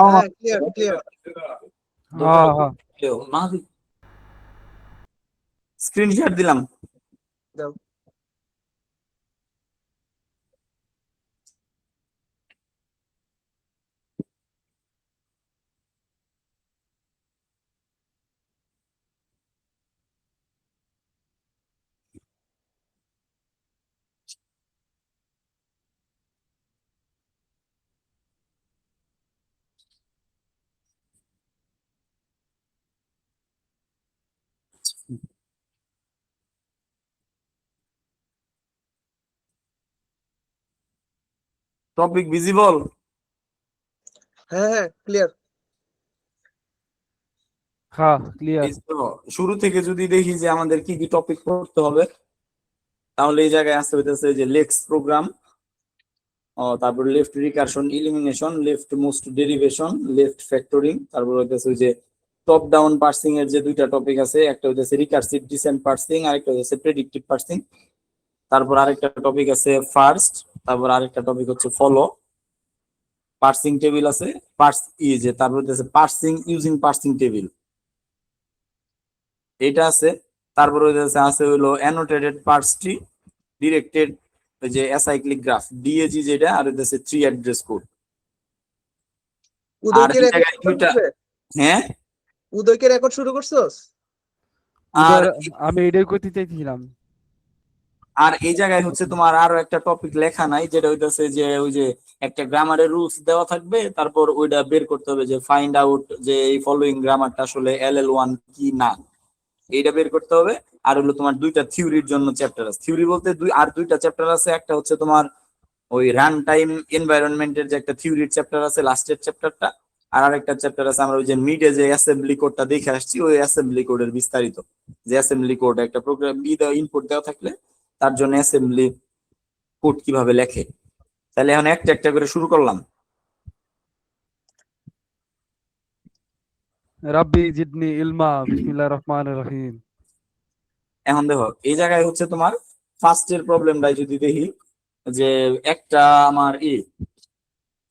হ্যাঁ clear clear. Screenshot দিলাম। দাও। Topic visible? হ্যাঁ হ্যাঁ ক্লিয়ার। হ্যাঁ ক্লিয়ার। শুরু থেকে যদি দেখি যে আমাদের কি কি টপিক পড়তে হবে, তাহলে এই জায়গায় আসতে হইতেছে যে লেক্স প্রোগ্রাম, তারপর left recursion elimination, left most derivation, left factoring, তারপর হইতেছে যে টপ ডাউন পার্সিং এর যে দুইটা টপিক আছে, একটা হইতেছে রিকারসিভ ডিসেন্ট পার্সিং, আরেকটা হইতেছে প্রেডিক্টিভ পার্সিং। তারপর আরেকটা টপিক আছে ফার্স্ট, তারপর আরেকটা টপিক হচ্ছে ফলো, পার্সিং টেবিল আছে, তারপর হইতেছে পার্সিং ইউজিং পার্সিং টেবিল, এটা আছে। তারপর আছে হলো অ্যানোটেটেড পার্স ট্রি, ডিরেক্টেড যে অ্যাসাইক্লিক গ্রাফ ডিএজি যেটা, আর হইতেছে ট্রি অ্যাড্রেস কোড। আর উদয়কে এই রেকর্ড জায়গায় দুইটা, হ্যাঁ উদয়কে রেকর্ড শুরু করছস? আর আমি এটাই করতে চাইছিলাম। আর এই জায়গায় হচ্ছে তোমার আরো একটা টপিক লেখা নাই, যেটা হইতেছে যে ওই যে একটা গ্রামারের রুলস দেওয়া থাকবে, তারপর ওইটা বের করতে হবে যে ফাইন্ড আউট যে এই ফলোইং গ্রামারটা আসলে LL1 কি না, এইটা বের করতে হবে। আর হলো তোমার দুইটা থিওরির জন্য চ্যাপ্টার আছে, থিওরি বলতে দুইটা চ্যাপ্টার আছে। একটা হচ্ছে তোমার ওই রান টাইম এনভায়রনমেন্টের যে একটা থিওরির চ্যাপ্টার আছে, লাস্টের চ্যাপ্টারটা। আর আরেকটা চ্যাপ্টার আছে আমরা ওই যে মিডে যে অ্যাসেম্বলি কোডটা দেখে আসছি, ওই অ্যাসেম্বলি কোডের বিস্তারিত, যে অ্যাসেম্বলি কোড একটা প্রোগ্রাম ইনপুট দেওয়া থাকলে তার জন্য অ্যাসেম্বলি কোড কিভাবে লেখে। তাহলে এখন একটা একটা করে শুরু করলাম। রাব্বি জিদনি ইলমা, বিসমিল্লাহির রহমানির রহিম। এখন দেখো এই জায়গায় হচ্ছে তোমার ফার্স্টের প্রবলেমটাই যদি দেখি, যে একটা আমার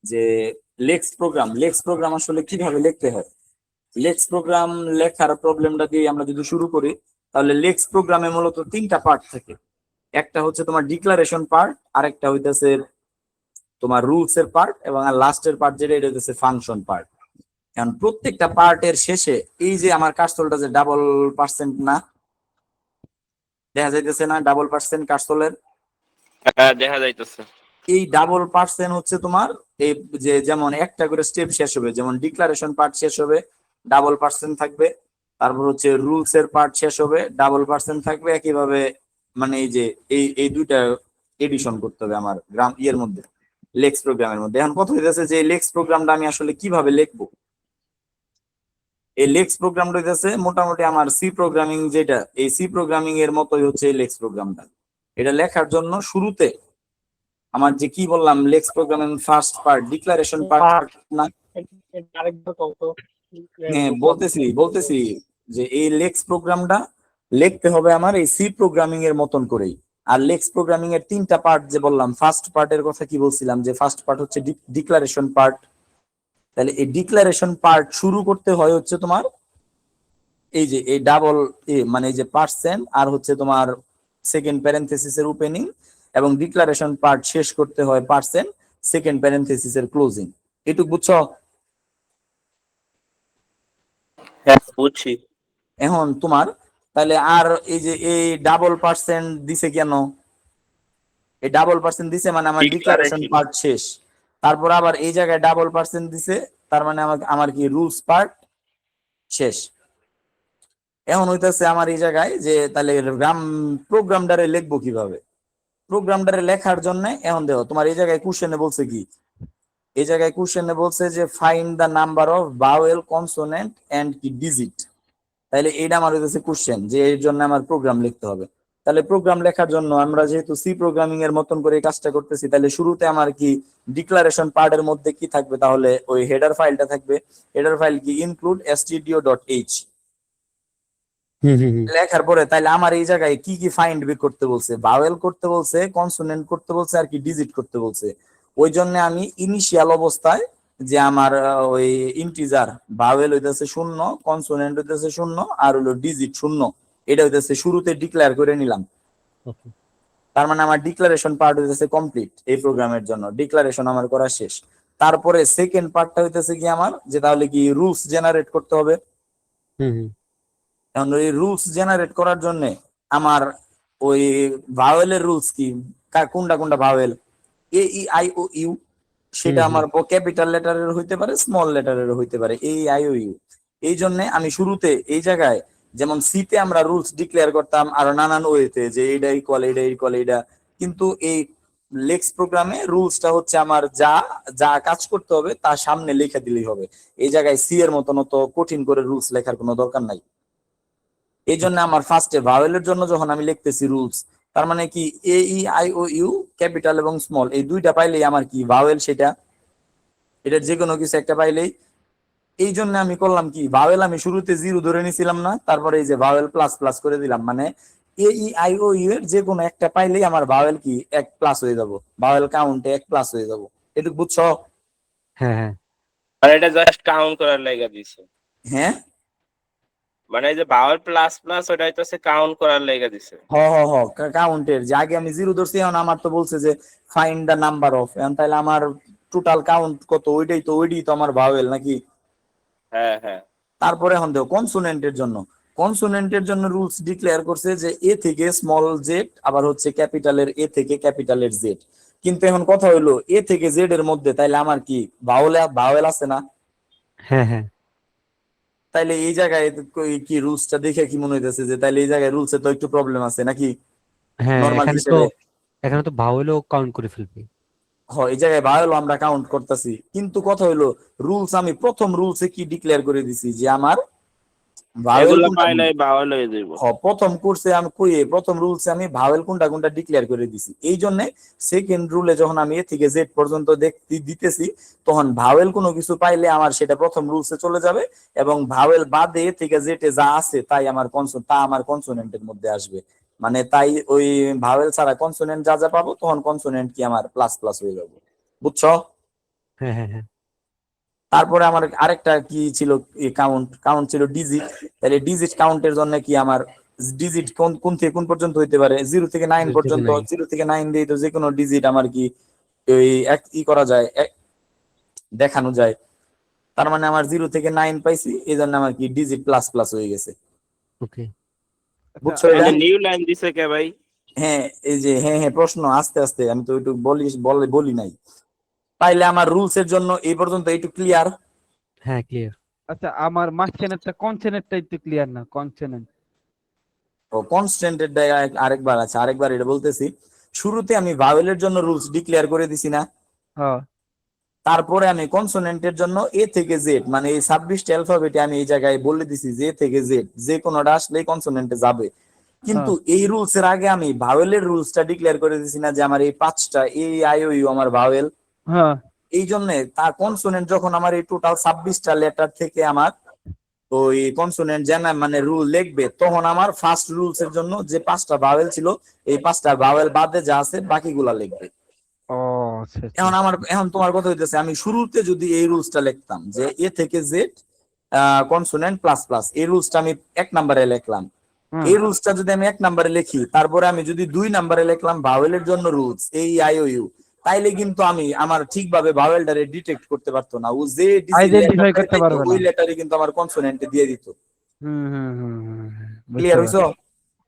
যে লেক্স প্রোগ্রাম আসলে কিভাবে লিখতে হয়। লেক্স প্রোগ্রাম লেখার প্রবলেমটা দিয়ে আমরা যদি শুরু করি, তাহলে লেক্স প্রোগ্রামে মূলত তিনটা পার্ট থাকে। একটা হচ্ছে তোমার ডিক্লারেশন পার্ট, আরেকটা হইতেছে তোমার রুলস এর পার্ট, এবং লাস্টের পার্ট যেটা এটা হচ্ছে ফাংশন পার্ট। এখন প্রত্যেকটা পার্টের শেষে এই যে আমার কার্সলটা যে ডাবল পার্সেন্ট না দেখা যাইতেছে না, ডাবল পার্সেন্ট কার্সলের, হ্যাঁ দেখা যাইতেছে। এই ডাবল পার্সেন্ট হচ্ছে তোমার এই যে যেমন একটা করে স্টেপ শেষ হবে, যেমন ডিক্লারেশন পার্ট শেষ হবে ডাবল পার্সেন্ট থাকবে, তারপর হচ্ছে রুলস এর পার্ট শেষ হবে ডাবল পার্সেন্ট থাকবে, একইভাবে মানে এই যে এই দুইটা এডিশন করতে হবে আমার ইয়ের মধ্যে, লেক্স প্রোগ্রামের মধ্যে। এখন কথা হইতেছে যে লেক্স প্রোগ্রামটা আমি আসলে কিভাবে লিখবো। এই লেক্স প্রোগ্রামটা হইতেছে মোটামুটি আমার সি প্রোগ্রামিং, যেটা এই সি প্রোগ্রামিং এর মতোই হচ্ছে এই লেক্স প্রোগ্রামটা। এটা লেখার জন্য শুরুতে আমার যে কি বললাম, lex programming first part declaration part না, হ্যাঁ বলতেছি যে এই লেক্স প্রোগ্রামটা লিখতে হবে আমার এই সি প্রোগ্রামিং এর মতন করেই। আর লেক্স প্রোগ্রামিং এর তিনটা পার্ট যে বললাম, ফার্স্ট পার্টের কথা কি বলছিলাম, যে ফার্স্ট পার্ট হচ্ছে ডিক্লারেশন পার্ট। তাহলে এই ডিক্লারেশন পার্ট শুরু করতে হয় হচ্ছে তোমার এই যে এই ডাবল মানে এই যে পার্সেন্ট, আর হচ্ছে তোমার সেকেন্ড প্যারেনথেসিস এর ওপেনিং, এবং ডিক্লারেশন পার্ট শেষ করতে হয় পার্সেন্ট সেকেন্ড প্যারেনথেসিস এর ক্লোজিং। এটুকু বুঝছো? হ্যাঁ বুঝছি। এখন তোমার তাহলে আর এই যে এই ডাবল পার্সেন্ট দিছে কেন, এই ডাবল পার্সেন্ট দিছে মানে আমার ডিক্লারেশন পার্ট শেষ, তারপর আবার এই জায়গায় ডাবল পার্সেন্ট দিছে, তার মানে আমার কি রুলস পার্ট শেষ। এখন হইতেছে আমার এই জায়গায় যে তাহলে প্রোগ্রামটারে লিখবো কিভাবে। প্রোগ্রামটারে লেখার জন্য এখন দেখো তোমার এই জায়গায় কোশ্চেনে বলছে কি, এই জায়গায় কোশ্চেনে বলছে যে find the number of vowel consonant and কি ডিজিট। তাহলে এইটা আমার হইতেছে কোশ্চেন, যে এর জন্য আমার প্রোগ্রাম লিখতে হবে। তাহলে প্রোগ্রাম লেখার জন্য আমরা যেহেতু সি প্রোগ্রামিং এর মতন করে এই কাজটা করতেছি, তাহলে শুরুতে আমার কি ডিক্লারেশন পার্টের মধ্যে কি থাকবে, তাহলে ওই হেডার ফাইলটা থাকবে। হেডার ফাইল কি ইনক্লুড stdio.h লেখার পরে তাহলে আমার এই জায়গায় কি কি ফাইন্ড বের করতে বলছে, ভাওয়েল করতে বলছে, কনসোনেন্ট করতে বলছে, আর কি ডিজিট করতে বলছে। ওই জন্য আমি ইনিশিয়াল অবস্থায় যে আমার ওই ইন্টিজার ভাওয়েল হইতেছে 0, কনসোনেন্ট হইতেছে 0, আর হলো ডিজিট 0, এটা হইতেছে শুরুতে ডিক্লেয়ার করে নিলাম। ওকে। তার মানে আমার ডিক্লারেশন পার্ট হইতেছে কমপ্লিট, এই প্রোগ্রামের জন্য ডিক্লারেশন আমার করা শেষ। তারপরে সেকেন্ড পার্টটা হইতেছে কি আমার, যে তাহলে কি রুলস জেনারেট করতে হবে। হুম হুম এখন ওই রুলস জেনারেট করার জন্য আমার ওই ভাওয়েলের রুলস কি, কোনটা কোনটা vowel, A E I O U, সেটা আমার ক্যাপিটাল লেটারের হইতে পারে, স্মল লেটারের হইতে পারে, এ ই আই ও ইউ। এই জন্য আমি শুরুতে এই জায়গায় যেমন সিতে আমরা রুলস ডিক্লেয়ার করতাম আরো নানান ওয়েতে, যে এইটা ইকুয়াল এইটা ইকুয়াল এইটা, কিন্তু এই লেক্স প্রোগ্রামে রুলসটা হচ্ছে আমার যা যা কাজ করতে হবে তার সামনে লিখে দিলেই হবে। এই জায়গায় সি এর মতন তো কঠিন করে রুলস লেখার কোনো দরকার নাই। এই জন্য আমার ফার্স্টে ভাওয়েলের জন্য যখন আমি লিখতেছি রুলস, তার মানে কি A E I O U capital এবং স্মল এই দুইটা পাইলেই আমার কি ভাওয়েল, সেটা এটার যে কোনো কিছু একটা পাইলেই। এই জন্য আমি করলাম কি, ভাওয়েল আমি শুরুতে 0 ধরে নিছিলাম না, তারপরে এই যে ভাওয়েল প্লাস প্লাস করে দিলাম, মানে এ ই আই ও ইউ এর যে কোনো একটা পাইলেই আমার ভাওয়েল কি 1 প্লাস হয়ে যাব, ভাওয়েল কাউন্টে 1 প্লাস হয়ে যাব। এটুকু বুঝছো? হ্যাঁ হ্যাঁ আর এটা জাস্ট কাউন্ট করার লাগা দিছে, হ্যাঁ মানে এই যে ভাওয়াল প্লাস প্লাস ওটা হইতাছে কাউন্ট করার লাগা দিছে। হ হ হ কাউন্টের যে আগে আমি 0 ধরছি, এখন আমার তো বলছে যে ফাইন্ড দা নাম্বার অফ, এখন তাহলে আমার টোটাল কাউন্ট কত, ওইটাই তো আমার ভাওয়েল নাকি। হ্যাঁ হ্যাঁ তারপরে এখন দেখো কনসোনেন্টের জন্য রুলস ডিক্লেয়ার করছে যে এ থেকে স্মল জেড, আবার হচ্ছে ক্যাপিটালের এ থেকে ক্যাপিটালের জেড। কিন্তু এখন কথা হইলো এ থেকে জেড এর মধ্যে তাইলে আমার কি ভাওয়েল আছে না? হ্যাঁ হ্যাঁ তাইলে এই জায়গায় কি রুলসটা দেখে কি মনে হইতেছে যে তাইলে এই জায়গায় রুলসে তো একটু প্রবলেম আছে নাকি হ্যাঁ নরমাল হিসেবে? এখানে তো ভাওয়েলও কাউন্ট করে ফেলবে। এই জায়গায় ভাওয়েল আমরা কাউন্ট করতেছি, কিন্তু কথা হইলো রুলস আমি প্রথম রুলসে কি ডিক্লেয়ার করে দিছি যে আমার ভাওয়েল এগুলা কোনটা পাইলে ভাওয়াল হয়ে যাইব। প্রথম কোর্সে আমি প্রথম রুলসে আমি ভাওয়েল কোনটা কোনটা ডিক্লেয়ার করে দিছি। এই জন্য সেকেন্ড রুলে যখন আমি এ থেকে জেড পর্যন্ত দিতেছি, তখন ভাওয়েল কোনো কিছু পাইলে আমার সেটা প্রথম রুলসে চলে যাবে, এবং ভাওয়েল বাদে এ থেকে জেডে যা আছে তাই আমার কনসোনেন্টের মধ্যে আসবে। মানে তাই ওই ভাওয়েল ছাড়া কনসোনেন্ট যা যা পাবো, তখন কনসোনেন্ট কি আমার প্লাস প্লাস হয়ে যাবে। বুঝছো? হ্যাঁ হ্যাঁ হ্যাঁ তারপরে আমার আরেকটা কি ছিল, কাউন্ট ছিল ডিজিট। তাহলে ডিজিট কাউন্টের জন্য কি আমার ডিজিট কোন কোন থেকে কোন পর্যন্ত হইতে পারে, 0 থেকে 9 0 থেকে পর্যন্ত। 9 0 থেকে 9 দিয়ে তো যে কোনো ডিজিট আমার কি ওই এক করা যায়, দেখানো যায়। তার মানে আমার 0 থেকে 9 পাইছি, এই জন্য আমার কি ডিজিট প্লাস প্লাস হয়ে গেছে। ওকে। বুঝছো এই এটা? যে নিউ লাইন দিছে কে ভাই? হ্যাঁ এই যে হ্যাঁ হ্যাঁ প্রশ্ন আস্তে আস্তে, আমি তো একটু বলি নাই। তাইলে আমার রুলস এর জন্য এই পর্যন্ত একটু ক্লিয়ার। হ্যাঁ ক্লিয়ার। আচ্ছা আমার মাঝখানেরটা কনসেনেন্টটাই তো ক্লিয়ার না, কনসেনেন্ট। ও কনস্ট্যান্টের আরেকবার আছে, আরেকবার এটা বলতেছি। শুরুতে আমি ভাওয়েলের জন্য রুলস ডিক্লেয়ার করে দিছি না, হ্যাঁ তারপরে আমি কনসোনেন্টের জন্য এ থেকে জেড, মানে এই 26টা অ্যালফাবেটে আমি এই জায়গায় বলে দিছি যে এ থেকে জেড যে কোনোটা আসলেই কনসোনেন্টে যাবে। কিন্তু এই রুলস এর আগে আমি ভাওয়েলের রুলসটা ডিক্লেয়ার করে দিছি না, যে আমার এই 5টা এ আই ও ইউ আমার ভাওয়েল। হ্যাঁ এই জন্য তার কনসোনেন্ট যখন আমার এই টোটাল 26টা লেটার থেকে আমার ওই কনসোনেন্ট মানে রুল লিখবে, তখন আমার ফার্স্ট রুলস এর জন্য যে 5টা ভাওয়েল ছিল, এই 5টা ভাওয়েল বাদে যা আছে বাকিগুলা লিখবে। ও আচ্ছা আচ্ছা। এখন তোমার কথা হইতেছে, আমি শুরুতে যদি এই রুলসটা লিখতাম যে এ থেকে জেড কনসোনেন্ট প্লাস প্লাস, এই রুলসটা আমি 1 নম্বরে লিখলাম। হুম, এই রুলসটা যদি আমি 1 নম্বরে লিখি, তারপরে আমি যদি 2 নম্বরে লিখলাম ভাওয়েলের জন্য রুলস এই আই ও ইউ, তাইলে কিন্তু আমি আমার ঠিকভাবে ভাওয়েলটারে ডিটেক্ট করতে পারতো না। ও যে আইডেন্টিফাই করতে পারবে ওই না। লেটারে কিন্তু আমার কনসোনেন্টে দিয়ে দিত। হুম হুম হুম হুম, বুঝতে ক্লিয়ার পারছি। হইছো?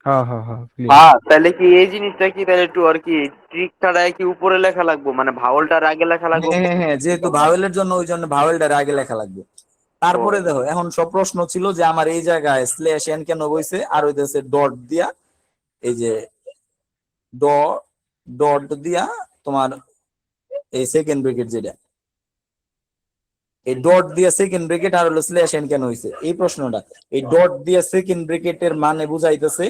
হ্যাঁ হ্যাঁ হ্যাঁ clear। হ্যাঁ, তাহলে কি এই জিনিসটা কি তাহলে একটু আর কি ট্রিকটা কি উপরে লেখা লাগবো, মানে ভাওয়ালটার আগে লেখা লাগবো? হ্যাঁ হ্যাঁ হ্যাঁ, যেহেতু ভাওয়েলের জন্য ওই জন্য ভাওয়েলটারে আগে লেখা লাগবে। তারপরে দেখো এখন সব প্রশ্ন ছিল যে আমার এই জায়গায় স্ল্যাশ এন কেন বইছে, আর হইতেছে ডট দিয়া, এই যে ডট দিয়া তোমার এই সেকেন্ড ব্র্যাকেট, যেটা এই ডট দিয়া সেকেন্ড ব্র্যাকেট আর হলো স্ল্যাশ এন কেন হইছে এই প্রশ্নটা। এই ডট দিয়া সেকেন্ড ব্র্যাকেটের মানে বুঝাইতেছে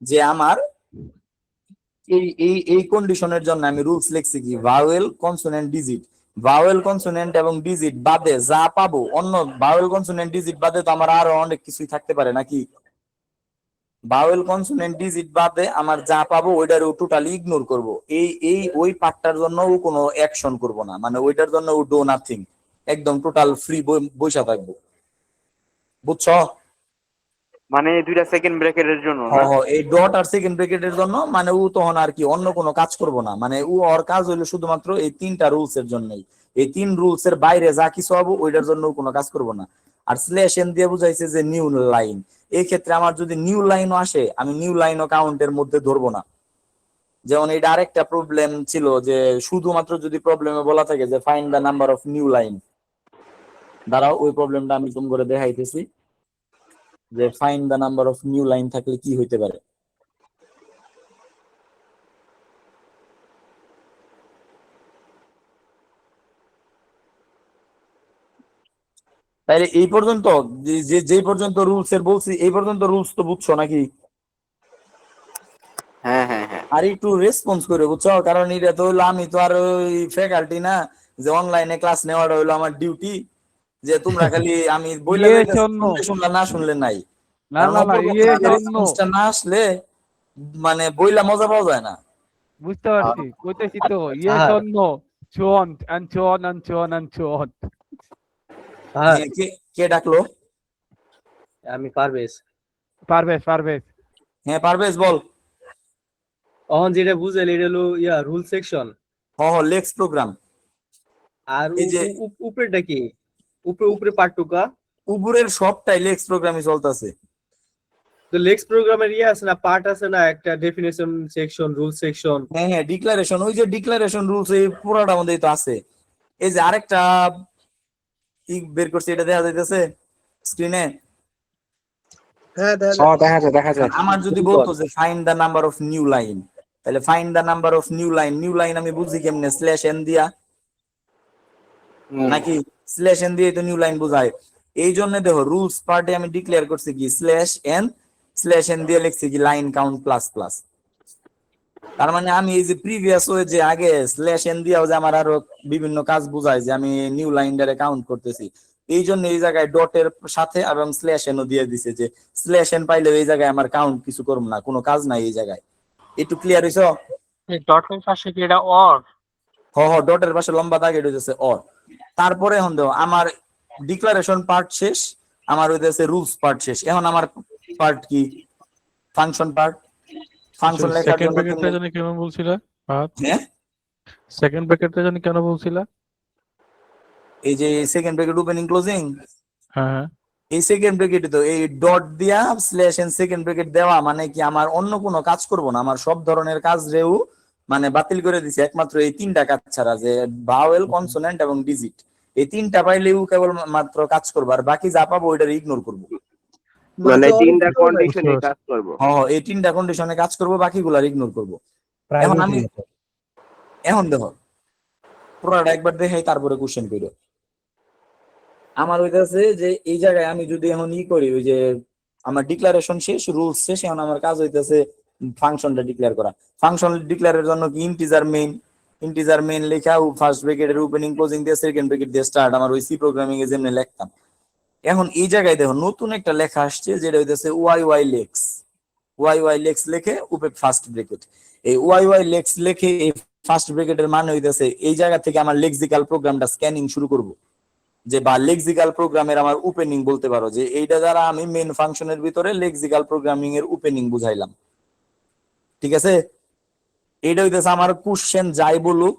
যে আমার এই কন্ডিশনের জন্য আমি রুলস লিখছি কি vowel consonant digit, vowel consonant এবং ডিজিট বাদে যা পাবো, অন্য ভাওয়েল কনসোনেন্ট ডিজিট বাদে তো আমার আরো অনেক কিছুই থাকতে পারে নাকি। ভাওয়েল কনসোনেন্ট ডিজিট বাদে আমার যা পাবো ওইটার টোটালি ইগনোর করব। ওই পার্টটার জন্য ও কোনো অ্যাকশন করব না, মানে ওইটার জন্য ও ডো নাথিং। একদম টোটাল ফ্রি বইসা থাকবো, বুঝছো? মানে দুইটা সেকেন্ড ব্র্যাকেটের জন্য না? এই ডট আর সেকেন্ড ব্র্যাকেটের জন্য, মানে ও তখন আর কি অন্য কোনো কাজ করবো না, মানে ও ওর কাজ হইলো শুধুমাত্র এই 3টা রুলস এর জন্যই। এই 3 রুলস এর বাইরে যা কিছু হবে ওইটার জন্য ও কোনো কাজ করবো না। আর স্ল্যাশ এন দিয়ে বুঝাইছে যে নিউ লাইন, এই ক্ষেত্রে আমার যদি নিউ লাইনও আসে আমি নিউ লাইনও কাউন্টের মধ্যে ধরবো না। যেমন এটা আরেকটা প্রবলেম ছিল যে শুধুমাত্র যদি প্রবলেমে বলা থাকে যে find the number of new line, দাঁড়াও ওই প্রবলেমটা আমি তুমি করে দেখাইতেছি যে find the number of new line থাকলে কি হইতে পারে। তাইলে এই পর্যন্ত যে পর্যন্ত রুলস এর বলছি এই পর্যন্ত রুলস তো বুঝছো নাকি? হ্যাঁ হ্যাঁ হ্যাঁ। আর একটু রেসপন্স করে বুঝছো, কারণ এটা তো হইলো আমি তো আর ওই ফ্যাকাল্টি না যে অনলাইনে ক্লাস নেওয়াটা হইলো আমার ডিউটি, যে তোমরা খালি আমি বইলা ইয়ে যাইতাছি, জন্য শুনলে শুনলা না শুনলে নাই। না কারণ না না অপর ইয়ে জন্য রেসপন্সটা না আসলে মানে বইলা মজা পাওয়া যায় না। বুঝতে পারছি, কইতেছি তো ইয়ে স্যার জন্য চন and চন and চন and চন। স্যার কে ডাকলো? আমি পারবেশ। পারবেশ পারবেশ। হ্যাঁ পারভেজ বল। অহন যেটা বুঝাইলে এটা হলো রুল সেকশন। লেক্স প্রোগ্রাম। আর এই যে উপরেটা কি? উপরে পার্টটুকা উপরের সবটাই লেক্স প্রোগ্রামই চলতেছে। তো লেক্স প্রোগ্রামের আছে না, পার্ট আছে না, একটা ডেফিনেশন সেকশন, রুল সেকশন। হ্যাঁ ডিক্লারেশন, ওই যে ডিক্লারেশন রুলস এই পুরাটা মধ্যেই তো আছে। এই যে আরেকটা বের করছি, এটা দেখা যাইতেছে স্ক্রিনে? হ্যাঁ দেখা যায়। আমার যদি বলতো যে find the number of new line, তাহলে find the number of new line আমি বুঝি কেমনে? স্ল্যাশ এন দিয়া, নাকি স্ল্যাশ এন দিয়ে তো নিউ লাইন বোঝায়। এই জন্য দেখো রুলস পার্টে আমি ডিক্লেয়ার করছি কি স্ল্যাশ এন দিয়ে লিখছি কি লাইন কাউন্ট প্লাস প্লাস। তার মানে আমি এই যে প্রিভিয়াস ওয়ে যে আগে স্ল্যাশ এন দিয়েও যে আমার আরো বিভিন্ন কাজ বোঝায় যে আমি নিউ লাইনটারে কাউন্ট করতেছি, এই জন্য এই জায়গায় ডটের সাথে এবং স্ল্যাশ এনও দিয়ে দিছে যে স্ল্যাশ এন পাইলে এই জায়গায় আমার কাউন্ট কিছু করবো না, কোনো কাজ নাই এই জায়গায়। একটু ক্লিয়ার হইছো? এই ডটের পাশে কি এটা অর? ডটের পাশে লম্বা দাগ, এটা হচ্ছে অর। তারপরে এখন দেখো আমার ডিক্লারেশন পার্ট শেষ, আমার হইতেছে রুলস পার্ট শেষ। এখন আমার পার্ট কি? Function part. ফাংশন লেখার সেকেন্ড জন্য ব্র্যাকেটটা জানি কেন বলছিলা? হ্যাঁ সেকেন্ড ব্র্যাকেটটা জানি কেন বলছিলা? এই যে সেকেন্ড ব্র্যাকেট ওপেনিং ক্লোজিং, হ্যাঁ এই সেকেন্ড ব্র্যাকেটে তো এই ডট দিয়া স্ল্যাশ এন্ড সেকেন্ড ব্র্যাকেট দেওয়া মানে কি আমার অন্য কোনো কাজ করব না, আমার সব ধরনের কাজ রেও মানে বাতিল করে দিছে, একমাত্র এই 3টা কাজ ছাড়া, যে ভাওয়েল, কনসোনেন্ট এবং ডিজিট। এই 3টা পাইলেও কেবল মাত্র কাজ করবো, আর বাকি যা পাবো ওইটা ইগনোর করবো। মানে 3টা কন্ডিশনে কাজ করব। এই 3টা কন্ডিশনে কাজ করবো, বাকিগুলো ইগনোর করবো। এখন দেখো পুরোটা একবার দেখাই তারপরে কোশ্চেন করো। আমার হইতাছে যে এই জায়গায় আমি যদি এখন করি, ওই যে আমার ডিক্লারেশন শেষ, রুলস শেষ, এখন আমার কাজ হইতাছে ফাংশনটা ডিক্লেয়ার করা। ফাংশন ডিক্লেয়ারের জন্য কি ইন্টিজার মেইন লেখা, ফার্স্ট ব্র্যাকেটের ওপেনিং ক্লোজিং দিয়ে সেকেন্ড ব্র্যাকেট দিয়ে স্টার্ট, আমার ওই সি প্রোগ্রামিং এ যেমনি লিখতাম। এখন এই জায়গায় দেখো নতুন একটা লেখা আসছে, যেটা হইতাছে ওয়াই লেক্স লেখে উপরে ফার্স্ট ব্র্যাকেট। এই ওয়াই লেক্স লেখে এই ফার্স্ট ব্র্যাকেটের মানে হইতাছে এই জায়গা থেকে আমার লেক্সিক্যাল প্রোগ্রামটা স্ক্যানিং শুরু করব, যে বা লেক্সিক্যাল প্রোগ্রামের আমার ওপেনিং বলতে পারো, যে এইটা দ্বারা আমি মেইন ফাংশনের ভিতরে লেক্সিক্যাল প্রোগ্রামিং এর ওপেনিং বুঝাইলাম। ঠিক আছে? এইটা হইতেছে আমার কোশ্চেন যাই বলুক,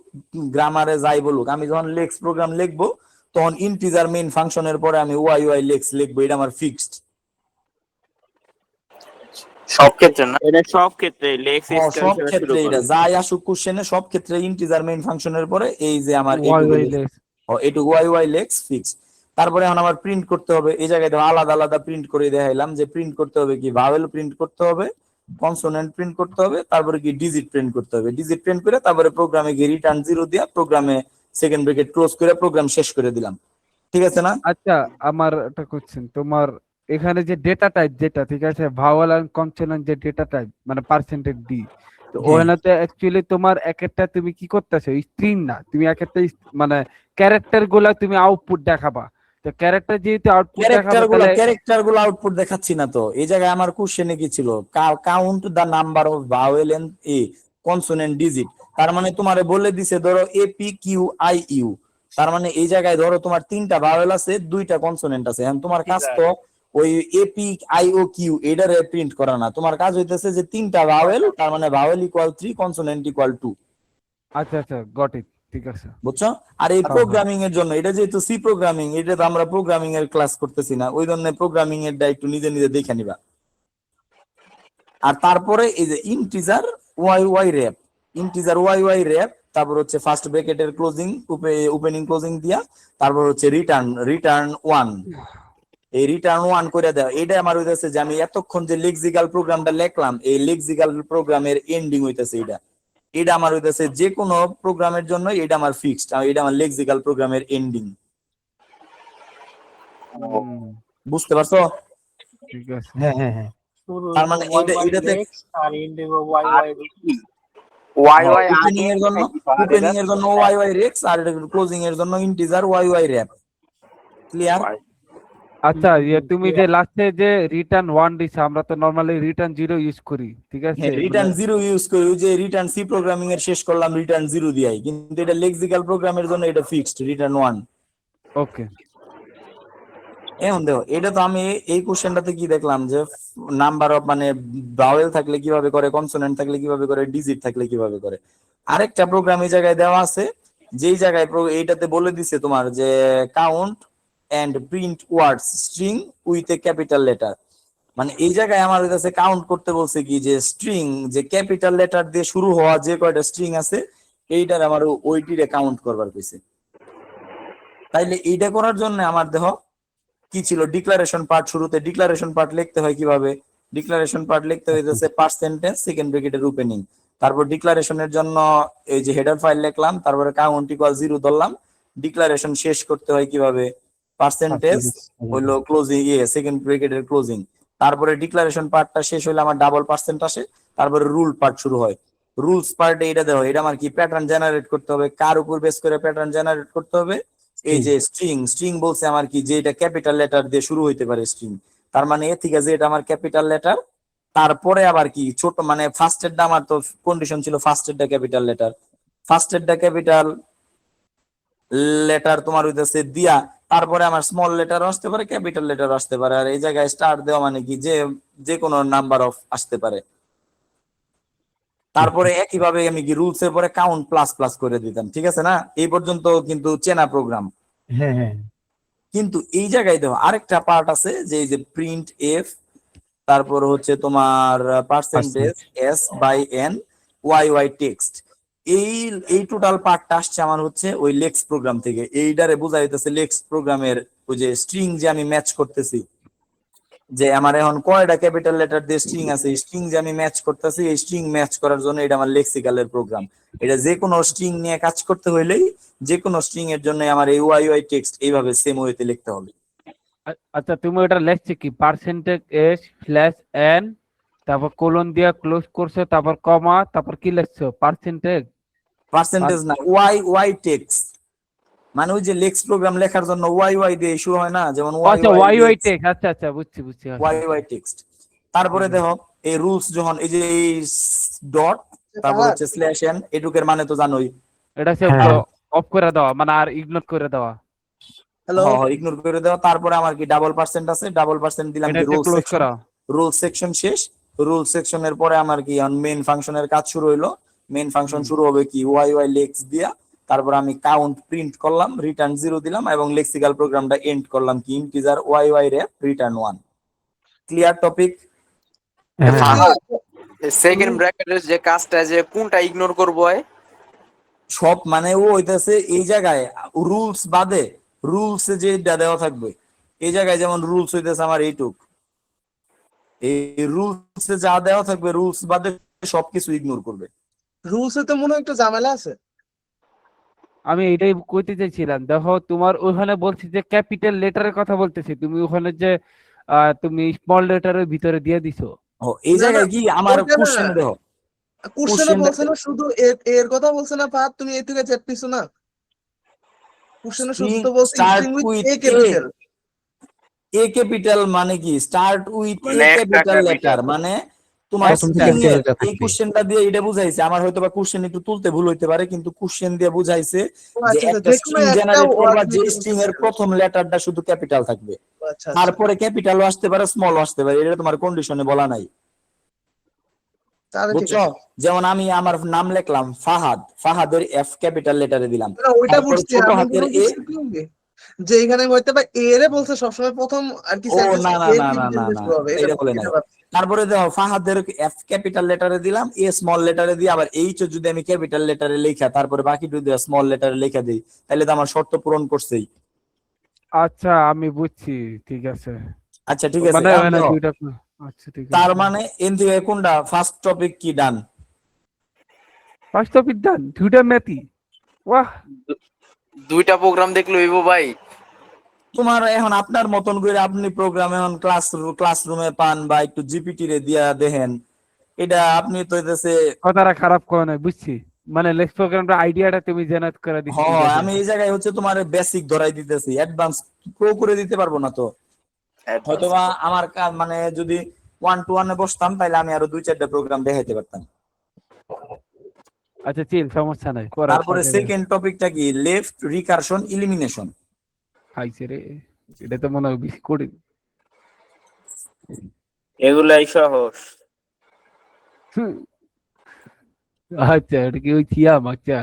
গ্রামারে যাই বলুক, আমি যখন লেক্স প্রোগ্রাম লিখবো তখন ইন্টিজার মেইন ফাংশনের পরে আমি ওয়াই লেক্স লিখবো, এটা আমার ফিক্সড। সব ক্ষেত্রে না? এটা সব ক্ষেত্রে লেক্স সব এক্সটেনশন শুরু ক্ষেত্রে এটা করবে। যাই আসুক কোশ্চেনে, সব ক্ষেত্রে ইন্টিজার মেইন ফাংশনের পরে এই যে আমার এইটুকু ওয়াই লেক্স ফিক্স। তারপরে এখন আমার প্রিন্ট করতে হবে, এই জায়গায় দেখো আলাদা আলাদা প্রিন্ট করে দেখাইলাম যে প্রিন্ট করতে হবে কি, ভাওয়েল প্রিন্ট করতে হবে, কনসোনেন্ট প্রিন্ট করতে হবে, তারপরে কি ডিজিট প্রিন্ট করতে হবে। ডিজিট প্রিন্ট করে তারপরে প্রোগ্রামে গিয়ে রিটার্ন 0 দিয়া প্রোগ্রামে সেকেন্ড ব্র্যাকেট ক্লোজ করে প্রোগ্রাম শেষ করে দিলাম। ঠিক আছে না? আচ্ছা আমার একটা কোশ্চেন, তোমার এখানে যে ডেটা টাইপ যেটা, ঠিক আছে, ভাওয়াল এন্ড কনসোনেন্ট যে ডেটা টাইপ মানে পার্সেন্টেজ ডি, তো ওখানে তো অ্যাকচুয়ালি তোমার এক একটা তুমি কি করতেছো, স্ট্রিং না, তুমি এক একটা মানে ক্যারেক্টার গুলা তুমি আউটপুট দেখাবা। তো ক্যারেক্টার যেহেতু আউটপুট দেখাবা, তাহলে ক্যারেক্টার গুলো আউটপুট দেখাচ্ছি না তো। এই জায়গায় আমার কোশ্চেনে কি ছিল, count the number of vowel and consonant digit. তার মানে তোমারে বলে দিছে ধরো APQIU, তার মানে এই জায়গায় ধরো তোমার 3টা ভাওয়েল আছে, 2টা কনসোনেন্ট আছে। এখন তোমার কাজ তো ওই এপি আইও কিউ এটারে প্রিন্ট করা না, তোমার কাজ হইতেছে যে 3টা ভাওয়েল, তার মানে ভাওয়েল ইকুয়াল 3, কনসোনেন্ট ইকুয়াল 2। আচ্ছা আচ্ছা, গট ইট, ঠিক আছে। বুঝছো? আর এই প্রোগ্রামিং এর জন্য, এটা যেহেতু সি প্রোগ্রামিং, এটা তো আমরা প্রোগ্রামিং এর ক্লাস করতেছি না, ওই জন্য প্রোগ্রামিং এর একটু নিজে নিজে দেখে নিবা। আর তারপরে এই যে integer Y Y wrap, integer Y Y wrap, তারপর হচ্ছে ফার্স্ট ব্র্যাকেটের ক্লোজিং ওপেনিং ক্লোজিং দিয়া, তারপর হচ্ছে রিটার্ন 1। এই রিটার্ন 1 করে দেওয়া, এটা আমার হইতেছে যে আমি এতক্ষণ যে লেক্সিক্যাল প্রোগ্রামটা লিখলাম, এই লেক্সিক্যাল প্রোগ্রামের এন্ডিং হইতেছে এটা। এটা আমার হইতেছে যে কোনো প্রোগ্রামের জন্য এটা আমার ফিক্সড, এটা আমার লেক্সিক্যাল প্রোগ্রামের এন্ডিং। বুঝতে পারছো? ঠিক আছে। হ্যাঁ হ্যাঁ হ্যাঁ। তার মানে এটাতে আর ইন্ডিগো Y Y Y Y opening এর জন্য ওয়াই ওয়াই রেক্স, আর ক্লোজিং এর জন্য integer Y Y wrap. Clear? আচ্ছা, তুমি যে লাস্টে যে রিটার্ন 1 দিছে, আমরা তো নরমালি রিটার্ন 0 ইউজ করি, ঠিক আছে? রিটার্ন 0 ইউজ করি, ওই যে রিটার্ন সি প্রোগ্রামিং এর শেষ করলাম রিটার্ন 0 দিয়াই, কিন্তু এটা লেক্সিক্যাল প্রোগ্রামের জন্য এটা ফিক্সড রিটার্ন 1। ওকে। এখন দেখো, এটা তো আমি এই কোশ্চেনটাতে কি দেখলাম যে নাম্বার অফ মানে ভাওয়েল থাকলে কিভাবে করে, কনসোনেন্ট থাকলে কিভাবে করে, ডিজিট থাকলে কিভাবে করে। আরেকটা প্রোগ্রাম এই জায়গায় দেওয়া আছে, যেই জায়গায় এইটাতে বলে দিছে তোমার যে count and print words string with a capital letter. মানে এই জায়গায় আমার কাছে কাউন্ট করতে বলছে কি যে স্ট্রিং, যে ক্যাপিটাল লেটার দিয়ে শুরু হওয়া যে কয়টা স্ট্রিং আছে, এইটার আমার ওইটিরে কাউন্ট করবার কইছে। তাইলে এইটা করার জন্য আমার দেখো কি ছিল, ডিক্লারেশন পার্ট। শুরুতে ডিক্লারেশন পার্ট লিখতে হয় কিভাবে, ডিক্লারেশন পার্ট লিখতে হইতেছে পার্সেন্টেজ সেকেন্ড ব্র্যাকেটের ওপেনিং, তারপর ডিক্লারেশনের জন্য এই যে হেডার ফাইল লিখলাম, তারপরে কাউন্ট ইকুয়াল 0 ধরলাম। ডিক্লারেশন শেষ করতে হয় কিভাবে, পার্সেন্টেজ হইলো ক্লোজিং সেকেন্ড ব্র্যাকেটের ক্লোজিং, তারপরে ডিক্লারেশন পার্টটা শেষ হইলে আমার ডাবল পার্সেন্ট আসে, তারপরে রুল পার্ট শুরু হয়। রুলস পার্টে এটা দেখো, এটা আমার কি প্যাটার্ন জেনারেট করতে হবে, কার উপর বেস করে প্যাটার্ন জেনারেট করতে হবে, এই যে স্ট্রিং বলছে আমার কি যে এটা ক্যাপিটাল লেটার দিয়ে শুরু হইতে পারে স্ট্রিং, তার মানে এ থেকে যে এটা আমার ক্যাপিটাল লেটার, তারপরে আবার কি ছোট মানে ফার্স্ট এরটা আমার তো কন্ডিশন ছিল ফার্স্ট এরটা ক্যাপিটাল লেটার, ফার্স্ট এরটা ক্যাপিটাল লেটার তোমার হইতেছে দিয়া, তারপরে আমার স্মল লেটার আসতে পারে, ক্যাপিটাল লেটার আসতে পারে, আর এই জায়গায় স্টার দেওয়া মানে কি যে কোনো নাম্বার অফ আসতে পারে। তারপরে একইভাবে আমি কি রুলস এর পরে কাউন্ট প্লাস প্লাস করে দিতাম, ঠিক আছে না? এই পর্যন্ত কিন্তু চেনা প্রোগ্রাম। হ্যাঁ হ্যাঁ। কিন্তু এই জায়গায় দেখো আরেকটা পার্ট আছে, যে এই যে প্রিন্ট এফ, তারপর হচ্ছে তোমার percentage s by n y y text, এই টোটাল পার্টটা আসছে আমার হচ্ছে ওই লেক্স প্রোগ্রাম থেকে। এইটারে বোঝা যাইতেছে লেক্স প্রোগ্রামের ওই যে স্ট্রিং যে আমি ম্যাচ করতেছি, যে আমার এখন কয়টা ক্যাপিটাল লেটার দিয়ে স্ট্রিং আছে, স্ট্রিং যে আমি ম্যাচ করতেছি, এই স্ট্রিং ম্যাচ করার জন্য এটা আমার লেক্সিক্যালের প্রোগ্রাম। এটা যে কোনো স্ট্রিং নিয়ে কাজ করতে হইলেই যে কোনো স্ট্রিং এর জন্য আমার এই ওয়াই ওয়াই টেক্সট এইভাবে সেম ওয়েতে লিখতে হবে। আচ্ছা, তুমি ওটা লেখছে কি পার্সেন্টেজ এস স্ল্যাশ এন, তারপর কোলন দিয়ে ক্লোজ করছো, তারপর কমা, তারপর কি লিখছো? পার্সেন্টেজ না, ওয়াই ওয়াই টেক্সট, মানে ওই যে লেক্স প্রোগ্রাম লেখার জন্য ওয়াই ওয়াই দিয়ে শুরু হয় না, যেমন আচ্ছা, ওয়াই ওয়াই টেক্সট, আচ্ছা আচ্ছা, বুঝছি বুঝছি। Y y text. তারপরে দেখো এই রুলস যখন এই যে ডট, তারপর হচ্ছে স্ল্যাশ এন, এটুকের মানে তো জানোই, এটা সে অফ করে দেওয়া, মানে আর ইগনোর করে দেওয়া। হ্যালো, ইগনোর করে দেওয়া। তারপরে আমার কি ডাবল পার্সেন্ট আছে, ডাবল পার্সেন্ট দিলাম কি রুল ক্লোজ সেকশন, করা। রুল সেকশন শেষ। রুল সেকশনের পরে আমার কি মেইন ফাংশনের কাজ শুরু হইলো। মেইন ফাংশন শুরু হবে কি ওয়াই ওয়াই লেক্স দিয়া, তারপর আমি কাউন্ট প্রিন্ট করলাম, রিটার্ন 0 দিলাম, এবং লেক্সিক্যাল প্রোগ্রামটা এন্ড করলাম কি integer Y Y wrap return 1। Clear topic? Second ব্র্যাকেটের যে কাজটা, যে কোনটা ইগনোর করবো সব মানে ও হইতেছে এই জায়গায় রুলস বাদে, রুলস যেটা দেওয়া থাকবে এই জায়গায়, যেমন রুলস হইতেছে আমার এইটুক, এই রুলস যা দেওয়া থাকবে রুলস বাদে সবকিছু ইগনোর করবে। রুলসে তো মনে হয় একটু ঝামেলা আছে। আমি এটাই কইতে চাইছিলাম, দেখো তোমার ওখানে বলছি যে ক্যাপিটাল লেটারের কথা বলতেছি, তুমি ওখানে যে তুমি স্মল লেটারের ভিতরে দিয়ে দিছো। এই জায়গায় কি আমার কোশ্চেন দেখো, কোশ্চেনে বলছে না শুধু এর কথা বলছে না পাত, তুমি এ থেকে জেড পিছো না, কোশ্চেনে শুধু তো বলছে string with a capital. A capital মানে কি start with a capital letter, মানে তোমার প্রথম string থেকে এর যেটা এই থাকবে। কোশ্চেনটা দিয়ে এটা বুঝাইছে, আমার হয়তো বা কোশ্চেন একটু তুলতে ভুল হইতে পারে, কিন্তু কোশ্চেন দিয়ে বুঝাইছে ও যে আচ্ছা আচ্ছা, একটা যে কোনো স্ট্রিং একটা জেনারেট ওয়ার্ড করবা, যে নিতে স্ট্রিং এর বলতেছে। প্রথম লেটারটা শুধু ক্যাপিটাল থাকবে, আচ্ছা আচ্ছা, তারপরে ক্যাপিটালও আসতে পারে, স্মলও আসতে পারে, এটা তোমার কন্ডিশনে বলা নাই, তাহলে ঠিক বুঝছো? আছে। যেমন আমি আমার নাম লিখলাম ফাহাদ, ফাহাদের এফ ক্যাপিটাল লেটারে দিলাম, না ওইটা তারপর বুঝছি, ছোট আমি হাতের পুরো এ। বুঝছি কি যে এখানে হয়তো বা এ রে বলছে সবসময় প্রথম আর কি ও সেন্টেন্স না না এ না দিয়ে না না না, শুরু হবে, এটা বলে নাই। এটা ভাবছি। তারপরে দেখো ফাহাদের এফ ক্যাপিটাল লেটারে দিলাম, এ স্মল লেটারে দিয়ে, আবার এইচ যদি আমি ক্যাপিটাল লেটারে লেখা, তারপরে বাকি যদি স্মল লেটারে লেখা দিই, তাহলে তো আমার শর্ত পূরণ করছেই। আচ্ছা আমি বুঝছি, ঠিক আছে। আচ্ছা ঠিক আছে, মানে এখন মানে দেখো, দুইটা, আচ্ছা ঠিক তার আছে। মানে এন থেকে কোনটা ফার্স্ট টপিক কি ডান? রাষ্ট্রবিজ্ঞান দুইটা ম্যাথই, বাহ। দুইটা প্রোগ্রাম দেখলে হইব ভাই? তোমার এখন আপনার মতন করে আপনি প্রোগ্রাম এখন ক্লাসরুমে পান বা একটু জিপিটি রে দিয়া দেখেন, এটা আপনি তো হইতেছে। কথাটা খারাপ করে নাই, বুঝছি। মানে লেক্স প্রোগ্রামটা আইডিয়াটা তুমি জেনারেট করে দিচ্ছি, দেখো। আমি এই জায়গায় হচ্ছে তোমার বেসিক ধরাই দিতেছি, অ্যাডভান্স প্রো করে দিতে পারবো না তো। হয়তোবা আমার মানে যদি 1-to-1 এ বসতাম, তাহলে আমি আরো 2-4টা প্রোগ্রাম দেখাইতে পারতাম। আচ্ছা চিল, সমস্যা নাই, পরে তারপরে সেকেন্ড টপিকটা কি, লেফট রিকারশন ইলিমিনেশন। খাইছে রে, এটা তো মনে হয় বেশি কঠিন। এগুলাই সহজ। হুম, আচ্ছা এটা কি ওই থিয়াম? আচ্ছা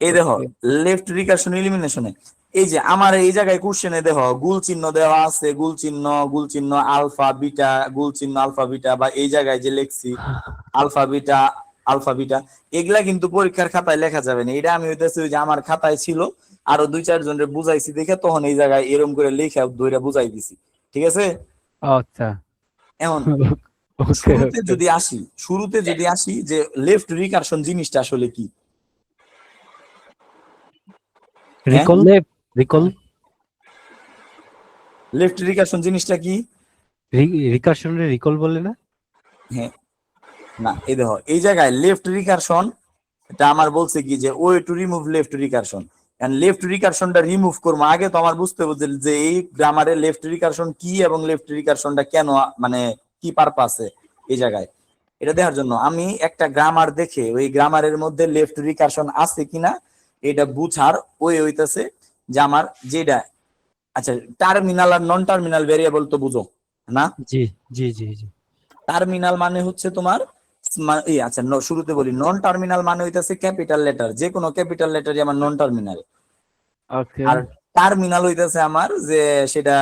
এই দেখো লেফট রিকারশন ইলিমিনেশনে, এই যে আমার এই জায়গায় কোশ্চেনে দেখো গুল চিহ্ন দেওয়া আছে, গুল চিহ্ন আলফা বিটা, গুল চিহ্ন আলফা বিটা, বা এই জায়গায় যে লিখছি আলফা বিটা আলফা বিটা, এগুলা কিন্তু পরীক্ষার খাতায় লেখা যাবে না। এটা আমি হইতেছে ওই যে আমার খাতায় ছিল, আরো 2-4 জনের বুঝাইছি দেখে, তখন এই জায়গায় এরকম করে লেখা ধইরা বুঝাই দিছি, ঠিক আছে? আচ্ছা এখন ওকে ওকে। শুরুতে যদি আসি যে লেফট রিকারশন জিনিসটা আসলে কি? হ্যাঁ, রিকল, রিকল, লেফট রিকারশন জিনিসটা কি? রিকারশনের রিকল বলে না? হ্যাঁ, না এই দেখো এই জায়গায় লেফট রিকারশন, এটা আমার বলছে কি যে way to remove left recursion, and left রিকারশনটা রিমুভ করবো, আগে তো আমার বুঝতে হবে যে এই গ্রামারে লেফট রিকারশন কি এবং লেফট রিকারশনটা কেন, মানে কি পারপাসে এই জায়গায়, এটা দেখার জন্য আমি একটা গ্রামার দেখে ওই গ্রামারের মধ্যে লেফট রিকারশন আছে কিনা এটা বুঝার ওই হইতেছে যে আমার যেটা, আচ্ছা টার্মিনাল আর নন টার্মিনাল ভেরিয়েবল তো বুঝো না? জি জি জি জি। টার্মিনাল মানে হচ্ছে তোমার আচ্ছা শুরুতে বলি, নন টার্মিনাল মানে হইতাছে ক্যাপিটাল লেটার, যে কোনো ক্যাপিটাল লেটারই আমার নন টার্মিনাল। ওকে আর টার্মিনাল হইতাছে আমার যে সেটা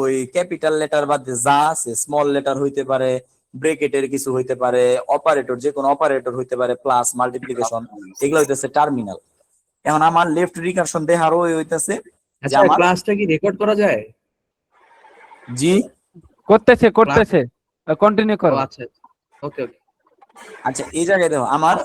ওই ক্যাপিটাল লেটার বাদে যা আছে, স্মল লেটার হইতে পারে, ব্রেকেটের কিছু হইতে পারে, অপারেটর যে কোনো অপারেটর হইতে পারে, প্লাস মাল্টিপ্লিকেশন, এগুলো হইতাছে টার্মিনাল। এখন আমার লেফট রিকারশন দেখারও হইতাছে যে আচ্ছা আমার, ক্লাসটা কি রেকর্ড করা যায়? জি করতেছে করতেছে, কন্টিনিউ ও করো। আচ্ছা, ওকে ওকে। আচ্ছা এই জায়গায় দেখো আমার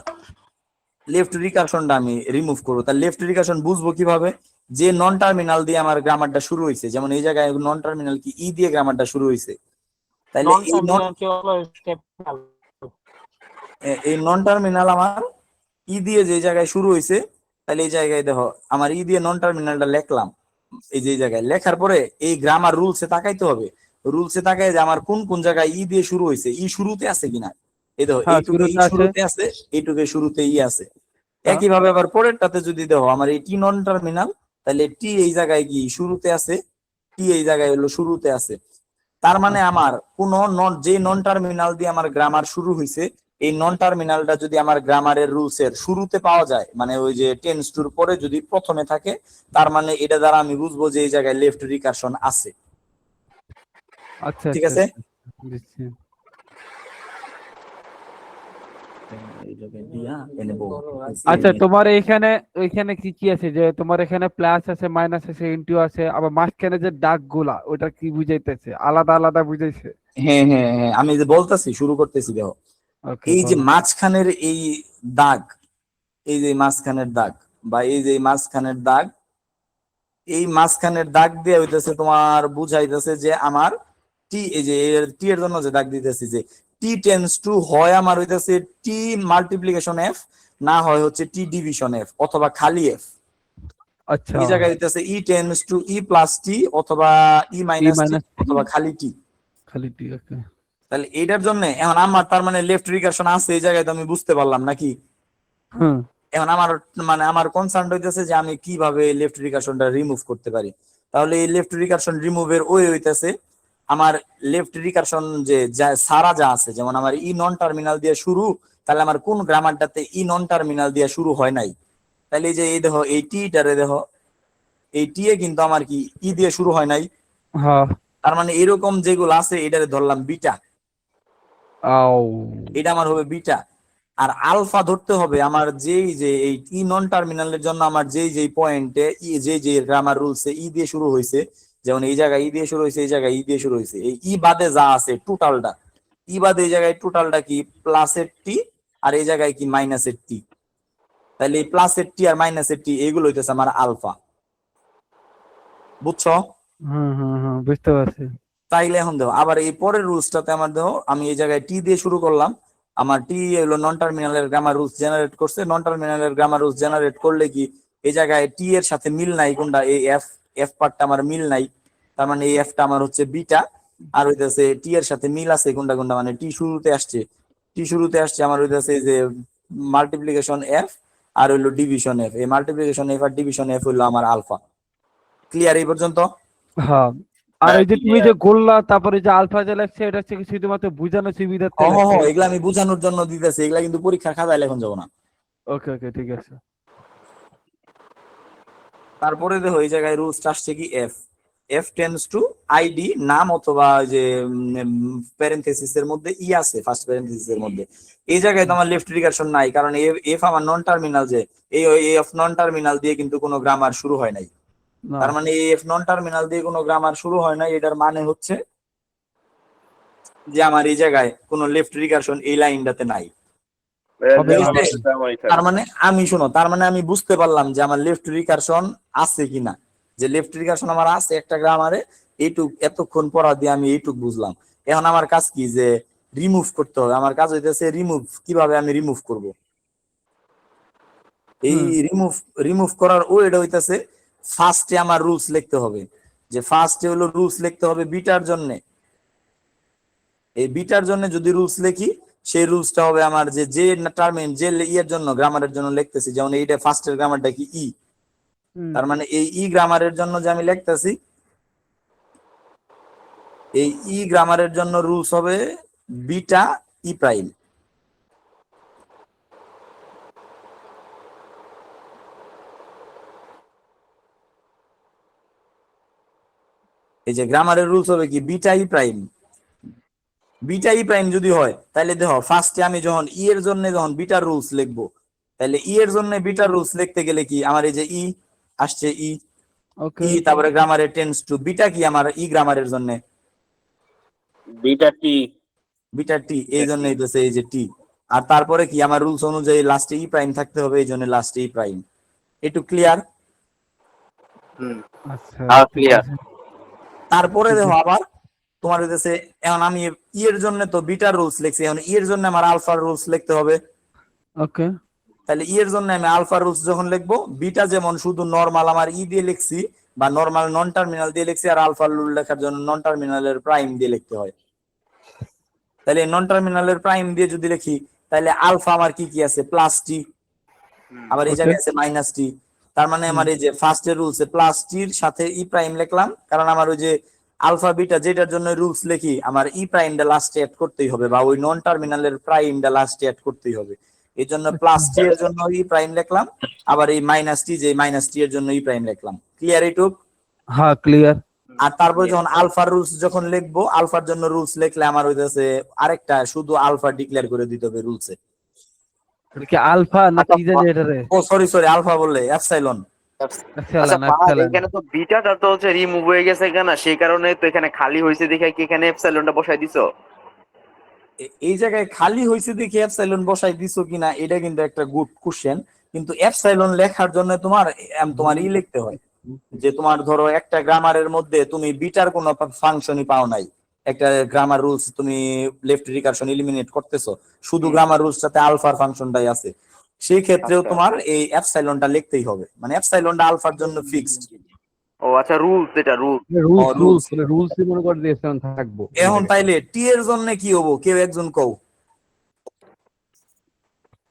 লেফট রিকারশনটা আমি রিমুভ করবো, তাহলে লেফট রিকারশন বুঝবো কিভাবে, যে নন টার্মিনাল দিয়ে আমার গ্রামারটা শুরু হয়েছে, যেমন এই জায়গায় নন টার্মিনাল কি ই দিয়ে গ্রামারটা শুরু হয়েছে, তাহলে এই নন টার্মিনাল আমার ই দিয়ে যে জায়গায় শুরু হয়েছে, তাহলে এই জায়গায় দেখো আমার ই দিয়ে নন টার্মিনালটা লিখলাম, এই যে জায়গায় লেখার পরে এই গ্রামার রুলসে তাকাইতে হবে, রুলসে তাকায় যে আমার কোন কোন জায়গায় ই দিয়ে শুরু হয়েছে, ই শুরুতে আছে কিনা, এই দেখো হ্যাঁ এইটুকু ই শুরুতে আছে। শুরুতে আছে, এইটুকু শুরুতে ই আছে। একইভাবে আবার পরেরটাতে যদি দেখো আমার এই টি নন টার্মিনাল, তাহলে টি এই জায়গায় কি শুরুতে আছে, টি এই জায়গায় হলো শুরুতে আছে। তার মানে আমার কোন যে নন টার্মিনাল দিয়ে আমার গ্রামার শুরু হয়েছে, এই নন টার্মিনালটা যদি আমার গ্রামারের রুলসের শুরুতে পাওয়া যায়, মানে ওই যে টেন্স টুর পরে যদি প্রথমে থাকে, তার মানে এটা দ্বারা আমি বুঝবো যে এই জায়গায় লেফট রিকারশন আছে, আচ্ছা ঠিক আচ্ছা আছে? বুঝছি। আচ্ছা তোমার এইখানে ওইখানে কি কি আছে, যে তোমার এখানে প্লাস আছে, মাইনাস আছে, ইনটু আছে, আবার মাঝখানে যে দাগ গুলা ওটা কি বুঝাইতেছে, আলাদা আলাদা বুঝাইছে? হ্যাঁ হ্যাঁ হ্যাঁ, আমি যে বলতেছি শুরু করতেছি দেখো, ওকে এই যে বলো। মাঝখানের এই দাগ, এই যে মাঝখানের দাগ, বা এই যে মাঝখানের দাগ, এই মাঝখানের দাগ দিয়ে হইতেছে তোমার বুঝাইতেছে যে আমার টি, এই যে টি এর জন্য যে দাগ দিতেছি যে টি টেন্স টু হয় আমার হইতেছে টি মাল্টিপ্লিকেশন এফ, না হয় হচ্ছে টি ডিভিশন এফ, অথবা খালি এফ। আচ্ছা এই জায়গায় হইতেছে ই টেন্স টু ই প্লাস টি, অথবা ই ই মাইনাস টি, মাইনাস অথবা খালি টি। খালি টি, ওকে। তাহলে এটার জন্য এখন আমার তার মানে লেফট রিকারশন আছে এই জায়গায়, তো আমি বুঝতে পারলাম নাকি? হুম। এখন আমার মানে আমার কনসার্ন হইতেছে যে আমি কিভাবে লেফট রিকারশনটা রিমুভ করতে পারি। তাহলে এই লেফট রিকারশন রিমুভের ওয়ে হইতেছে আমার লেফট রিকারশন যে সারা যা আছে, যেমন আমার ই নন টার্মিনাল দিয়ে শুরু, তাহলে আমার কোন গ্রামারটাতে ই নন টার্মিনাল দিয়ে শুরু হয় নাই? তাহলে এই যে এই দেখো এই টিটারে দেখো, এই টি এ কিন্তু আমার কি ই দিয়ে শুরু হয় নাই। হ্যাঁ। তার মানে এরকম যেগুলো আছে এটারে ধরলাম বিটা, আও। এটা আমার হবে বিটা। আর আলফা ধরতে হবে আমার যেই যে এই ই নন টার্মিনালের জন্য আমার যেই পয়েন্টে ই যে গ্রামার রুলসে ই দিয়ে শুরু হয়েছে, যেমন এই জায়গায় ই দিয়ে শুরু হয়েছে, এই জায়গায় ই দিয়ে শুরু হয়েছে, এই ই বাদে যা আছে টোটালটা, ই বাদে এই জায়গায় টোটালটা কি প্লাসের টি, আর এই জায়গায় কি মাইনাসের টি। তাহলে এই প্লাসের টি আর মাইনাসের টি এগুলো হইতেছে আমার আলফা। বুঝছো? বুঝতে পারছি। তাইলে এখন দেখো আবার এই পরের রুলসটাতে আমার দেখো আমি এই জায়গায় টি দিয়ে শুরু করলাম, আমার টি হলো নন টার্মিনালের গ্রামার রুলস জেনারেট করছে। নন টার্মিনালের গ্রামার রুলস জেনারেট করলে কি এই জায়গায় টি এর সাথে মিল নাই কোনটা, এই এফ এফ পার্টটা আমার মিল নাই, তার মানে এই এফটা আমার হচ্ছে বিটা। আর হইতেছে টি এর সাথে মিল আছে কোনটা কোনটা, মানে টি শুরুতে আসছে আমার হইতেছে যে মাল্টিপ্লিকেশন এফ আর হইলো ডিভিশন এফ, এই multiplication F R division F হইলো আমার আলফা। ক্লিয়ার এই পর্যন্ত? হ্যাঁ। আর এই যে তুমি যে গোল্লা তারপরে যে আলফা যে লাগছে এটা হচ্ছে কি শুধুমাত্র বুঝানো সুবিধার্থে লাগছে? এগুলা আমি বোঝানোর জন্য দিতেছি, এগুলা কিন্তু পরীক্ষার খাতায় লেখন যাবো না। ওকে ওকে ঠিক আছে। তারপরে দেখো এই জায়গায় রুলস আসছে কি F, F tends to ID, নাম অথবা যে প্যারেনথেসিস এর মধ্যে ই আছে ফার্স্ট প্যারেনথেসিস এর মধ্যে, এই জায়গায় তো আমার লেফট রিকারশন নাই, কারণ এফ আমার নন টার্মিনাল, যে এই এফ নন টার্মিনাল দিয়ে কিন্তু কোনো গ্রামার শুরু হয় নাই। না। তার মানে এফ নন টার্মিনাল দিয়ে কোনো গ্রামার শুরু হয় নাই, এটার মানে হচ্ছে যে আমার এই জায়গায় কোনো লেফট রিকারশন এই লাইনটাতে নাই। তার মানে আমি শোনো, তার মানে আমি বুঝতে পারলাম যে আমার লেফট রিকারশন আছে কিনা, যে লেফট রিকারশন আমার আছে একটা গ্রামারে, এইটুক এতক্ষণ পড়া দিয়ে আমি এইটুক বুঝলাম। এখন আমার কাজ কি, যে রিমুভ করতে হবে। আমার কাজ হইতেছে রিমুভ, কিভাবে আমি রিমুভ করব। এই রিমুভ করার ওয়েটা হইতেছে ফার্স্টে আমার রুলস লিখতে হবে, যে ফার্স্টে হলো রুলস লিখতে হবে বিটার জন্য। এই বিটার জন্য যদি রুলস লিখি, সেই রুলসটা হবে আমার যে যে টার্মিন যে ইয়ের জন্য গ্রামারের জন্য লিখতেছি, যেমন এইটা ফার্স্টের গ্রামারটা কি ই, তার মানে এই ই গ্রামারের জন্য যে আমি লিখতেছি, এই ই গ্রামারের জন্য রুলস হবে বিটা ই প্রাইম। এই যে গ্রামারের রুলস হবে কি বিটা ই প্রাইম। বিটা ই প্রাইম যদি হয় তাহলে দেখো ফার্স্টে আমি যখন ই এর জন্য যখন বিটার রুলস লিখবো, তাহলে ই এর জন্য বিটার রুলস লিখতে গেলে কি আমার এই যে ই আসছে ই, ই তারপরে গ্রামারে টেন্স টু বিটা কি আমার ই গ্রামারের জন্য বিটা টি, বিটা টি, এই জন্য হইতেছে এই যে টি। আর তারপরে কি আমার রুলস অনুযায়ী লাস্টে ই প্রাইম থাকতে হবে, এই জন্য লাস্টে ই প্রাইম। একটু ক্লিয়ার? আচ্ছা ক্লিয়ার। তারপরে দেখো আবার তোমার হইতেছে এখন আমি ই এর জন্য তো বিটার রুলস লিখছি, এখন ই এর জন্য আমার আলফার রুলস লিখতে হবে। ওকে। তাহলে ই এর জন্য আমি আলফা রুলস যখন লিখবো, বিটা যেমন শুধু নরমাল আমার ই দিয়ে লিখছি বা নরমাল নন টার্মিনাল দিয়ে লিখছি, আর আলফা রুল লেখার জন্য নন টার্মিনালের প্রাইম দিয়ে লিখতে হয়। তাহলে নন টার্মিনালের প্রাইম দিয়ে যদি লিখি, তাহলে আলফা আমার কি কি আছে প্লাস টি, আবার এই জায়গায় আছে মাইনাস টি। তার মানে আমার এই যে ফার্স্টের রুলসে প্লাস টির সাথে ই প্রাইম লিখলাম, কারণ আমার ওই যে আলফা বিটা যেটার জন্য রুলস লিখি আমার ই প্রাইমটা লাস্টে অ্যাড করতেই হবে, বা ওই নন টার্মিনালের প্রাইমটা লাস্টে অ্যাড করতেই হবে। এই জন্য প্লাস টি এর জন্য ই প্রাইম লিখলাম, আবার এই মাইনাস টি যে মাইনাস টি এর জন্য ই প্রাইম লিখলাম। ক্লিয়ার এইটুক? হ্যাঁ ক্লিয়ার। আর তারপরে যখন আলফার রুলস যখন লিখবো, আলফার জন্য রুলস লিখলে আমার হইতেছে আরেকটা শুধু আলফা ডিক্লেয়ার করে দিতে হবে রুলসে। কি আলফা না কি জানি এটা রে? ও সরি আলফা বললে এপসাইলন। এখানে তো বিটাটা তো হচ্ছে রিমুভ হয়ে গেছে কেন, সেই কারণে তো এখানে খালি হয়েছে দেখে কি এখানে এপসাইলনটা বসাই দিছো? এই জায়গায় খালি হয়েছে দেখে এপসাইলন বসাই দিছো কিনা এটা কিন্তু একটা গুড কোশ্চেন, কিন্তু এপসাইলন লেখার জন্য তোমার ই লিখতে হয়, যে তোমার ধরো একটা গ্রামারের মধ্যে তুমি বিটার কোনো ফাংশনই পাও নাই, একটা গ্রামার রুলস তুমি লেফট রিকারশন এলিমিনেট করতেছো, শুধু গ্রামার রুলসটাতে আলফার ফাংশনটাই আছে, সেই ক্ষেত্রেও তোমার এই এপসাইলনটা লিখতেই হবে, মানে এপসাইলনটা আলফার জন্য ফিক্সড। ও আচ্ছা, রুলস, এটা রুলস। Rules rules। রুলস মনে করে দিয়ে থাকবো। এখন তাইলে টি এর জন্য কি হবো, কেউ একজন কও।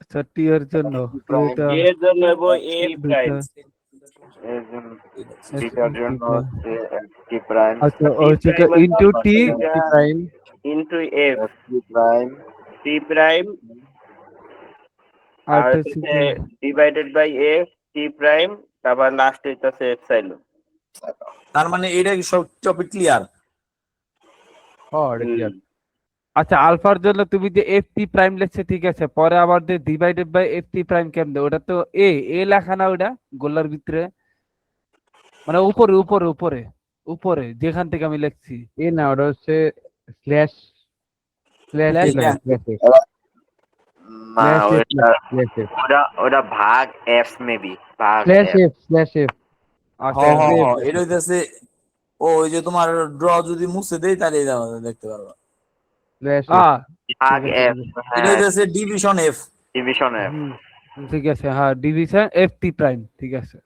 আচ্ছা টি এর জন্য এটা এর জন্য হবো এ প্রাইম। এর জন্য বিটার জন্য হচ্ছে টি প্রাইম আচ্ছা হচ্ছে into T prime into F T prime T prime আর আর হচ্ছে হচ্ছে divided by F T prime, তারপর লাস্ট হইতাছে এপসাইলন। তার মানে এটা কি সব টপিক ক্লিয়ার? আচ্ছা আলফার জন্য তুমি যে এফ টি প্রাইম লিখছে ঠিক আছে, পরে আবার যে divided by F T prime কেমনে, ওটা তো এ এ লেখা না ওটা গোলার ভিতরে, মানে উপরে উপরে উপরে উপরে যেখান থেকে আমি লিখছি এ না, ওটা হচ্ছে স্ল্যাশ স্ল্যাশ এটা? না, ওটা ভাগ এফ মেবি, ভাগ slash F। F slash F আচ্ছা এটা হইতেছে, ও ওই যে তোমার ড্র যদি মুছে দেই তাহলে দেখতে পারবা। স্ল্যাশ ভাগ এফ, এটা হ্যাঁ, হইতেছে ডিভিশন এফ। Division F. ঠিক আছে, হ্যাঁ ডিভিশন এফ টি প্রাইম, ঠিক আছে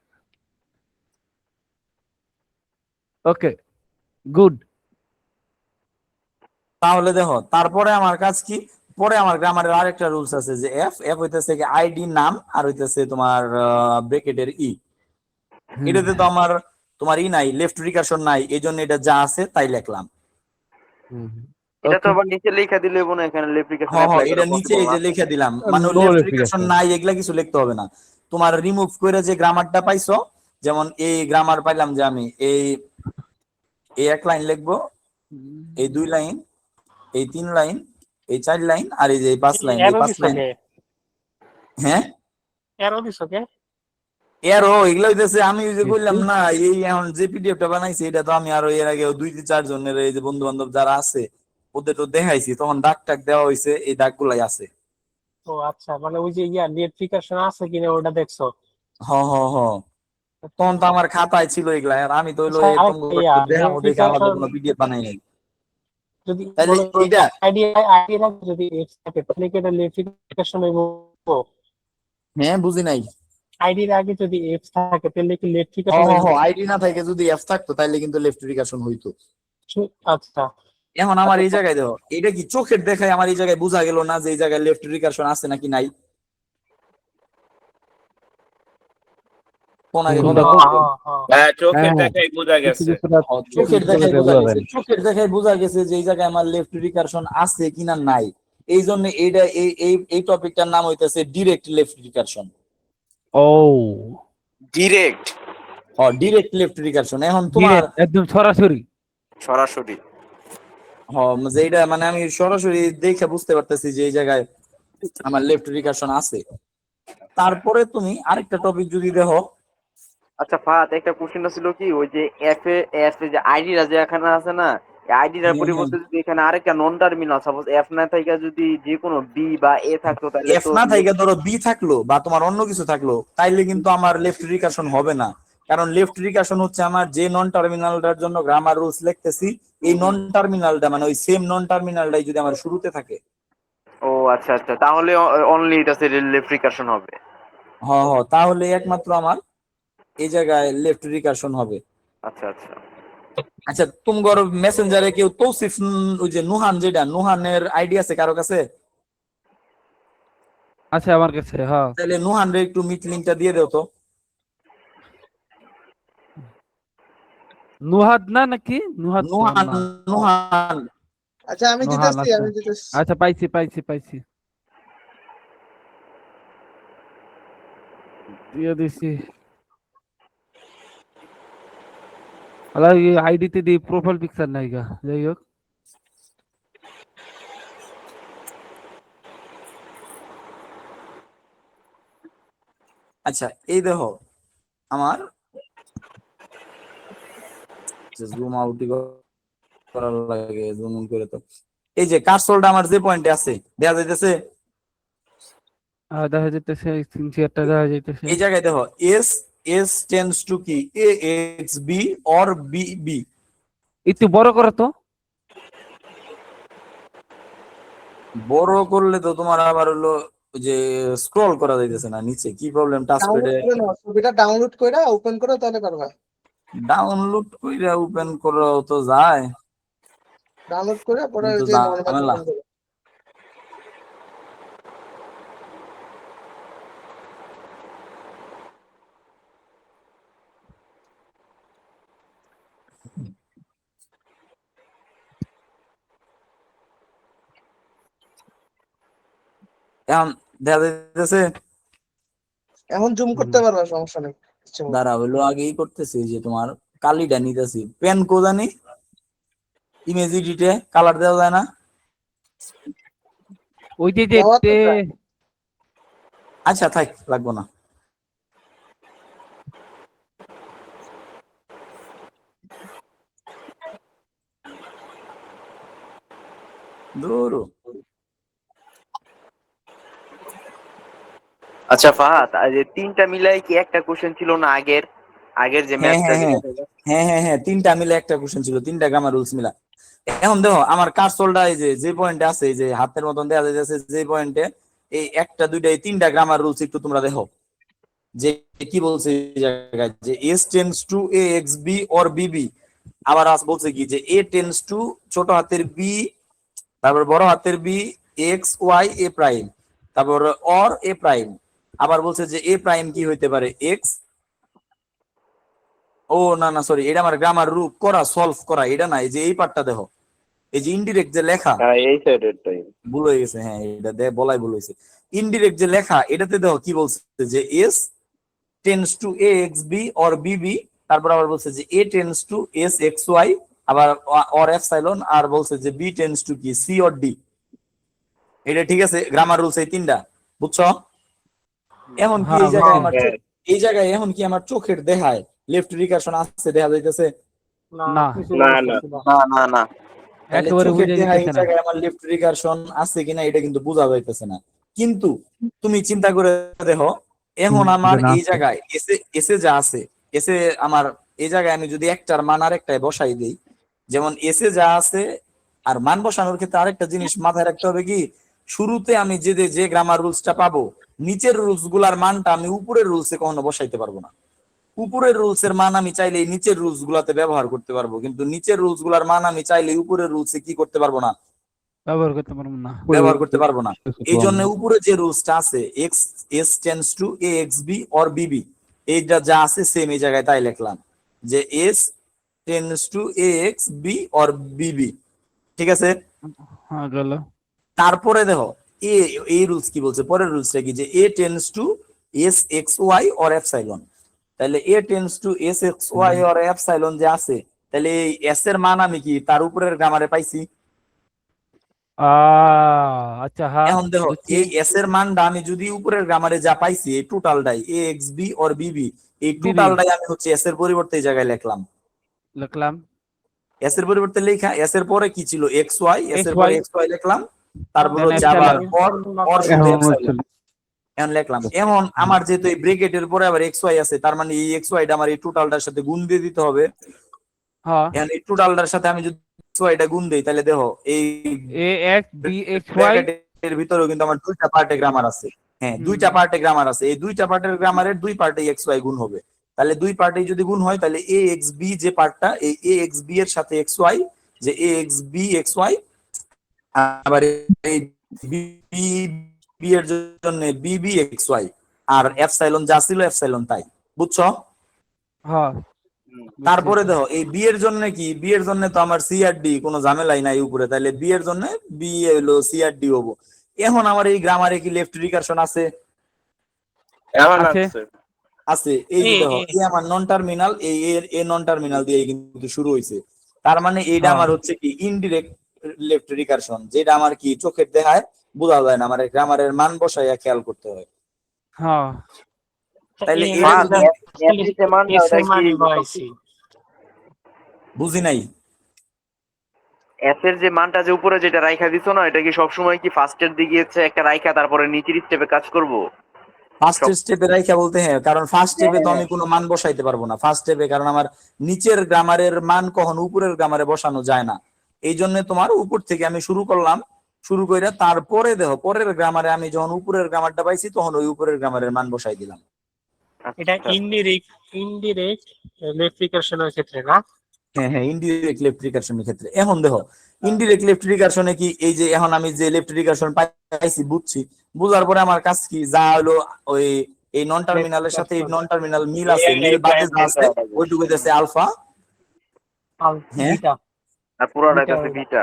ওকে গুড। তাহলে দেখো তারপরে আমার কাজ কি, পরে আমার গ্রামারের আরেকটা রুলস আছে যে এফ এফ হইতেছে কি আইডি নাম আর হইতেছে তোমার ব্র্যাকেটের ই। এটাতে তো আমার তোমার ই নাই, লেফট রিকারশন নাই, এই জন্য এটা যা আছে তাই লিখলাম। এটা তো আবার নিচে লেখা দিলে মনে এখানে লেপ্রিকেশন হ্যাঁ অ্যাপ্লাই এটা করা নিচে এই পসিবল যে না। লিখে দিলাম, মানে No লেফট replication। রিকারশন নাই এগুলা কিছু লিখতে হবে না। তোমার রিমুভ করে যে গ্রামারটা পাইছো, যেমন এই গ্রামার পাইলাম যে আমি এই এক লাইন লিখবো, এই 2 লাইন, এই 3 লাইন, এই 4 লাইন আর এই যে 5 লাইন, এই 5 লাইন। হ্যাঁ এরও এগুলো হইতেছে, আমি ওই যে বললাম না এই এখন যে পিডিএফটা বানাইছি এটা তো আমি আরো এর আগে 2-4 জনের এই যে বন্ধু বান্ধব যারা আছে ওদের তো দেখাইছি, তখন দাগ টাগ দেওয়া হয়েছে, এই দাগগুলাই আছে। ও আচ্ছা, মানে ওই যে নোটিফিকেশন আছে কিনা ওটা দেখছো? হ হ হ তখন তো আমার খাতায় ছিল এগুলা, আর আমি তো হইলো আচ্ছা, এই আরেকটা দেখাবো দেখে আমাদের notification কোনো পিডিএফ বানাই নাই। যদি তাহলে এটা আইডি যদি এফ থাকে তাহলে কি এটা নোটিফিকেশন হইব? হ্যাঁ বুঝি নাই। আইডির আগে যদি এফ থাকে তাহলে কি নোটিফিকেশন হইব? আইডি না থাকে যদি এফ থাকতো তাহলে কিন্তু লেফট রিকারশন হইতো। আচ্ছা এখন আমার এই জায়গায় দেখো এটা কি চোখের দেখায় আমার এই জায়গায় বোঝা গেল না যে এই জায়গায় লেফট রিকারশন আছে নাকি নাই? কোন আগে কোনটা হ্যাঁ, চোখের দেখাই বোঝা গেছে। চোখের দেখায় বোঝা গেছে, চোখের দেখায় বোঝা গেছে যে এই জায়গায় আমার লেফট রিকারশন আছে কিনা নাই। এই জন্য এইটা এই টপিকটার নাম হইতেছে ডিরেক্ট লেফট রিকারশন। ও ডিরেক্ট, ডিরেক্ট লেফট রিকারশন। এখন তোমার একদম সরাসরি সরাসরি। যেটা মানে আমি সরাসরি দেখে বুঝতে পারতেছি যে এই জায়গায় আমার লেফট রিকারশন আছে। তারপরে তুমি আরেকটা টপিক যদি দেখো, আচ্ছা ফাত, একটা কোশ্চেন ছিল কি, ওই যে এফ এ যে আইডিটা যে এখানে আছে না, আইডিটার পরিবর্তে যদি এখানে আরেকটা নন টার্মিনাল সাপোজ এফ না থাকে যদি যে কোনো বি বা এ থাকতো তাহলে এফ না থাকে ধরো বি থাকলো বা তোমার অন্য কিছু থাকলো, তাইলে কিন্তু আমার লেফট রিকারশন হবে না। কারণ লেফট রিকারশন হচ্ছে আমার যে নন টার্মিনালটার জন্য গ্রামার রুলস লিখতেছি এই নন টার্মিনালটা মানে ওই সেম নন টার্মিনালটাই যদি আমার শুরুতে থাকে। ও আচ্ছা আচ্ছা, তাহলে অনলি এটা লেফট রিকারশন হবে। তাহলে একমাত্র আমার এই জায়গায় লেফট রিকারশন হবে। আচ্ছা আচ্ছা আচ্ছা তোমার মেসেঞ্জারে কেউ তৌসিফ ওই যে নুহান, যেটা নুহানের আইডি আছে কারো কাছে? আছে আমার কাছে, হ্যাঁ তাহলে নুহান রে একটু মিট লিংকটা দিয়ে দাও তো। নুহাদ না নাকি নুহাদ তো নুহান না। নুহান আচ্ছা আমি নুহান, দিতেছি, আচ্ছা। আমি দিতেছি। আচ্ছা পাইছি দিয়ে দিছি। আলা এই আইডিতে দি প্রোফাইল পিকচার নাই গা, যাই হোক আচ্ছা এই দেখো আমার জুম আউট করার লাগে, জুম ইন করে তো এই যে কার্সরটা আমার যে পয়েন্টে আছে দেখা যাইতেছে, দেখা যাইতেছে সিনসিয়ারটা দেখা যাইতেছে। এই জায়গায় দেখো এস এস টেন্ডস টু কি A X B or B B. একটু বড় করো তো। বড় করলে তো তোমার আবার হলো যে স্ক্রল করা যাইতেছে না নিচে, কি প্রবলেম? টাচ প্যাডে ছবিটা ডাউনলোড করে ওপেন করো তাহলে পারবা। ডাউনলোড কইরা ওপেন করো তো যায়, ডাউনলোড করে পরে ওই কিন্তু যে নরমাল ঝামেলা। এখন দেখা যাইতেছে, এখন জুম করতে পারবা, সমস্যা নেই। দাঁড়া হইলো আগেই করতেছি যে তোমার কালিটা নিতেছি, পেন কো জানি ইমেজ এডিটে কালার দেওয়া যায় না। ওই যে দেওয়া তো যায়। আচ্ছা থাক, লাগবো না। দূর আচ্ছা ফাহাদ, আর যে তিনটা মিলাই কি একটা কোশ্চেন ছিল না আগের আগের যে হ্যাঁ ম্যাথটা? হ্যাঁ হ্যাঁ হ্যাঁ হ্যাঁ হ্যাঁ, তিনটা মিলে একটা কোশ্চেন ছিল, তিনটা গ্রামার রুলস মিলা। এখন দেখো আমার কার্সলটা এই যে পয়েন্টে আছে, এই যে হাতের মতন দেওয়া যাচ্ছে যে পয়েন্টে, এই একটা দুইটা এই তিনটা গ্রামার রুলস একটু তোমরা দেখো যে কি বলছে এই জায়গায়, যে S tends to A X B or b b. আবার বলছে কি যে এ টেন্স টু ছোট হাতের বি, তারপর বড় হাতের B, x Y A prime, তারপর অর এ প্রাইম। আবার বলছে যে এ প্রাইম কি হইতে পারে, এক্স। ও না না সরি, এটা আমার গ্রামার রুল করা সলভ করা, এটা না, এই যে এই পার্টটা দেখো, এই যে ইনডিরেক্ট যে লেখা, এই সাইডেরটাই ভুল হয়ে গেছে, হ্যাঁ এটা বলাই ভুল হয়েছে। ইনডিরেক্ট যে লেখা এটাতে দেখো কি বলছে যে S tends to A X B or B B, তারপর আবার বলছে যে A tends to S X Y, আবার অর এপসাইলন, আর বলছে যে বি টেন্স টু কি সি অর ডি। এটা ঠিক আছে, গ্রামার রুলস এই তিনটা, বুঝছো? এখন কি এই জায়গায় আমার এই জায়গায় এখন কি আমার চোখের দেখায় লেফট রিকারশন আসছে, দেখা যাইতেছে? না না না না না না, তাহলে একেবারে চোখের বুঝে দেখায় এই যেতেছে না। জায়গায় আমার লেফট রিকারশন আছে কিনা এটা কিন্তু বোঝা যাইতেছে না। কিন্তু তুমি চিন্তা করে দেখো, এখন আমার এই জায়গায় এসে এসে যা আছে, এসে আমার এই জায়গায় আমি যদি একটার মান আরেকটায় বসাই দেই, যেমন এসে যা আছে, আর মান বসানোর ক্ষেত্রে আরেকটা জিনিস মাথায় রাখতে হবে কি, শুরুতে আমি যে গ্রামার রুলসটা পাবো, নিচের রুলস গুলার মানটা আমি উপরের রুলসে কখনো বসাইতে পারবো না। উপরের রুলস এর মান আমি চাইলে নিচের রুলস গুলাতে ব্যবহার করতে পারবো, কিন্তু নিচের রুলস গুলার মান আমি চাইলে উপরের রুলসে কি করতে পারবো না, ব্যবহার করতে পারবো না। ব্যবহার করতে পারবো না। এই জন্য উপরে যে রুলসটা আছে X S tends to A X B or b b, এইটা যা আছে সেম এই জায়গায় তাই লিখলাম যে S tends to A X B or b b, ঠিক আছে? হ্যাঁ গেল। তারপরে দেখো এই রুলস কি বলছে, পরের রুলসটা কি, যে A tends to S X Y or epsilon. তাহলে A tends to S X Y or epsilon যে আছে, তাহলে এই এস এর মান আমি কি তার উপরের গ্রামারে পাইছি? আচ্ছা হ্যাঁ এখন দেখো বুঝছি। এই এস এর মানটা আমি যদি উপরের গ্রামারে যা পাইছি, এই টোটালটাই এ এক্স বি অর বিবি, এই টোটালটাই আমি হচ্ছে এস এর পরিবর্তে এই জায়গায় লিখলাম। লিখলাম এস এর পরিবর্তে লেখা, এস এর পরে কি ছিল এক্স ওয়াই, এস এর পরে XY, এক্স ওয়াই লিখলাম, তারপর then হচ্ছে আবার অর শুধু এখন এপসাইলন এখন লিখলাম। এখন আমার যেহেতু এই ব্র্যাকেটের পরে আবার এক্স ওয়াই আছে, তার মানে এই এক্স ওয়াইটা আমার এই টোটালটার সাথে গুণ দিয়ে দিতে হবে। হ্যাঁ এখন এই টোটালটার সাথে আমি যদি এক্স ওয়াইটা গুণ দেই, তাহলে দেখো এই এ এক্স বি এক্স ওয়াই ব্র্যাকেটের ভিতরেও কিন্তু আমার দুইটা পার্টে গ্রামার আছে। হ্যাঁ দুইটা পার্টে গ্রামার আছে, এই দুইটা পার্টের গ্রামারের দুই পার্টে এক্স ওয়াই গুণ হবে। তাহলে দুই পার্টে যদি গুণ হয়, তাহলে এ এক্স বি যে পার্টটা, এই এ এক্স বি এর সাথে এক্স ওয়াই, যে এ এক্স বি এক্স ওয়াই, আবার এই বি এর জন্য বিবি এক্স ওয়াই, আর এপসাইলন যা ছিল এপসাইলন তাই, বুঝছো? হ্যাঁ তারপরে দেখো এই বি এর জন্য কি, বি এর জন্য তো আমার সি আর ডি কোনো ঝামেলাই নাই উপরে, তাহলে বি এর জন্য বি হলো সি আর ডি হবো। এখন আমার এই গ্রামারে কি লেফট রিকারশন আছে? এমন আছে। আছে আছে। এই যে দেখো এই আমার নন টার্মিনাল, এই এ নন টার্মিনাল দিয়ে কিন্তু শুরু হয়েছে, তার মানে এইটা আমার হচ্ছে কি ইনডিরেক্ট লেফট রিকারশন, যেটা আমার কি চোখের দেখায় বোঝা যায় না, আমার গ্রামারের মান বসাইয়া খেয়াল করতে হয়। হ্যাঁ তাহলে বুঝি নাই এস এর যে মানটা যে উপরে যেটা রাইখা দিছো না, এটা কি সবসময় কি ফার্স্টের দিকে হচ্ছে একটা রাইখা তারপরে নিচের স্টেপে কাজ করব? ফার্স্ট স্টেপে রাইখা বলতে, হ্যাঁ, কারণ ফার্স্ট স্টেপে তো আমি কোনো মান বসাইতে পারবো না ফার্স্ট স্টেপে, কারণ আমার নিচের গ্রামারের মান কখনো উপরের গ্রামারে বসানো যায় না। এই জন্য তোমার উপর থেকে আমি শুরু করলাম, শুরু করে তারপরে দেখো পরের গ্রামারে আমি যখন উপরের গ্রামারটা পাইছি, তখন ওই উপরের গ্রামারের মান বসাই দিলাম। এটা আচ্ছা ইনডিরেক্ট লেফট রিকারশনের ক্ষেত্রে না? হ্যাঁ হ্যাঁ, ইনডিরেক্ট লেফট রিকারশনের ক্ষেত্রে। এখন দেখো ইনডিরেক্ট লেফট রিকারশনে কি, এই যে এখন আমি যে লেফট রিকারশন পাইছি বুঝছি, বুঝার পরে আমার কাজ কি, যা হলো ওই এই নন টার্মিনালের সাথে এই নন টার্মিনাল মিল আছে, মিল বাদে যা আছে ওইটুকু হইতেছে আলফা। হ্যাঁ বিটা আর পুরোটাই বিটা আছে বিটা।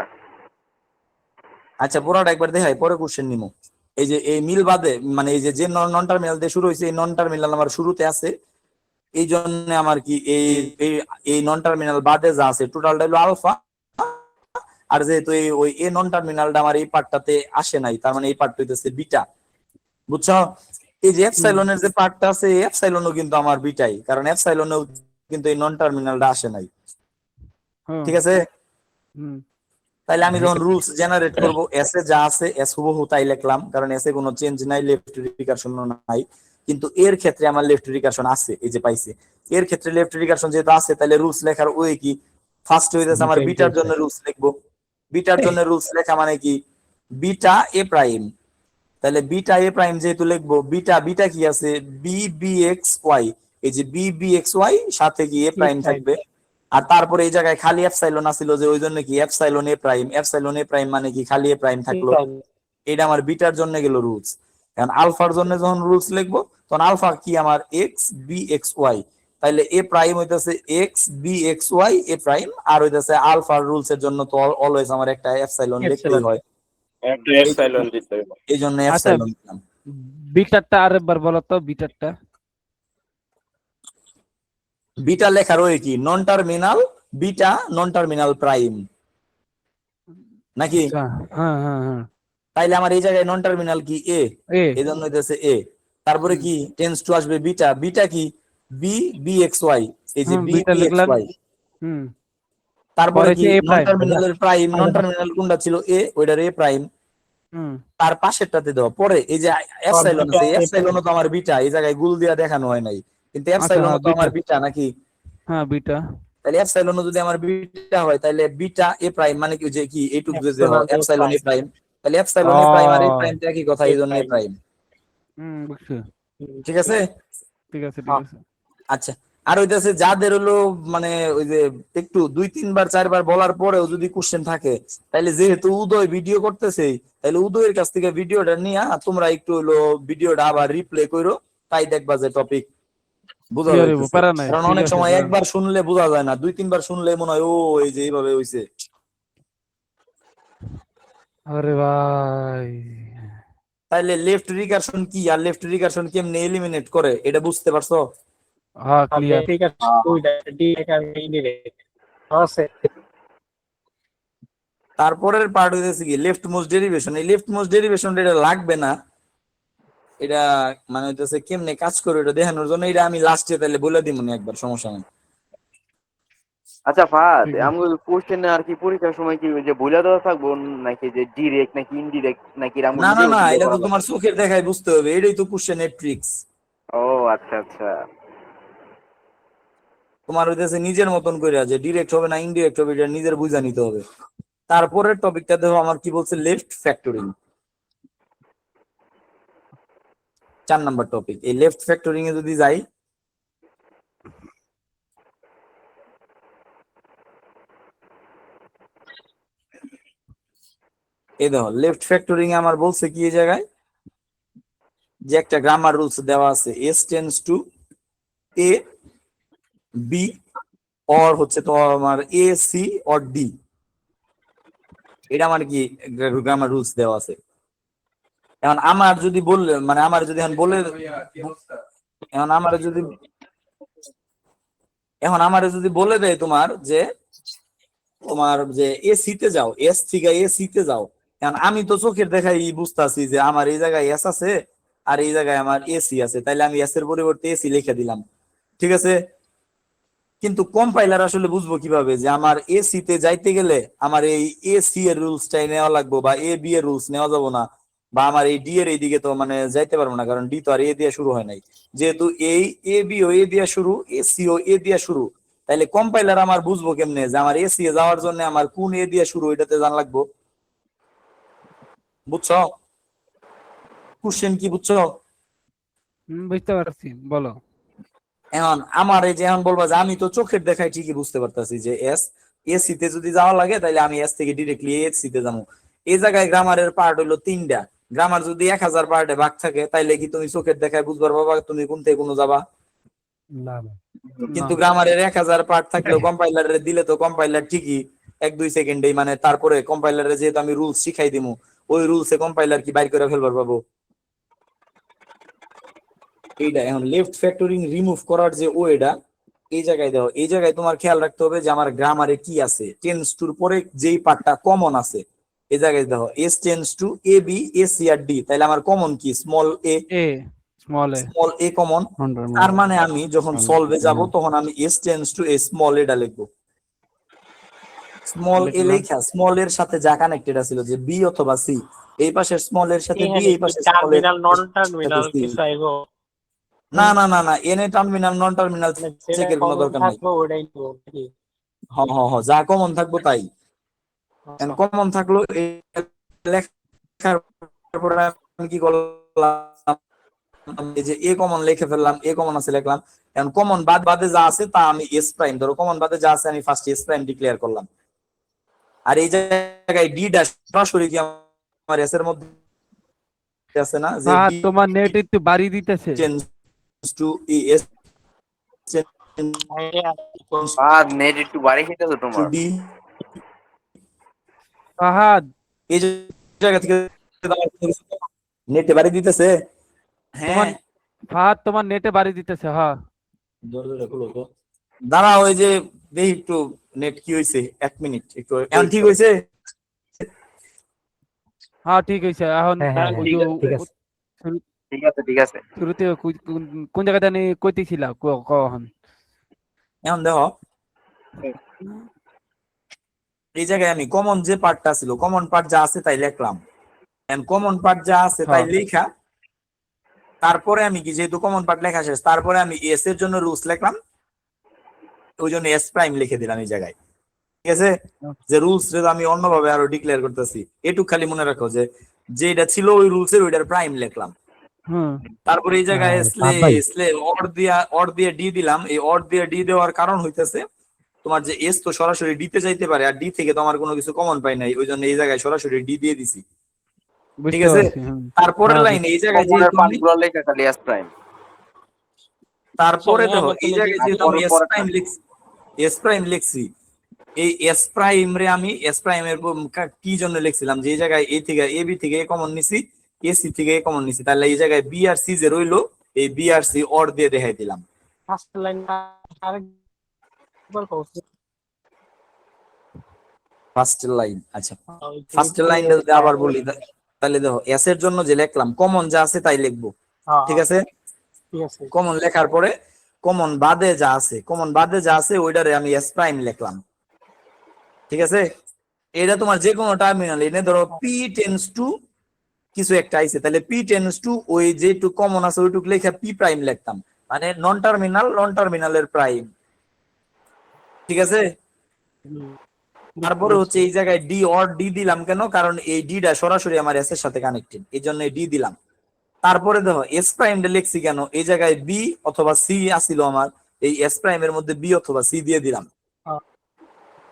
আচ্ছা, পুরোটা একবার দেখাই, পরে কোশ্চেন নিমো। এই যে এই মিল বাদে মানে এই যে যে নন টার্মিনাল দিয়ে শুরু হয়েছে, এই নন টার্মিনাল আমার শুরুতে আছে, এই জন্য আমার কি এই এই এই নন টার্মিনাল বাদে যা আছে টোটালটা হলো আলফা। আর যেহেতু এই ওই এ নন টার্মিনালটা আমার এই পার্টটাতে আসে নাই, তার মানে এই পার্টটা হইতেছে বিটা, বুঝছো? এই যে এপসাইলনের যে পার্টটা আছে, এই এপসাইলনও কিন্তু আমার বিটাই, কারণ এপসাইলনেও কিন্তু এই নন টার্মিনালটা আসে নাই। ঠিক আছে, তাইলে আমি যখন রুলস জেনারেট করব, এস এ যা আছে এস হুবহু তাই লিখলাম, কারণ এস এ কোনো চেঞ্জ নাই, লেফট রিকারশন নাই। কিন্তু এর ক্ষেত্রে আমার লেফট রিকারশন আছে, এই যে পাইছে, এর ক্ষেত্রে লেফট রিকারশন যেহেতু আছে, তাহলে রুলস লেখার ওই কি, ফার্স্ট হইতেছে আমার বিটার জন্য রুলস লিখবো। বিটার জন্য রুলস লেখা মানে কি, বিটা এ প্রাইম, তাহলে বিটা এ প্রাইম যেহেতু লিখবো, বিটা বিটা কি আছে, বি বি এক্স ওয়াই, এই যে বি বি এক্স ওয়াই সাথে কি এ প্রাইম থাকবে। আর তারপরে এই জায়গায় খালি এপসাইলন আছিল, যে ওই জন্য কি এপসাইলন এ প্রাইম, এপসাইলন এ প্রাইম মানে কি খালি এ প্রাইম থাকলো। এটা আমার বিটার জন্য গেল রুলস। কারণ আলফার জন্য যখন রুলস লিখবো, তখন আলফা কি আমার এক্স বি এক্স ওয়াই, তাইলে এ প্রাইম হইতেছে x B x Y A prime, আর হইতেছে আলফার রুলস এর জন্য তো অলওয়েজ আমার একটা এপসাইলন লিখতেই হয়, একটু এপসাইলন দিতে হবে। এই জন্য আচ্ছা, এপসাইলন দিলাম। বিটারটা আরেকবার বলো তো, বিটারটা। বিটা লেখার ওই কি, non terminal beta non terminal prime নাকি? আচ্ছা, হ্যাঁ হ্যাঁ হ্যাঁ, তাইলে আমার এই জায়গায় নন টার্মিনাল কি এ, এ এই জন্য হইতেছে এ। তারপরে কি টেন্স টু আসবে বিটা, বিটা কি বি বি এক্স ওয়াই, এই যে বি বিটা বি এক্স লিখলাম। ওয়াই। হুম, তারপরে পরে কি হচ্ছে এ নন প্রাইম। টার্মিনালের প্রাইম, নন টার্মিনাল কোনটা ছিল এ, ওইটার এ প্রাইম। হুম, তার পাশেরটাতে দাও, পরে এই যে এপসাইলন আছে, এপসাইলনও তো আমার বিটা, এই জায়গায় গুল দিয়া দেখানো হয় নাই, কিন্তু আচ্ছা, এপসাইলনও হ্যাঁ তো আমার বিটা নাকি? হ্যাঁ বিটা। তাহলে এপসাইলনও যদি আমার বিটা হয়, তাহলে বিটা এ প্রাইম মানে কি, যে কি এইটুকু যে হয় এপসাইলন এ প্রাইম, তাহলে এপসাইলন এ প্রাইম আর এ প্রাইম তো একই কথা, এই জন্য এ প্রাইম। বুঝছি। ঠিক আছে, ঠিক আছে ঠিক আছে। আচ্ছা। আর হইতেছে যাদের হলো মানে ওই যে একটু 2-3 বার 4 বার বলার পরেও যদি কোশ্চেন থাকে, তাহলে যেহেতু উদয় ভিডিও করতেছে, তাহলে উদয়ের কাছ থেকে ভিডিওটা নিয়ে তোমরা একটু হলো ভিডিওটা আবার রিপ্লে করো, তাই দেখবা যে টপিক বোঝা ক্লিয়ার হইব, যাইতেছে। প্যারা নাই, কারণ ঠিক অনেক আছে, সময় প্যারা নাই। একবার শুনলে বোঝা যায় না, 2-3 বার শুনলে মনে হয় ও এই যে এইভাবে হইছে। আরে ভাই, তাইলে লেফট রিকারশন কি আর লেফট রিকারশন কেমনে এলিমিনেট করে এটা বুঝতে পারছো? হ্যাঁ ক্লিয়ার। ঠিক আছে, দুইটা ডিরেক্ট আর ইনডিরেক্ট আছে। তারপরের পার্ট হইতেছে কি লেফট মোস্ট ডেরিভেশন। এই লেফট মোস্ট ডেরিভেশন এটা লাগবে না, এটা মানে হইতেছে কেমনে কাজ করে এটা দেখানোর জন্য, এটা আমি লাস্টে তাহলে বলে দিব না একবার, সমস্যা নেই। আচ্ছা ফাহাদ, ঠিক আছে। আমি কোশ্চেনে আর কি পরীক্ষার সময় কি ওই যে বইলা দেওয়া থাকবো, নাকি যে ডিরেক্ট নাকি ইনডিরেক্ট, নাকি আমি না না নিজেও না, বুঝে এটা তো করা তোমার লাগবে? চোখের দেখায় বুঝতে হবে, এটাই তো কোশ্চেনের ট্রিক্স। ও আচ্ছা আচ্ছা। তোমার হইতেছে নিজের মতন করে যে ডিরেক্ট হবে না ইনডিরেক্ট হবে, এটা নিজের বুঝা নিতে হবে। তারপরের টপিকটা দেখো আমার কি বলছে, লেফট ফ্যাক্টরিং, 4 নাম্বার টপিক। এই লেফট ফ্যাক্টরিং এ যদি যাই, এই দেখো লেফট ফ্যাক্টরিং এ আমার বলছে কি এই জায়গায় যে একটা গ্রামার রুলস দেওয়া আছে, S tends to a b or হচ্ছে তোমার এ সি অর ডি, এটা আমার কি গ্রামার রুলস দেওয়া আছে। এখন আমার যদি বললে মানে আমার যদি এখন বলে এখন আমার যদি এখন আমার যদি বলে দেয় তোমার যে তোমার যে এ সি তে যাও, এস থেকে এ সি তে যাও, এখন আমি তো চোখের দেখাই বুঝতেছি যে আমার এই জায়গায় এস আছে আর এই জায়গায় আমার এসি আছে, তাইলে আমি এস এর পরিবর্তে এসি লিখে দিলাম, ঠিক আছে। কিন্তু কম্পাইলার আসলে বুঝবো কিভাবে যে আমার এসি তে যাইতে গেলে আমার এই এসি এর রুলসটাই নেওয়া লাগবে, বা এ বি এর রুলস নেওয়া যাবো না, বা আমার এই ডি এর এইদিকে তো মানে যাইতে পারবো না, কারণ ডি তো আর এ দিয়ে শুরু হয় নাই। যেহেতু এই এ বি ও এ দিয়ে শুরু, এসি ও এ দিয়ে শুরু, তাইলে কম্পাইলার আমার বুঝবো কেমনে যে আমার এসি এ যাওয়ার জন্য আমার কোন এ দিয়ে শুরু, এটাতে জানা লাগবো। বুঝছো কোশ্চেন কি? বুঝছো? বুঝতে পারছি, বলো। এখন আমার এই যে এখন বলবা যে আমি তো চোখের দেখায় ঠিকই বুঝতে পারতাছি যে এস এসি তে যদি যাওয়া লাগে তাহলে আমি এস থেকে ডিরেক্টলি এসি তে যাবো। এই জায়গায় গ্রামারের পার্ট হলো 3টা। গ্রামার যদি 1000 পার্টে ভাগ থাকে তাইলে কি তুমি চোখের দেখায় বুঝবার বাবা তুমি কোন থেকে কোন যাবা? না না কিন্তু গ্রামারের 1000 পার্ট থাকলেও কম্পাইলারে দিলে তো কম্পাইলার ঠিকই 1-2 সেকেন্ডেই মানে তারপরে কম্পাইলারে যেহেতু আমি রুলস শিখাই দিমু ওই রুলসে কম্পাইলার কি বাইর করে ফেলবার পাবো? এইটা এখন লেফট ফ্যাক্টরিং রিমুভ করার যে ওয়েটা এই জায়গায় দাও। এই জায়গায় তোমার খেয়াল রাখতে হবে যে আমার গ্রামারে কি আছে, টেন্স টুর পরে যেই পার্টটা কমন আছে এই জায়গায় দেখো S tends to a b a c আর ডি, তাহলে আমার কমন কি small a, a small a small a common. তার মানে আমি যখন সলভে যাব তখন আমি S tends to a small এটা লিখবো। স্মল এ লেখা স্মল এর সাথে যা কানেক্টেড ছিল যে বি অথবা সি, এই পাশে স্মল এর সাথে বি এই পাশে স্মল এর টার্মিনাল নন টার্মিনাল কিছু আইবো না না না না এনে টার্মিনাল নন টার্মিনাল যেটা চেকের কোনো কমন দরকার নাই। থাকবে ওটাই নিব নাকি? যা কমন থাকবো তাই। আচ্ছা। কমন থাকলো এই লেখার পরে আমি কি করলাম এই যে এ কমন লিখে ফেললাম, এ কমন আছে লিখলাম। এখন কমন বাদে যা আছে তা আমি এস প্রাইম ধরো কমন বাদে যা আছে আমি ফার্স্ট এস প্রাইম ডিক্লেয়ার করলাম। আর এই জায়গায় ডি ড্যাশ সরাসরি কি আমার এস এর মধ্যে আছে না যে হ্যাঁ ডি তোমার নেট একটু বাড়ি দিতেছে। Tense to S Fahad net একটু বাড়ি খেতেছো তোমার। ডি ফাহাদ এই জায়গা থেকে নেটে বাড়ি দিতেছে। তোমার হ্যাঁ ফাহাদ তোমার নেটে বাড়ি দিতেছে। হ্যাঁ দাঁড়া ওই যে দেখি একটু নেট কি হয়েছে 1 মিনিট একটু এখন ঠিক হয়েছে। হ্যাঁ ঠিক আছে। এখন হ্যাঁ, হ্যাঁ, ওই ঠিক যে ঠিক আছে। ঠিক আছে ঠিক আছে। শুরুতে কোন জায়গাটা নিয়ে কইতেছিলা কখন? এখন দেখো এই জায়গায় আমি কমন যে পার্টটা ছিল কমন পার্ট যা আছে তাই লিখলাম। কমন পার্ট যা আছে তাই লেখা তারপরে আমি কি যেহেতু কমন পার্ট লেখা শেষ তারপরে আমি এস এর জন্য রুলস লিখলাম, ওই জন্য এস প্রাইম লিখে দিলাম এই জায়গায়। ঠিক আছে, যে রুলস আমি অন্যভাবে আরো ডিক্লেয়ার করতেছি এটুক খালি মনে রাখো যে যেটা ছিল ওই রুলস এর ওইটার প্রাইম লিখলাম। তারপরে এই জায়গায় অর দিয়ে ডি দিলাম। এই অর দিয়ে ডি দেওয়ার কারণ হইতেছে তোমার যে এস তো সরাসরি ডি তে যাইতে পারে আর ডি থেকে তো আমার কোনো কিছু কমন পাই নাই, ওই জন্য এই জায়গায় সরাসরি ডি দিয়ে দিছি। ঠিক আছে, তারপরের লাইনে এই জায়গায় যে পার্টগুলো লেখা খালি এস প্রাইম। তারপরে দেখো এই জায়গায় যেহেতু আমি এস প্রাইম লিখছি এই এস প্রাইম রে আমি এস প্রাইম এর কি জন্য লিখছিলাম যে এই জায়গায় এ থেকে এ বি থেকে কমন নিছি এসি থেকে কমন নিছি, তাহলে এই জায়গায় বি আর সি যে রইলো এই বি আর সি অর দিয়ে দেখাই দিলাম। ফার্স্ট লাইন আরেকবার কও। ফার্স্ট লাইন আচ্ছা ফার্স্ট লাইনটা যদি আবার বলি তাহলে দেখো এস এর জন্য যে লিখলাম কমন যা আছে তাই লিখবো। ঠিক আছে, ঠিক আছে। কমন লেখার পরে কমন বাদে যা আছে ওইটারে আমি এস প্রাইম লিখলাম। ঠিক আছে, এটা তোমার যে কোনো টার্মিনাল এনে ধরো পি টেন্স টু কিছু একটা আইছে তাহলে পি টেন্স টু ওই যেটুকু কমন আছে ওইটুকু লেখা পি প্রাইম লিখতাম, মানে নন টার্মিনালের প্রাইম। ঠিক আছে, তারপরে হচ্ছে এই জায়গায় ডি অর ডি দিলাম কেন, কারণ এই ডিটা সরাসরি আমার এস এর সাথে কানেক্টেড এই জন্য ডি দিলাম। তারপরে দেখো এস প্রাইম লিখছি কেন, এই জায়গায় বি অথবা সি আসিল আমার, এই এস প্রাইম এর মধ্যে বি অথবা সি দিয়ে দিলাম।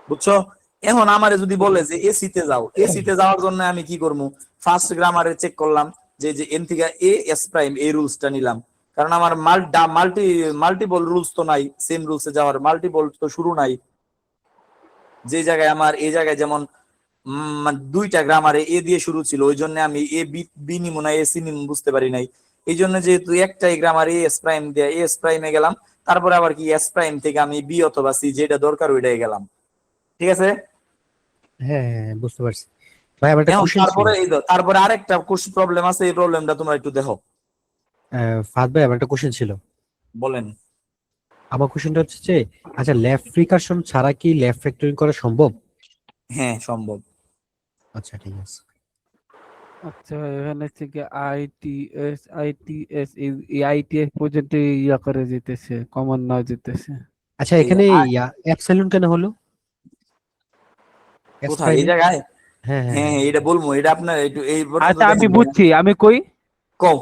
বুঝছো, এখন আমারে যদি বলে যে এসি তে যাও, এসি তে যাওয়ার জন্য আমি কি করবো, ফার্স্ট গ্রামারে চেক করলাম যে এন থেকে এ এস প্রাইম এই রুলসটা নিলাম, কারণ আমার মাল্টিপল রুলস তো নাই, সেম রুলসে যাওয়ার মাল্টিপল তো শুরু নাই। যে জায়গায় আমার এই জায়গায় যেমন দুইটা গ্রামারে এ দিয়ে শুরু ছিল ওই জন্য আমি এ বি নিমু না এ সি নিমু বুঝতে পারি নাই, এই জন্য যেহেতু একটাই গ্রামারে এস প্রাইম দিয়ে এস প্রাইমে গেলাম, তারপরে আবার কি এস প্রাইম থেকে আমি বি অথবা সি যেটা দরকার ওইটাই গেলাম। ঠিক আছে, হ্যাঁ বুঝতে পারছি ভাই। আবার একটা কোশ্চেন তারপরে আরেকটা প্রবলেম আছে, এই প্রবলেমটা তোমরা একটু দেখো। ফাহাদ ভাই, আবার একটা কোশ্চেন ছিল। বলেন। আমার কোশ্চেনটা হচ্ছে যে আচ্ছা লেফট রিকারশন ছাড়া কি লেফট ফ্যাক্টরিং করা সম্ভব? হ্যাঁ সম্ভব। আচ্ছা ঠিক আছে। আচ্ছা এখানে থেকে আইটিএস এই আইটিএস পর্যন্ত ইয়া করে যেতেছে, কমন না যেতেছে। আচ্ছা এখানে অ্যাপসাইলন কেন হলো? কোথায় এই জায়গায়? হ্যাঁ হ্যাঁ এটা বলবো, এটা আপনার একটু এই আচ্ছা আমি বুঝছি, আমি কই কও।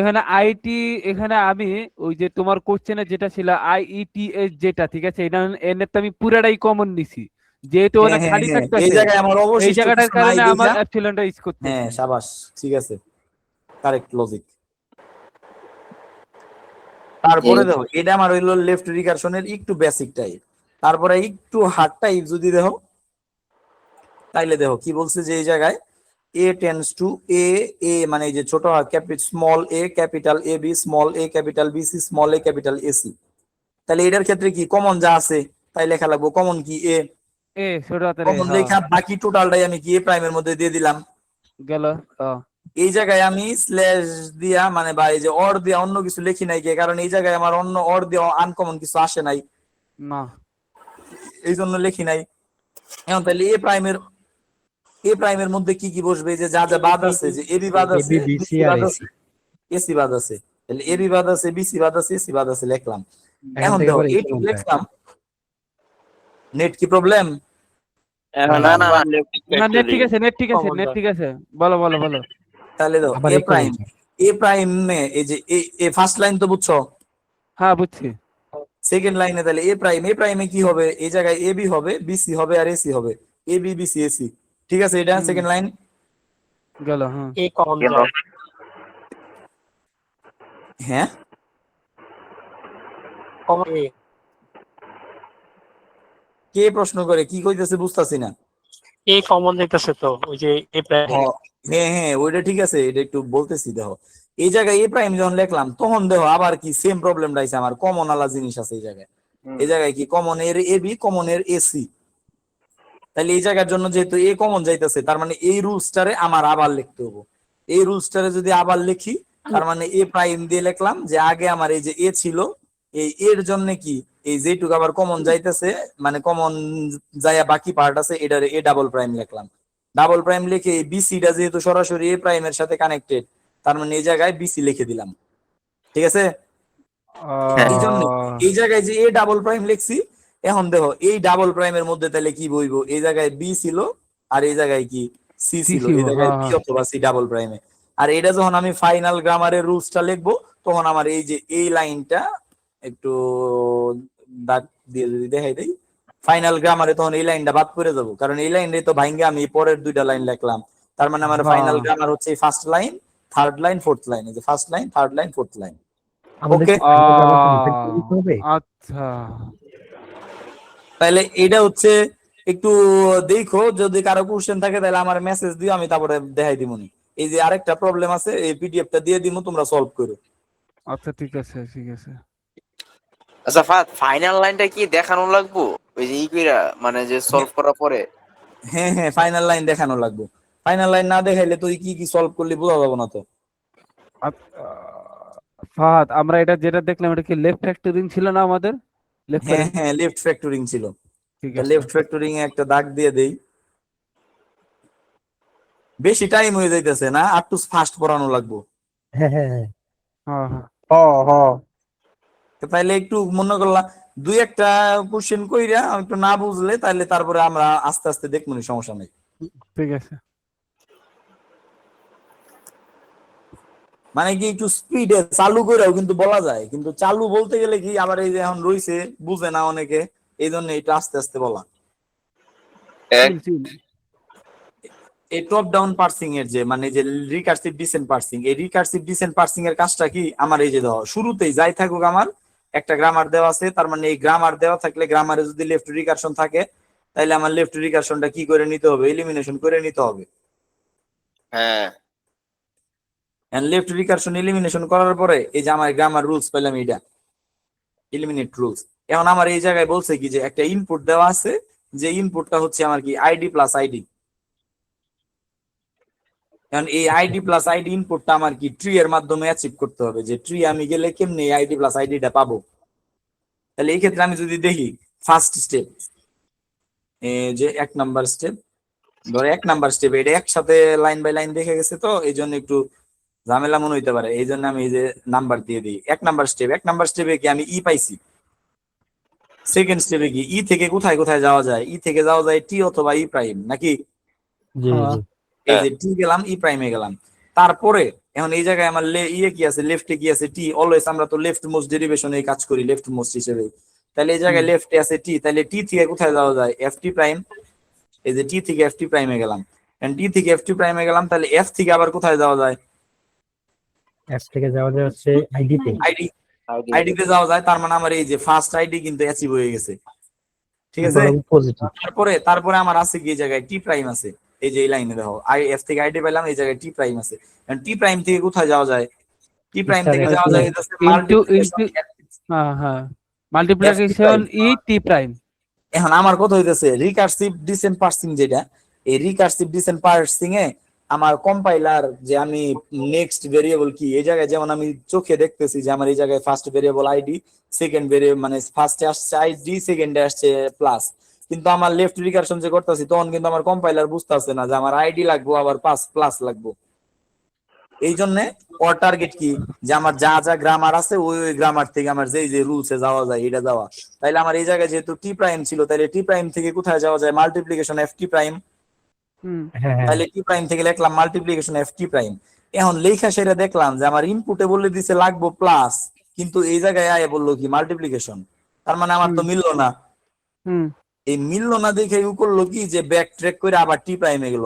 এখানে আইটি, এখানে আমি ওই যে তোমার কোশ্চেনে যেটা ছিল IETS যেটা, ঠিক আছে, এটা এনে তো আমি পুরাটাই কমন নিছি, যেহেতু হ্যাঁ ওটা হ্যাঁ খালি হ্যাঁ, এই থাকতেছে, জায়গায় আমার এই অবশিষ্ট জায়গাটার কিছু নাই কারণে আমার বুঝা। অ্যাপসিলনটা ইউজ করতেছি। হ্যাঁ সাবাস, ঠিক আছে, কারেক্ট লজিক। তারপরে দেখো এটা আমার হইলো লেফট রিকারশনের একটু বেসিক টাইপ। তারপরে একটু হার্ড টাইপ যদি দেখো, তাইলে দেখো কি বলছে যে এই জায়গায় a tends to a, a মানে এই যে ছোট small a capital a b small a capital b c small a capital a c। তাহলে এটার ক্ষেত্রে কি কমন যা আছে তাই লেখা লাগবো, কমন কি a, ছোট হাতের কমন লেখা বাকি টোটালটাই আমি কি a প্রাইমের মধ্যে দিয়ে দিলাম। গেল। এই জায়গায় আমি স্ল্যাশ দিয়া মানে বা এই যে অর দিয়া অন্য কিছু লিখি নাই কে, কারণ এই জায়গায় আমার অন্য অর দিয়া আনকমন কিছু আসে নাই, না, এই জন্য লিখি নাই। এখন তাহলে এ প্রাইমের মধ্যে কি কি বসবে, যে যা যা বাদ আছে, যে এবি বাদ আছে, এবি বিসি বিসি আর বাদ এসি। আছে, এসি বাদ আছে, তাহলে এবি বাদ আছে, বিসি বাদ আছে, এসি বাদ আছে লিখলাম। এখান এখন থেকে দেখো আবার এইটুকু লিখলাম, নেট কি প্রবলেম? না না না না, নেট ঠিক আছে, নেট ঠিক আছে, নেট ঠিক আছে, বলো বলো বলো। তাহলে দেখো আবার এ এই প্রাইম, করেছে। এ প্রাইমে এই যে এ ফার্স্ট লাইন তো বুঝছো, হ্যাঁ বুঝছি। সেকেন্ড লাইনে তাহলে এ প্রাইমে কি হবে, এই জায়গায় এবি হবে, বিসি হবে আর এসি হবে, এবি বিসি এসি, ঠিক আছে, এটা সেকেন্ড লাইন গেল। হ্যাঁ, এ কমন যায় হ্যাঁ। কমন এ কে প্রশ্ন করে কি কইতেছে বুঝতাছি না। কমন যাইতেছে তো ওই যে এ প্রাইম। হ্যাঁ হ্যাঁ ওইটা ঠিক আছে, এটা একটু বলতেছি। দেখো এই জায়গায় এ প্রাইম যখন লিখলাম তখন দেখো আবার কি সেম প্রবলেম রাইছে, আমার কমন আলা জিনিস আছে এই জায়গায়। এই জায়গায় কি কমন এর এবি, কমন এর এসি, তাহলে এই জায়গার জন্য যেহেতু এ কমন যাইতেছে তার মানে এই রুলসটারে আমার আবার লিখতে হবে। এই রুলসটারে যদি আবার লিখি তার মানে এ প্রাইম দিয়ে লিখলাম যে আগে আমার এই যে এ ছিল, এই এর জন্য কি এই যেটুকু আবার কমন যাইতেছে মানে কমন যাইয়া বাকি পার্ট আছে এটারে এ ডাবল প্রাইম লিখলাম। ডাবল প্রাইম লিখে এই বিসিটা যেহেতু সরাসরি এ প্রাইমের সাথে কানেক্টেড তার মানে এই জায়গায় বিসি লিখে দিলাম, ঠিক আছে। এই জন্য এই জায়গায় যে এ ডাবল প্রাইম লিখছি, এখন দেখো এই ডাবল প্রাইমের মধ্যে তাহলে কি বইবো, এই জায়গায় বি ছিল আর এই জায়গায় কি সি ছিল, এই জায়গায় বি অথবা সি ডাবল প্রাইমে। আর এটা যখন আমি ফাইনাল গ্রামারের রুলসটা লিখবো তখন আমার এই যে এই লাইনটা একটু দাগ দিয়ে যদি দেখাই দেই, ফাইনাল গ্রামারে তখন এই লাইনটা বাদ করে যাবো, কারণ এই লাইনে তো ভাঙ্গে আমি পরের দুইটা লাইন লিখলাম। তার মানে আমার ফাইনাল গ্রামার হচ্ছে first line, third line, fourth line, এই যে first line, third line, fourth line. Okay, আচ্ছা, তাহলে এটা হচ্ছে একটু দেখো, যদি কারো কোশ্চেন থাকে তাহলে আমার মেসেজ দিও, আমি তারপরে দেখাই দিমুনি। এই যে আরেকটা প্রবলেম আছে, এই পিডিএফটা দিয়ে দিমু, তোমরা সলভ করো। আচ্ছা ঠিক আছে ঠিক আছে। আচ্ছা ফাহাদ, ফাইনাল লাইনটা কি দেখানো লাগবো ওই যে ইকুইরা মানে যে সলভ করার পরে? হ্যাঁ হ্যাঁ ফাইনাল লাইন দেখানো লাগবে, ফাইনাল লাইন না দেখাইলে তুই কি কি সলভ করলি বোঝা যাবে না তো। ফাহাদ, আমরা এটা যেটা দেখলাম এটা কি লেফট ফ্যাক্টরিং ছিল না আমাদের? হ্যাঁ হ্যাঁ লেফট ফ্যাক্টরিং ছিল, ঠিক আছে। লেফট ফ্যাক্টরিং এ একটা দাগ দিয়ে দেই। বেশি টাইম হয়ে যাইতেছে না, আর টু ফাস্ট পড়ানো লাগবে। হ্যাঁ হ্যাঁ হ্যাঁ হ্যাঁ, তাইলে একটু মনে করলাম দুই একটা কোশ্চেন কইরা একটু না বুঝলে তাহলে তারপরে আমরা আস্তে আস্তে দেখবো, সমস্যা নেই। ঠিক আছে। মানে কি একটু স্পিডে চালু করেও কিন্তু বলা যায়, কিন্তু চালু বলতে গেলে কি আবার এই যে এখন রইছে বুঝে না অনেকে, এই জন্য এটা আস্তে আস্তে বলা। এই টপ ডাউন পার্সিং এর যে মানে যে রিকার্সিভ ডিসেন্ট পার্সিং, এই রিকার্সিভ ডিসেন্ট পার্সিং এর কাজটা কি আমার এই যে দাও শুরুতেই যাই থাকুক আমার একটা গ্রামার দেওয়া আছে, তার মানে এই গ্রামার দেওয়া থাকলে গ্রামারে যদি লেফট রিকারশন থাকে তাহলে আমার লেফট রিকারশনটা কি করে নিতে হবে, এলিমিনেশন করে নিতে হবে। হ্যাঁ, এন্ড লেফট রিকারশন এলিমিনেশন করার পরে এই যে আমার গ্রামার রুলস পেলাম, এটা এলিমিনেট রুলস। এখন আমার এই জায়গায় বলছে কি যে একটা ইনপুট দেওয়া আছে, যে ইনপুটটা হচ্ছে আমার কি আইডি প্লাস আইডি। কারণ এই আইডি প্লাস আইডি ইনপুটটা আমার কি ট্রি এর মাধ্যমে অ্যাচিভ করতে হবে, যে ট্রি আমি গেলে কেমনে আইডি প্লাস আইডিটা পাবো। তাহলে এই ক্ষেত্রে আমি যদি দেখি ফার্স্ট স্টেপ, যে 1 নাম্বার স্টেপ, ধরো 1 নাম্বার স্টেপ এটা একসাথে লাইন বাই লাইন দেখে গেছে তো এই জন্য একটু ঝামেলা মনে হইতে পারে, এই জন্য আমি এই যে নাম্বার দিয়ে দিই। 1 নাম্বার স্টেপে কি আমি ই পাইছি। সেকেন্ড স্টেপে কি ই থেকে কোথায় কোথায় যাওয়া যায়, ই থেকে যাওয়া যায় টি অথবা ই প্রাইম নাকি, জি জি। এই যে টি গেলাম ই প্রাইমে গেলাম। তারপরে এখন এই জায়গায় আমার ইয়ে কি আছে, লেফটে কি আছে, টি। অলওয়েজ আমরা তো লেফট মোস্ট ডেরিভেশনে কাজ করি, লেফট মোস্ট হিসেবে। তাহলে এই জায়গায় লেফটে আছে টি, তাহলে টি থেকে কোথায় যাওয়া যায়, এফ টি প্রাইম। এই যে টি থেকে এফ টি প্রাইমে গেলাম, টি থেকে এফ টি প্রাইমে গেলাম, তাহলে এফ থেকে আবার কোথায় যাওয়া যায়, এফ থেকে যাওয়া যায় হচ্ছে আইডি তে। আইডি। আইডি তে যাওয়া যায়, তার মানে আমার এই যে ফার্স্ট আইডি কিন্তু অ্যাচিভ হয়ে গেছে, ঠিক আছে। পজিটিভ। তারপরে আমার আছে কি, এই জায়গায় টি প্রাইম আছে, এই যে এই লাইনে দেখো, এফ থেকে আইডি পেলাম, এই জায়গায় টি প্রাইম আছে। টি প্রাইম থেকে কোথায় যাওয়া যায়, টি প্রাইম থেকে যাওয়া যায় হ্যাঁ মাল্টিপ্লিকেশন ই টি প্রাইম। এখন আমার কথা হইতেছে রিকার্সিভ ডিসেন্ট পার্সিং, যেটা এই রিকার্সিভ ডিসেন্ট পার্সিং এ আমার কম্পাইলার যে আমি নেক্সট ভেরিয়েবল কি, এই জায়গায় যেমন আমি চোখে দেখতেছি যে আমার এই জায়গায় first variable ID, second variable মানে ফার্স্টে আসছে আইডি, সেকেন্ডে আসছে প্লাস, কিন্তু আমার লেফট রিকারশন যে করতেছি তখন কিন্তু আমার কম্পাইলার বুঝতেছে না যে আমার আইডি লাগবো আবার প্লাস লাগবো। এই জন্য ওর টার্গেট কি, যে আমার যা যা গ্রামার আছে ওই গ্রামার থেকে আমার যে রুলসে যাওয়া যায় এটা যাওয়া। তাইলে আমার এই জায়গায় যেহেতু টি প্রাইম ছিল, তাহলে টি প্রাইম থেকে কোথায় যাওয়া যায়, মাল্টিপ্লিকেশন এফ টি প্রাইম। তাহলে টি প্রাইম থেকে লিখলাম মাল্টিপ্লিকেশন এফ টি প্রাইম। এখন লেখা সেটা দেখলাম যে আমার ইনপুটে বলে দিছে লাগবো প্লাস, কিন্তু এই জায়গায় আয় বললো কি মাল্টিপ্লিকেশন, তার মানে আমার তো মিললো না। এই মিললো না দেখে ও করলো কি, যে ব্যাক ট্র্যাক করে আবার টি প্রাইমে গেল,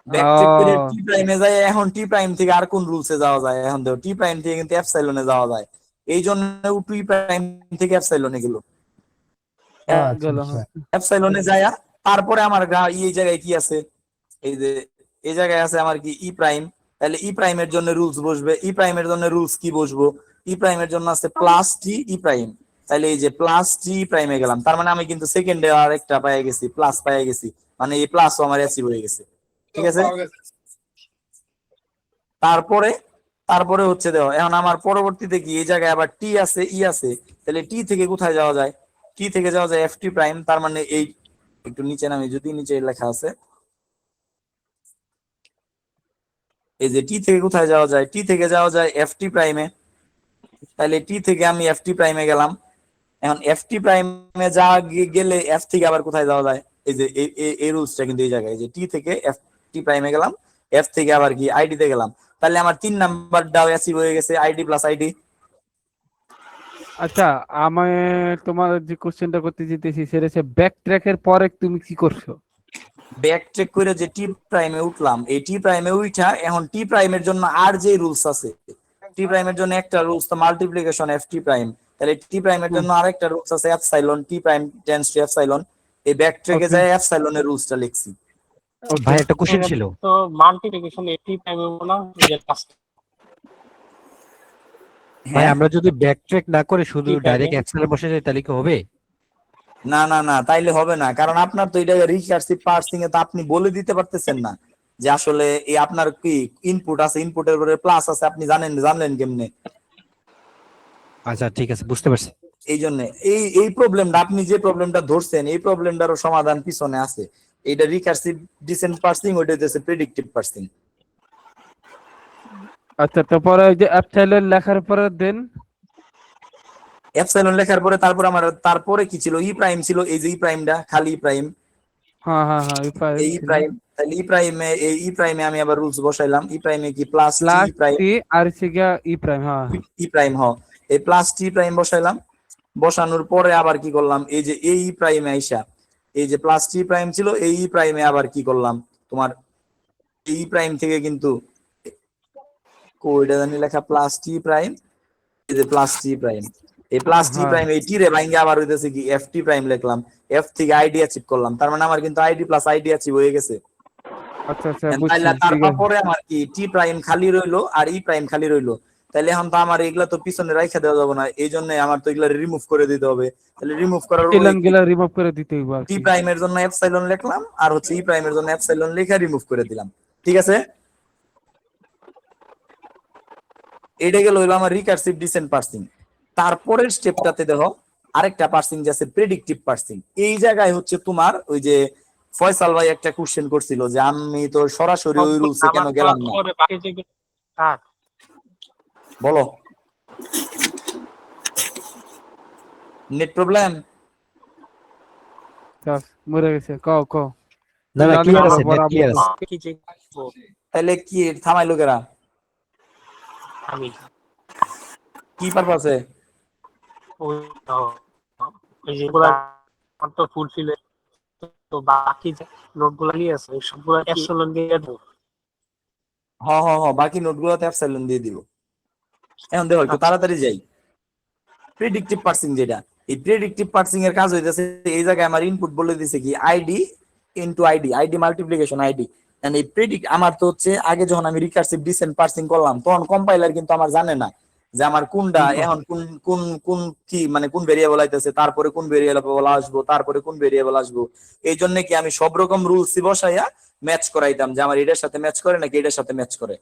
ব্যাক ট্র্যাক করে টি প্রাইমে যায়। এখন টি প্রাইম থেকে আর কোন রুলসে যাওয়া যায়, এখন দেখো টি প্রাইম থেকে কিন্তু এপসাইলনে যাওয়া যায়, এই জন্য ও টি প্রাইম থেকে এপসাইলনে গেল। এপসাইলনে যায়, তারপরে আমার এই জায়গায় কি আছে, এই যে এই জায়গায় আছে আমার কি ই প্রাইম। তাহলে ই প্রাইমের জন্য রুলস বসবে, ই প্রাইমের জন্য রুলস কি বসবো, ই প্রাইমের জন্য আছে প্লাস টি ই প্রাইম। তাহলে এই যে প্লাস টি প্রাইমে গেলাম, তার মানে আমি কিন্তু সেকেন্ডে আর একটা পেয়ে গেছি, প্লাস পেয়ে গেছি, মানে এই প্লাসও আমার অ্যাচিভ হয়ে গেছে, ঠিক আছে। তারপরে হচ্ছে দেখো, এখন আমার পরবর্তীতে কি, এই জায়গায় আবার টি আছে ই আছে, তাহলে টি থেকে কোথায় যাওয়া যায়, টি থেকে যাওয়া যায় এফ টি প্রাইম। তার মানে এই একটু নিচে নামি, যদি নিচে লেখা আছে এই যে টি থেকে কোথায় যাওয়া যায়, টি থেকে যাওয়া যায় এফ টি প্রাইমে। তাহলে টি থেকে আমি এফ টি প্রাইমে গেলাম। এখন এফ টি প্রাইমে যা গেলে এফ থেকে আবার কোথায় যাওয়া যায়, এই যে এই রুলসটা কিন্তু এই জায়গায়, যে টি থেকে এফ টি প্রাইমে গেলাম, এফ থেকে আবার কি আইডি তে গেলাম। তাহলে আমার 3 নাম্বারটাও অ্যাচিভ হয়ে গেছে, আইডি প্লাস আইডি। আচ্ছা, আমি তোমার যে কোশ্চেনটা করতে যেতেছি সেটা হচ্ছে ব্যাক ট্র্যাকের পরে তুমি কি করছো? ব্যাক ট্র্যাক করে যে টি প্রাইমে উঠলাম, এই টি প্রাইমে উঠা এখন টি প্রাইমের জন্য আর যে রুলস আছে, টি প্রাইমের জন্য একটা রুলস তো মাল্টিপ্লিকেশন এফ টি প্রাইম, তাহলে টি প্রাইমের জন্য আরেকটা রুলস আছে epsilon, T prime tends to epsilon. এই ব্যাক ট্র্যাকে যায় এপসাইলনের রুলসটা লিখছি। ভাই একটা কোশ্চেন ছিল, তো মাল্টিপ্লিকেশন এটি টাইমে বলা যে লাস্ট। ভাই আমরা যদি ব্যাক ট্র্যাক না করে শুধু ডাইরেক্ট এক্সেলে বসে যাই তাহলে কি হবে? না না না, তাইলে হবে না, কারণ আপনার তো এটা রিকার্সিভ পার্সিং এ তো আপনি বলে দিতে পারতেছেন না যে আসলে এই আপনার কি ইনপুট আছে, ইনপুটের উপরে প্লাস আছে, আপনি জানলেন কেমনে? আচ্ছা ঠিক আছে, বুঝতে পারছি। এই জন্য এই প্রবলেমটা, আপনি যে প্রবলেমটা ধরছেন এই প্রবলেমটারও সমাধান পিছনে আছে। এটা রিকার্সিভ ডিসেন্ট পার্সিং, ওইটা হচ্ছে প্রেডিক্টিভ পার্সিং। আচ্ছা, তারপরে ওই যে এপসাইলন লেখার পরে দেন এপসাইলন লেখার পরে তারপরে কি ছিল, ই প্রাইম ছিল, এই যে ই প্রাইমটা খালি ই প্রাইম, হ্যাঁ এই ই প্রাইম। তাহলে ই প্রাইমে আমি আবার রুলস বসাইলাম, ই প্রাইমে কি প্লাস টি প্রাইম, টি আর হচ্ছে গিয়া ই প্রাইম। হ্যাঁ, ই প্রাইম এই প্লাস টি প্রাইম বসাইলাম। বসানোর পরে আবার কি করলাম, এই যে এই প্রাইমে আইসা এই যে প্লাস টি প্রাইম ছিল, এই প্রাইমে আবার কি করলাম, তোমার এই প্রাইম থেকে কিন্তু কোইটা জানি লেখা প্লাস টি প্রাইম, এই যে প্লাস টি প্রাইম, এই প্লাস টি প্রাইম এই টি রে ভাঙে আবার হইতেছে কি এফ টি প্রাইম লিখলাম, এফ থেকে আইডি অ্যাচিভ করলাম, তার মানে আমার কিন্তু আইডি প্লাস আইডি অ্যাচিভ হয়ে গেছে। আচ্ছা বুঝছি। তারপরে আমার কি টি প্রাইম খালি রইলো আর ই প্রাইম খালি রইলো। তাহলে এখন তো আমার এগুলা তো পিছনে রাইখা দেওয়া যাবে না, এই জন্য আমার তো এগুলা রিমুভ করে দিতে হবে। তাহলে রিমুভ করার রিমুভ করে দিতে হইব। টি প্রাইমের জন্য এপসাইলন লিখলাম, আর হচ্ছে ই প্রাইমের জন্য এপসাইলন লেখা রিমুভ করে দিলাম, ঠিক আছে। এটা গেল হইলো আমার রিকার্সিভ ডিসেন্ট পার্সিং। তারপরের স্টেপটাতে দেখো আরেকটা পার্সিং যে আছে প্রেডিক্টিভ পার্সিং। এই জায়গায় হচ্ছে তোমার ওই যে ফয়সাল ভাই একটা কোশ্চেন করছিল যে আমি তো সরাসরি ওই রুলসে কেন গেলাম না, বলো নেট প্রবলেম মরে গেছে, কও না ক্লিয়ার আছে, নেট ক্লিয়ার আছে। তাহলে কি থামাইলো কেরা? আমি কি পারপাসে? ওই ওই যেগুলো আমার তো ফুলফিল, তো বাকি যে নোটগুলো নিয়ে আছে সবগুলো এপসিলন দিয়ে দেবো। বাকি নোটগুলোতে এপসাইলন দিয়ে দিব। এখন দেখো একটু আচ্ছা তাড়াতাড়ি যাই। প্রেডিক্টিভ পার্সিং যেটা, এই প্রেডিক্টিভ পার্সিং এর কাজ হইতেছে এই জায়গায় আমার ইনপুট বলে দিছে কি id into id, id multiplication id. And এই প্রেডিক্ট আমার তো হচ্ছে আগে যখন আমি রিকার্সিভ ডিসেন্ট পার্সিং করলাম তখন কম্পাইলার কিন্তু আমার জানে না যে আমার কোনটা এখন কোন কোন কোন কি মানে কোন ভেরিয়েবল আইতেছে, তারপরে কোন ভেরিয়েবল আসবো, তারপরে কোন ভেরিয়েবল আসবো। এই জন্য কি আমি সব রকম রুলসই বসাইয়া ম্যাচ করাইতাম যে আমার এটার সাথে ম্যাচ করে নাকি এটার সাথে ম্যাচ করে।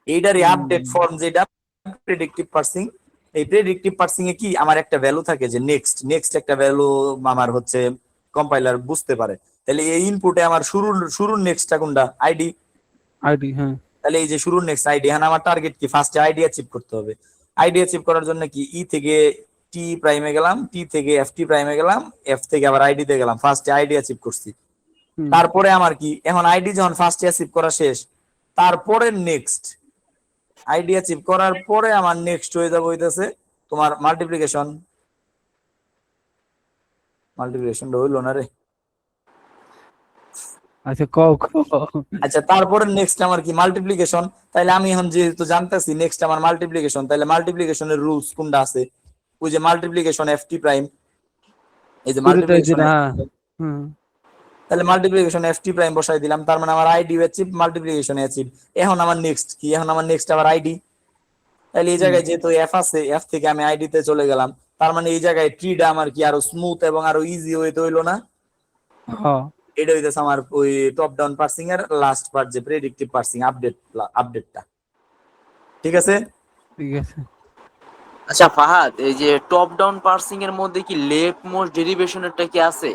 এইটারই আপডেট ফর্ম যেটা প্রেডিক্টিভ পার্সিং। এই প্রেডিক্টিভ পার্সিং এ কি আমার একটা ভ্যালু থাকে যে নেক্সট, নেক্সট একটা ভ্যালু আমার হচ্ছে কম্পাইলার বুঝতে পারে। তাহলে এই ইনপুটে আমার শুরুর নেক্সটটা কোনটা? আইডি। আইডি, হ্যাঁ। তাহলে এই যে শুরুর নেক্সট আইডি, এখন আমার টার্গেট কি ফার্স্টে আইডি অ্যাচিভ করতে হবে। আইডি অ্যাচিভ করার জন্য কি ই থেকে টি প্রাইমে গেলাম, টি থেকে এফ টি প্রাইমে গেলাম, এফ থেকে আবার আইডি তে গেলাম, ফার্স্টে আইডি অ্যাচিভ করছি। তারপরে আমার কি এখন আইডি যখন ফার্স্টে অ্যাচিভ করা শেষ, তারপরে নেক্সট আইডি অ্যাচিভ করার পরে আমার নেক্সট হয়ে যাবে হইতেছে তোমার মাল্টিপ্লিকেশন। মাল্টিপ্লিকেশনটা হইলো না রে। আচ্ছা, কও কও। আচ্ছা, তারপরে নেক্সট আমার কি মাল্টিপ্লিকেশন। তাহলে আমি এখন যেহেতু জানতেছি নেক্সট আমার মাল্টিপ্লিকেশন, তাহলে মাল্টিপ্লিকেশনের রুলস কোনটা আছে? ওই যে মাল্টিপ্লিকেশন এফ টি প্রাইম, এই যে শুরুতে মাল্টিপ্লিকেশন, যেটা, হ্যাঁ। তাহলে মাল্টিপ্লিকেশন এফ টি প্রাইম বসাই দিলাম, তার মানে আমার আইডি অ্যাচিভ, মাল্টিপ্লিকেশন অ্যাচিভ। এখন আমার নেক্সট কি? এখন আমার নেক্সট আবার আইডি। তাহলে এই জায়গায় যেহেতু এফ আছে, এফ থেকে আমি আইডি তে চলে গেলাম, তার মানে এই জায়গায় ট্রিটা আমার কি আরো স্মুথ এবং আরো ইজি হইতে হইলো না? হ্যাঁ, এটা হইতেছে আমার ওই টপ ডাউন পার্সিং এর লাস্ট পার্ট, যে প্রেডিক্টিভ পার্সিং আপডেটটা। ঠিক আছে? ঠিক আছে। আচ্ছা ফাহাদ, এই যে টপ ডাউন পার্সিং এর মধ্যে কি লেফট মোস্ট ডেরিভেশনেরটা কি আছে?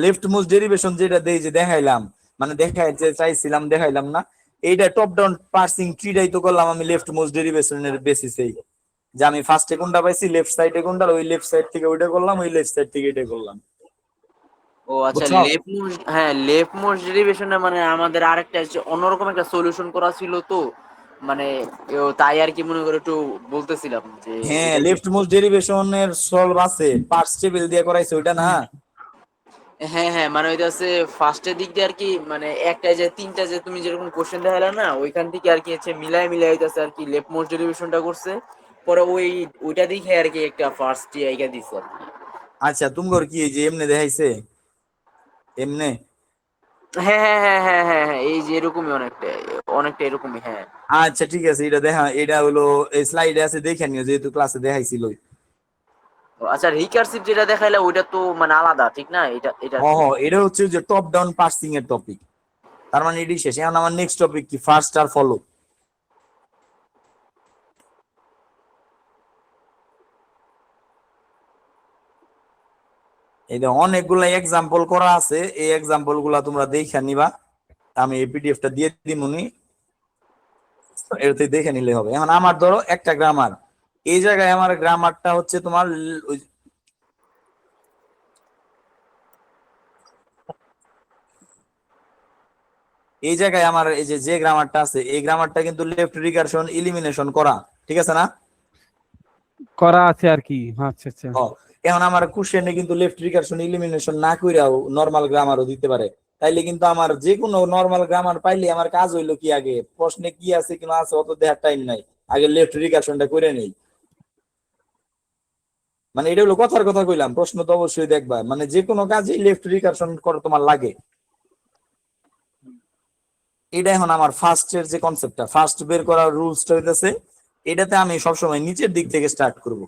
লেফট মোস্ট ডেরিভেশন যেটা দেই যে দেখাইলাম, মানে দেখাইতে চাইছিলাম দেখাইলাম না, এইটা টপ ডাউন পার্সিং ট্রিটাই তো করলাম আমি লেফট মোস্ট ডেরিভেশনের বেসিসেই, যে আমি ফার্স্টে কোনটা পাইছি, লেফট সাইডে কোনটা, ওই লেফট সাইড থেকে ওইটা করলাম, ওই লেফট সাইড থেকে এটা করলাম। ও আচ্ছা, বুঝছো? লেফট মোস্ট, হ্যাঁ লেফট মোস্ট ডেরিভেশনে মানে আমাদের আরেকটা অন্যরকম একটা সলিউশন করা ছিল তো, মানে তাই আর কি মনে করে একটু বলতেছিলাম যে হ্যাঁ, এটা লেফট মোস্ট ডেরিভেশনের সলভ আছে, পার্টস টেবিল দিয়ে করাইছে ওইটা না? হ্যাঁ হ্যাঁ, মানে ওইটা আছে ফার্স্টের দিক দিয়ে আর কি, মানে একটা যে তিনটা যে তুমি যেরকম কোশ্চেন দেখালে না, ওইখান থেকে আর কি হচ্ছে মিলাই মিলাই হইতাছে আর কি লেফট মোস্ট ডেরিভেশনটা করছে, পরে ওইটা দেখে আর কি একটা ফার্স্ট আইগা দিছে আর কি। আচ্ছা, তুমগর কি এই যে এমনে দেখাইছে এমনে? হ্যাঁ হ্যাঁ হ্যাঁ হ্যাঁ হ্যাঁ হ্যাঁ, এই যে এরকমই অনেকটা, অনেকটা এরকমই, হ্যাঁ। আচ্ছা ঠিক আছে, এটা দেখা, এটা হলো এই স্লাইডে আছে, দেখে নিও, যেহেতু ক্লাসে দেখাইছিল। আচ্ছা, রিকারসিভ যেটা দেখাইলে ওইটা তো মানে আলাদা, ঠিক না? এটা এটা এটা হচ্ছে যে টপ ডাউন পার্সিং এর টপিক, তার মানে এটি শেষ। এখন আমার নেক্সট টপিক কি? ফার্স্ট আর ফলো। এই যে অনেকগুলা এক্সাম্পল করা আছে, এই এক্সাম্পল গুলা তোমরা দেখে নিবা, আমি এই পিডিএফটা দিয়ে দিমুনি, এটাতে দেখে নিলে হবে। এখন আমার ধরো একটা গ্রামার, এই জায়গায় আমার গ্রামারটা হচ্ছে তোমার এই জায়গায় আমার এই যে গ্রামারটা আছে, এই গ্রামারটা কিন্তু লেফট রিকারশন এলিমিনেশন করা, ঠিক আছে না? করা আছে আর কি। আচ্ছা আচ্ছা। এখন আমার কোশ্চেনে কিন্তু লেফট রিকারশন এলিমিনেশন না কইরাও নরমাল গ্রামারও দিতে পারে। তাইলে কিন্তু আমার যে কোনো নরমাল গ্রামার পাইলে আমার কাজ হইলো কি, আগে প্রশ্নে কি আছে কি না আছে অত দেখার টাইম নাই, আগে লেফট রিকারশনটা করে নেই। মানে এটা হলো কথার কথা কইলাম, প্রশ্ন তো অবশ্যই দেখবা, মানে যে কোনো কাজে লেফট রিকারশন করে তোমার লাগে। এটা এখন আমার ফার্স্টের যে কনসেপ্টটা, ফার্স্ট বের করার রুলসটা হইতেছে, এটাতে আমি সবসময় নিচের দিক থেকে স্টার্ট করব।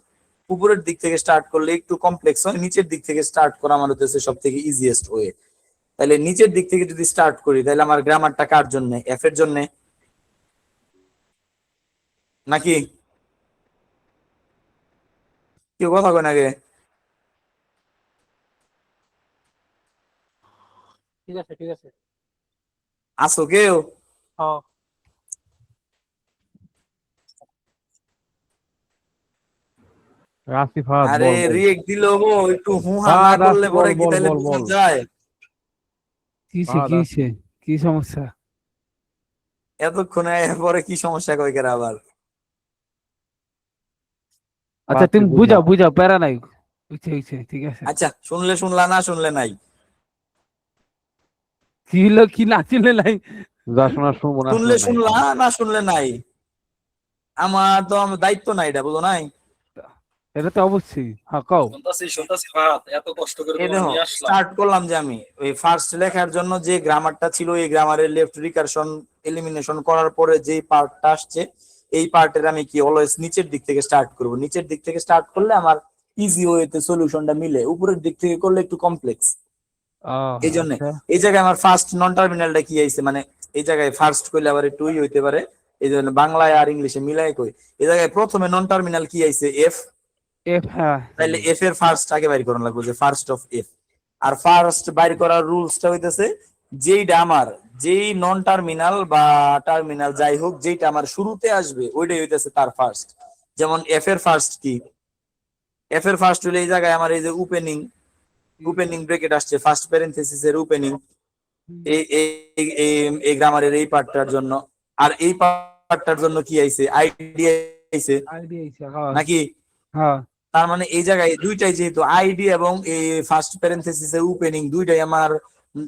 উপরের দিক থেকে স্টার্ট করলে একটু কমপ্লেক্স হয়, নিচের দিক থেকে স্টার্ট করা আমার হচ্ছে সব থেকে ইজিয়েস্ট ওয়ে। তাহলে নিচের দিক থেকে যদি স্টার্ট করি, তাহলে আমার গ্রামারটা কার জন্য? এফ এর জন্য নাকি? কেউ কথা কয় নাকি? ঠিক আছে ঠিক আছে। আসো কেউ? হ্যাঁ রাসিফ, আরে বল বল। রিয়েক্ট দিল গো, একটু হুহা না করলে রাসিফ, পরে বল কি বল তাহলে বল বোঝা বল। যায়? কিসে কিসে কি সমস্যা? এতক্ষণে পরে কি সমস্যা কই কেরা আবার? আচ্ছা তুমি বুঝাও বুঝাও, প্যারা নাই, বুঝছে ঠিক আছে। আচ্ছা, শুনলে শুনলা, না শুনলে নাই। কি হলো, কি না ছিল নাই? যা শোনার শুনবো, না শুনলে শুনলে নাই। শুনলা, না শুনলে নাই। আমার দায়িত্ব নাই এটা, বুঝো নাই? এটা তো অবশ্যই, হ্যাঁ কও। এই দেখো, স্টার্ট করলাম যে আমি ওই ফার্স্ট লেখার জন্য যে গ্রামারটা ছিল, এই গ্রামারের লেফট রিকারশন এলিমিনেশন করার পরে যে পার্টটা আসছে, এই পার্টের আমি কি অলওয়েজ নিচের দিক থেকে স্টার্ট করব। নিচের দিক থেকে স্টার্ট করলে আমার ইজি ওয়েতে সলিউশনটা মিলে, উপরের দিক থেকে করলে একটু কমপ্লেক্স। এই জন্য আচ্ছা এই জায়গায় আমার ফার্স্ট নন টার্মিনালটা কি আইছে, মানে এই জায়গায় ফার্স্ট কইলে আবার একটু হইতে পারে, এই জন্য বাংলায় আর ইংলিশে মিলাই কই। এই জায়গায় প্রথমে নন টার্মিনাল কি আইছে, এফ। এফ, হ্যাঁ তাহলে এফ এর ফার্স্ট আগে বাইর করানো লাগবে, যে ফার্স্ট অফ এফ। আর ফার্স্ট বাইর করার রুলসটা হইতেছে, যেইটা আমার যেই নন টার্মিনাল বা টার্মিনাল যাই হোক, যেইটা আমার শুরুতে আসবে ওইটাই হইতেছে তার ফার্স্ট। যেমন এফ এর ফার্স্ট কি, এফ এর ফার্স্ট হইলে এই জায়গায় আমার এই যে ওপেনিং ব্রেকেট আসছে, ফার্স্ট প্যারেনথেসিস এর ওপেনিং, এই এই এই গ্রামারের এই পার্টটার জন্য। আর এই পার্টটার জন্য কি আইছে, আইডি আইছে নাকি? হ্যাঁ তার মানে এই জায়গায় দুইটাই, যেহেতু আইডি এবং এই ফার্স্ট প্যারেনথেসিস এর ওপেনিং দুইটাই আমার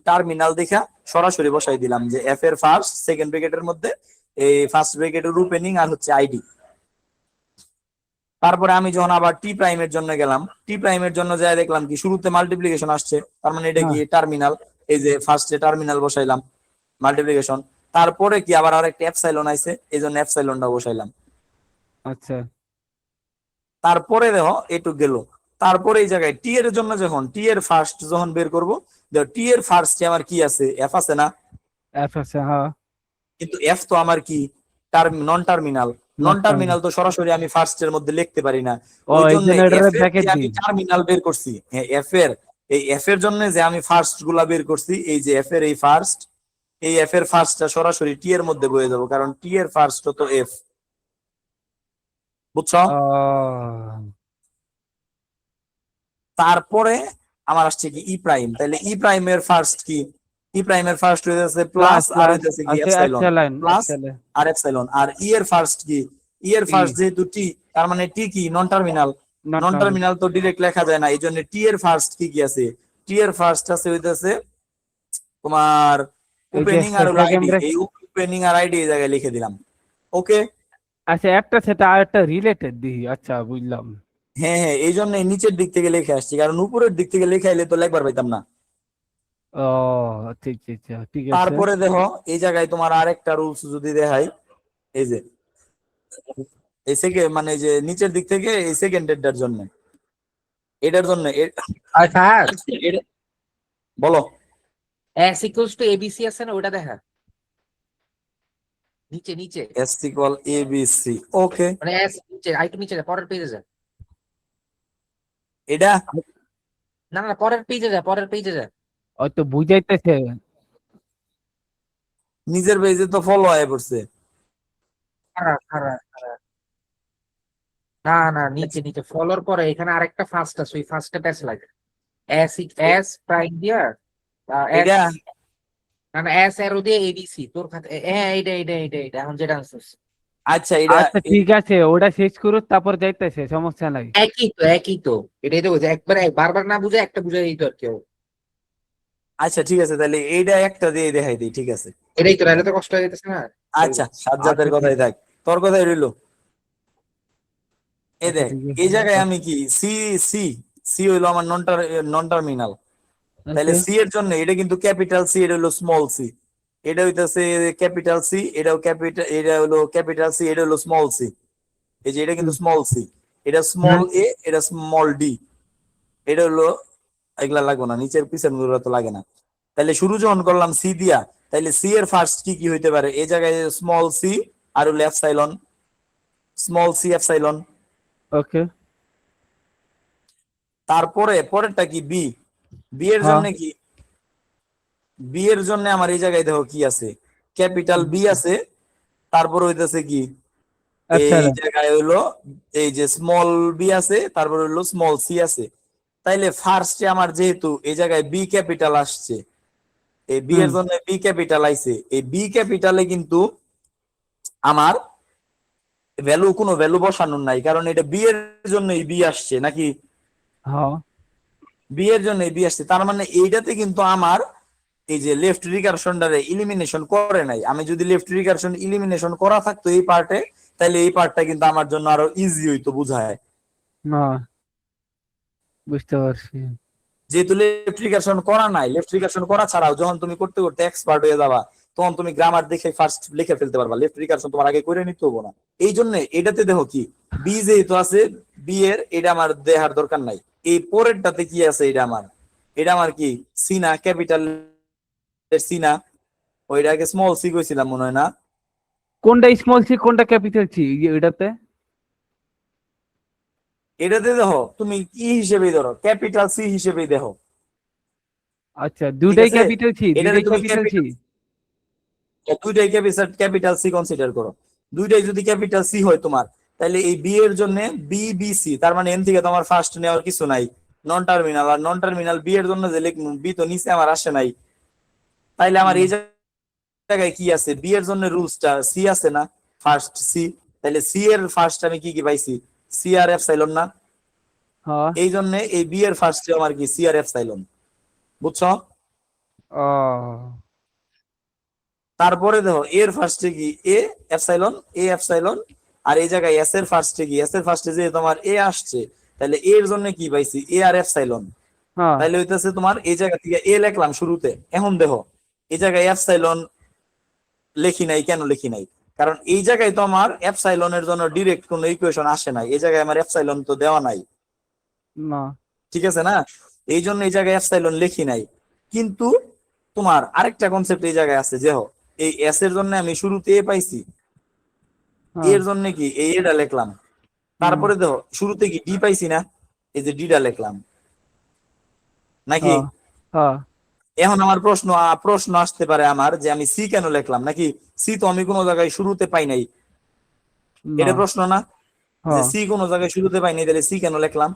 টার্মিনাল দেখা সরাসরি বসাই দিলাম, যে এফ এর ফার্স্ট সেকেন্ড ব্র্যাকেটের মধ্যে এই ফার্স্ট ব্র্যাকেটের ওপেনিং আর হচ্ছে আইডি। তারপরে আমি যখন আবার টি প্রাইমের জন্য গেলাম, টি প্রাইমের জন্য যাই দেখলাম কি শুরুতে মাল্টিপ্লিকেশন আসছে, তার মানে এটা কি টার্মিনাল, এই যে ফার্স্টে টার্মিনাল বসাইলাম মাল্টিপ্লিকেশন। তারপরে কি আবার আরেকটা এপসাইলন আইছে, এই জন্য এপসাইলনটা বসাইলাম। আচ্ছা তারপরে দেখো এটুক গেল। তারপরে এই জায়গায় টি এর জন্য যখন টি এর ফার্স্ট যখন বের করবো, দেখো টি এর ফার্স্টে আমার কি আছে, এফ আছে না? এফ আছে, হ্যাঁ। কিন্তু এফ তো আমার কি নন টার্মিনাল, নন টার্মিনাল তো সরাসরি আমি ফার্স্ট এর মধ্যে লিখতে পারি না। ওই জন্য আমি টার্মিনাল বের করছি। হ্যাঁ, এফ এর জন্য যে আমি ফার্স্ট গুলা বের করছি, এই যে এফ এর এই ফার্স্ট, এই এফ এর ফার্স্টটা সরাসরি টি এর মধ্যে বয়ে যাবো, কারণ টি এর ফার্স্ট তো এফ। বুঝছো? তারপরে আমার আসছে কি ই প্রাইম, তাহলে ই প্রাইমের ফার্স্ট কি, ই প্রাইমের ফার্স্ট হয়ে যাচ্ছে প্লাস, আর হইতেছে কি এপসাইলন, প্লাস আর এপসাইলন। আর ই এর ফার্স্ট কি, ই এর ফার্স্ট যেহেতু টি, তার মানে টি কি নন টার্মিনাল, নন টার্মিনাল তো ডিরেক্ট লেখা যায় না, এই জন্য টি এর ফার্স্ট কি কি আছে, টি এর ফার্স্ট আছে হইতেছে তোমার ওপেনিং আর আইডি, এই ওপেনিং আর আইডি এই জায়গায় লিখে দিলাম। ওকে, আচ্ছা একটা সেটা আর একটা রিলেটেড দিই, আচ্ছা বুঝলাম। হ্যাঁ হ্যাঁ, এই জন্য নিচের দিক থেকে লিখে আসছি, কারণ উপরের দিক থেকে লিখে আইলে তো লেখবার পাইতাম না। ও ঠিক ঠিক ঠিক আছে। তারপরে দেখো এই জায়গায় তোমার আরেকটা রুলস যদি দেখাই, এই যে এই সেকেন্ড মানে যে নিচের দিক থেকে এই সেকেন্ডেরটার জন্য, এটার জন্য বলো, এস ইকুয়ালস টু এবিসি আছে না, ওটা দেখা নিচে নিচে, এস ইকুয়াল এবিসি। ওকে, মানে এস নিচে, আইটু নিচে যা, পরের পেজে যা। এটা না না, পরের পেজে যা, পরের পেজে যা। ওই তো বুঝাইতেছে, নিজের পেজে তো ফলো হয়ে পড়ছে। খারাপ খারাপ খারাপ, না না, নিচে নিচে ফলোর পরে এখানে আরেকটা ফার্স্ট আছে, ওই ফার্স্টে প্যাচ লাগে, এস প্রাইম দিয়া এটা না না, এস এরো দিয়ে এবিসি তোর খাতে। হ্যাঁ, এইটা এখন যেটা আনছিস। আচ্ছা, এটা আচ্ছা ঠিক আছে, ওটা শেষ করো তারপর যাইতেছে, সমস্যা নাই। একই তো, এটাই তো বলছি, একবারে বারবার না বুঝে একটা বুঝে দিত আর কেউ। আচ্ছা ঠিক আছে, তাহলে এইটা একটা দিয়ে দেখাই দিই, ঠিক আছে। এটাই তো, নাহলে তো কষ্ট হয়ে যেতেছে না। আচ্ছা, সাজ্জাদের কথাই থাক, তোর কথাই রইলো। এই দেখ, এই জায়গায় আমি কি সি সি সি হইলো আমার নন টার্মিনাল, তাহলে সি এর জন্য এটা কিন্তু ক্যাপিটাল সি, এটা হলো স্মল সি, এটা হইতাছে ক্যাপিটাল সি, এটাও ক্যাপিটাল, এটা হলো ক্যাপিটাল সি, এটা হলো স্মল সি। এই যে এটা কিন্তু স্মল সি, এটা স্মল এ, এটা স্মল ডি, এটা হলো, এগুলা লাগবে না, নিচের পিছন গুলো তো লাগে না। তাহলে শুরু যখন করলাম সি দিয়া, তাহলে সি এর ফার্স্ট কি কি হইতে পারে, এই জায়গায় স্মল সি আর হলো এপসাইলন, স্মল সি এপসাইলন। ওকে, তারপরে পরেরটা কি বি, বি এর জন্য কি, বি এর জন্য আমার এই জায়গায় দেখো কি আছে, ক্যাপিটাল বি আছে, তারপর হইতেছে কি এই জায়গায় হইলো এই যে স্মল বি আছে, তারপর হইলো স্মল সি আছে। তাইলে ফার্স্টে আমার যেহেতু এই জায়গায় বি ক্যাপিটাল আসছে, এই বি এর জন্য বি ক্যাপিটাল আইছে, এই বি ক্যাপিটালে কিন্তু আমার কোনো ভ্যালু বসানোর নাই, কারণ এটা বি এর জন্যই বি আসছে নাকি, হ্যাঁ বি এর জন্যই বি আসছে। তার মানে এইটাতে কিন্তু আমার এই যে লেফট রিকারশনটারে ইলিমিনেশন করে নাই। আমি যদি লেফট রিকারশন ইলিমিনেশন করা থাকতো এই পার্টে, তাহলে এই পার্টটা কিন্তু আমার জন্য আরো ইজি হইতো বুঝায়। না, বুঝতে পারছি। যেহেতু লেফট রিকারশন করা নাই, লেফট রিকারশন করা ছাড়াও যখন তুমি করতে করতে এক্সপার্ট হয়ে যাবা, তখন তুমি গ্রামার দেখে ফার্স্ট লিখে ফেলতে পারবা, লেফট রিকারশন তোমার আগে করে নিতে হবো না। এই জন্য এটাতে দেখো কি বি যেহেতু আছে, বি এর এটা আমার দেখার দরকার নাই। এই পরেরটাতে কি আছে, এটা আমার কি সি না, ক্যাপিটাল সি না, ওইটা আগে স্মল সি কইছিলাম মনে হয় না? কোনটা স্মল সি কোনটা ক্যাপিটাল সি এটাতে? এটাতে দেখো তুমি কি হিসেবে ধরো, ক্যাপিটাল সি হিসেবেই দেখো। আচ্ছা, দুটাই আছে? ক্যাপিটাল সি, এটাতে দুটাই তুমি ক্যাপিটাল সি। দুইটাই ক্যাপিটাল সি কনসিডার করো। দুইটাই যদি ক্যাপিটাল সি হয় তোমার, তাহলে এই বি এর জন্য বি বি সি, তার মানে এন থেকে তোমার ফার্স্ট নেওয়ার কিছু নাই, নন টার্মিনাল। আর নন টার্মিনাল বি এর জন্য যে লিখবো, বি তো নিচে আমার আসে নাই, তাইলে আমার এই জায়গায় কি আছে, বি এর জন্য রুলসটা সি আছে না, ফার্স্ট সি। তাহলে সি এর ফার্স্ট আমি কি কি পাইছি, সি আর এপসাইলন না? হ্যাঁ। এই জন্য এই বি এর ফার্স্টে আমার কি সি আর এপসাইলন, বুঝছো? ও তারপরে দেখো এর ফার্স্টে কি এ এপসাইলন, আর এই জায়গায় এস এর ফার্স্টে কি, এস এর ফার্স্টে যে তোমার এ আসছে, তাহলে এর জন্য কি পাইছি এ আর এপসাইলন। হ্যাঁ তাহলে হইতেছে তোমার এই জায়গা থেকে এ লিখলাম শুরুতে। এখন দেখো এই জায়গায় এপসাইলন লিখি নাই, কেন লিখি নাই? কারণ এই জায়গায় তো আমার এপসাইলনের জন্য ডিরেক্ট কোনো ইকুয়েশন আসে নাই, এই জায়গায় আমার এপসাইলন তো দেওয়া নাই, না। ঠিক আছে না? এই জন্য এই জায়গায় এপসাইলন লিখি নাই। কিন্তু তোমার আরেকটা কনসেপ্ট এই জায়গায় আছে, যে এই এস এর জন্য আমি শুরুতে এ পাইছি, এর জন্য কি এই এটা লিখলাম। তারপরে দেখো শুরুতে কি ডি পাইছি না, এই যে ডিটা লিখলাম নাকি? হ্যাঁ এখন আমার প্রশ্ন আসতে পারে আমার, যে আমি সি কেন লিখলাম, নাকি সি তো আমি কোনো জায়গায় শুরুতে পাই নাই, এটা প্রশ্ন না? যে সি কোনো জায়গায় শুরুতে পাই নাই, তাহলে সি কেন লিখলাম?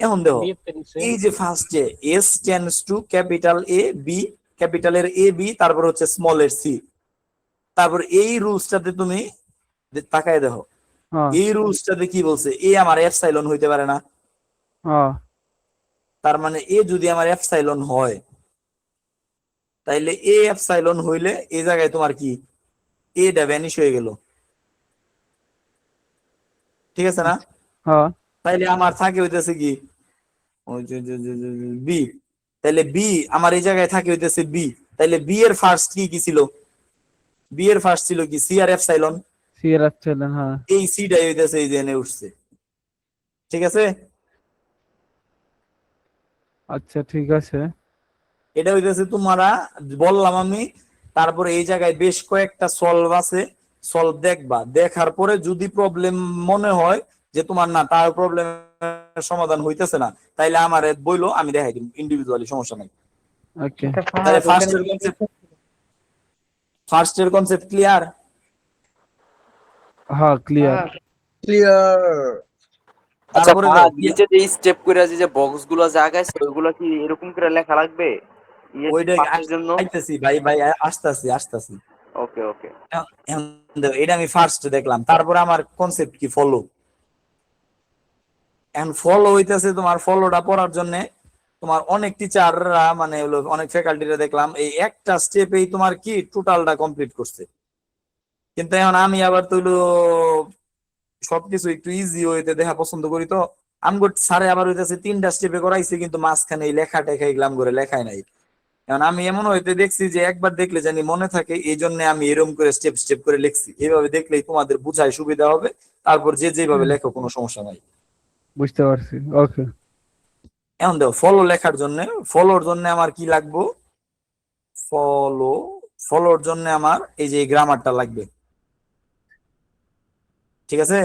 এখন দেখো এই যে ফার্স্টে S tends to capital A B, ক্যাপিটালের এ বি, তারপর হচ্ছে স্মল এর সি। তারপর এই রুলসটাতে তুমি তাকায় দেখো, এই রুলসটাতে কি বলছে, এ আমার এপসাইলন হইতে পারে না? তার মানে এ যদি আমার এপসাইলন হয়, তাইলে এ এপসাইলন হইলে এই জায়গায় তোমার কি এটা ভ্যানিশ হয়ে গেল, ঠিক আছে না? তাইলে আমার থাকে হইতেছে কি বি, তাইলে বি আমার এই জায়গায় থাকে হইতেছে বি। তাইলে বি এর ফার্স্ট কি কি ছিল, বি এর ফার্স্ট ছিল কি সি আর এপসাইলন, সি এর এপসাইলন। হ্যাঁ এই সিটাই হইতেছে এই যে এনে উঠছে, ঠিক আছে? আচ্ছা ঠিক আছে। এটা হইতেছে তোমরা বললাম আমি। তারপরে এই জায়গায় বেশ কয়েকটা সলভ আছে, সলভ দেখবা, দেখার পরে যদি প্রবলেম মনে হয় যে তোমার না তার প্রবলেম সমাধান হইতেছে না, তাইলে আমার বইলো, আমি দেখাই দিব ইন্ডিভিজুয়ালি, সমস্যা নাই। ওকে, তাহলে ফার্স্টের কনসেপ্ট ক্লিয়ার? হ্যাঁ ক্লিয়ার। আচ্ছা তারপরে নিচে যে স্টেপ করে যে বক্স গুলো জায়গায় ওইগুলো কি এরকম করে লেখা লাগবে ওইটা পাশের জন্য? আইতাছি ভাই আসতাছি। ওকে ওকে, এটা আমি ফার্স্ট দেখলাম, তারপরে আমার কনসেপ্ট কি ফলো। এখন ফলো হইতেছে, তোমার ফলোটা পড়ার জন্য তোমার অনেক টিচাররা মানে হলো অনেক ফ্যাকাল্টিরা দেখলাম এই একটা স্টেপেই তোমার কি টোটালটা কমপ্লিট করছে। কিন্তু এখন আমি আবার তো হলো সবকিছু একটু ইজি হইতে দেখা পছন্দ করি, তো আমি স্যারে আবার হইতেছে 3টা স্টেপে করাইছে, কিন্তু মাঝখানে এই লেখা টেখা এগুলাম করে লেখাই নাই। এখন আমি এমন হইতে দেখছি যে একবার দেখলে জানি মনে থাকে, এই জন্য আমি এরকম করে স্টেপ স্টেপ করে লিখছি। এইভাবে দেখলেই তোমাদের বুঝায় সুবিধা হবে, তারপর যে যেভাবে লেখো কোনো সমস্যা নাই। বুঝতে পারছি। ওকে, এখন দেখো ফলো লেখার জন্য, ফলোর জন্য আমার কি লাগবে, ফলোর জন্য আমার এই যে গ্রামারটা লাগবে, ঠিক আছে?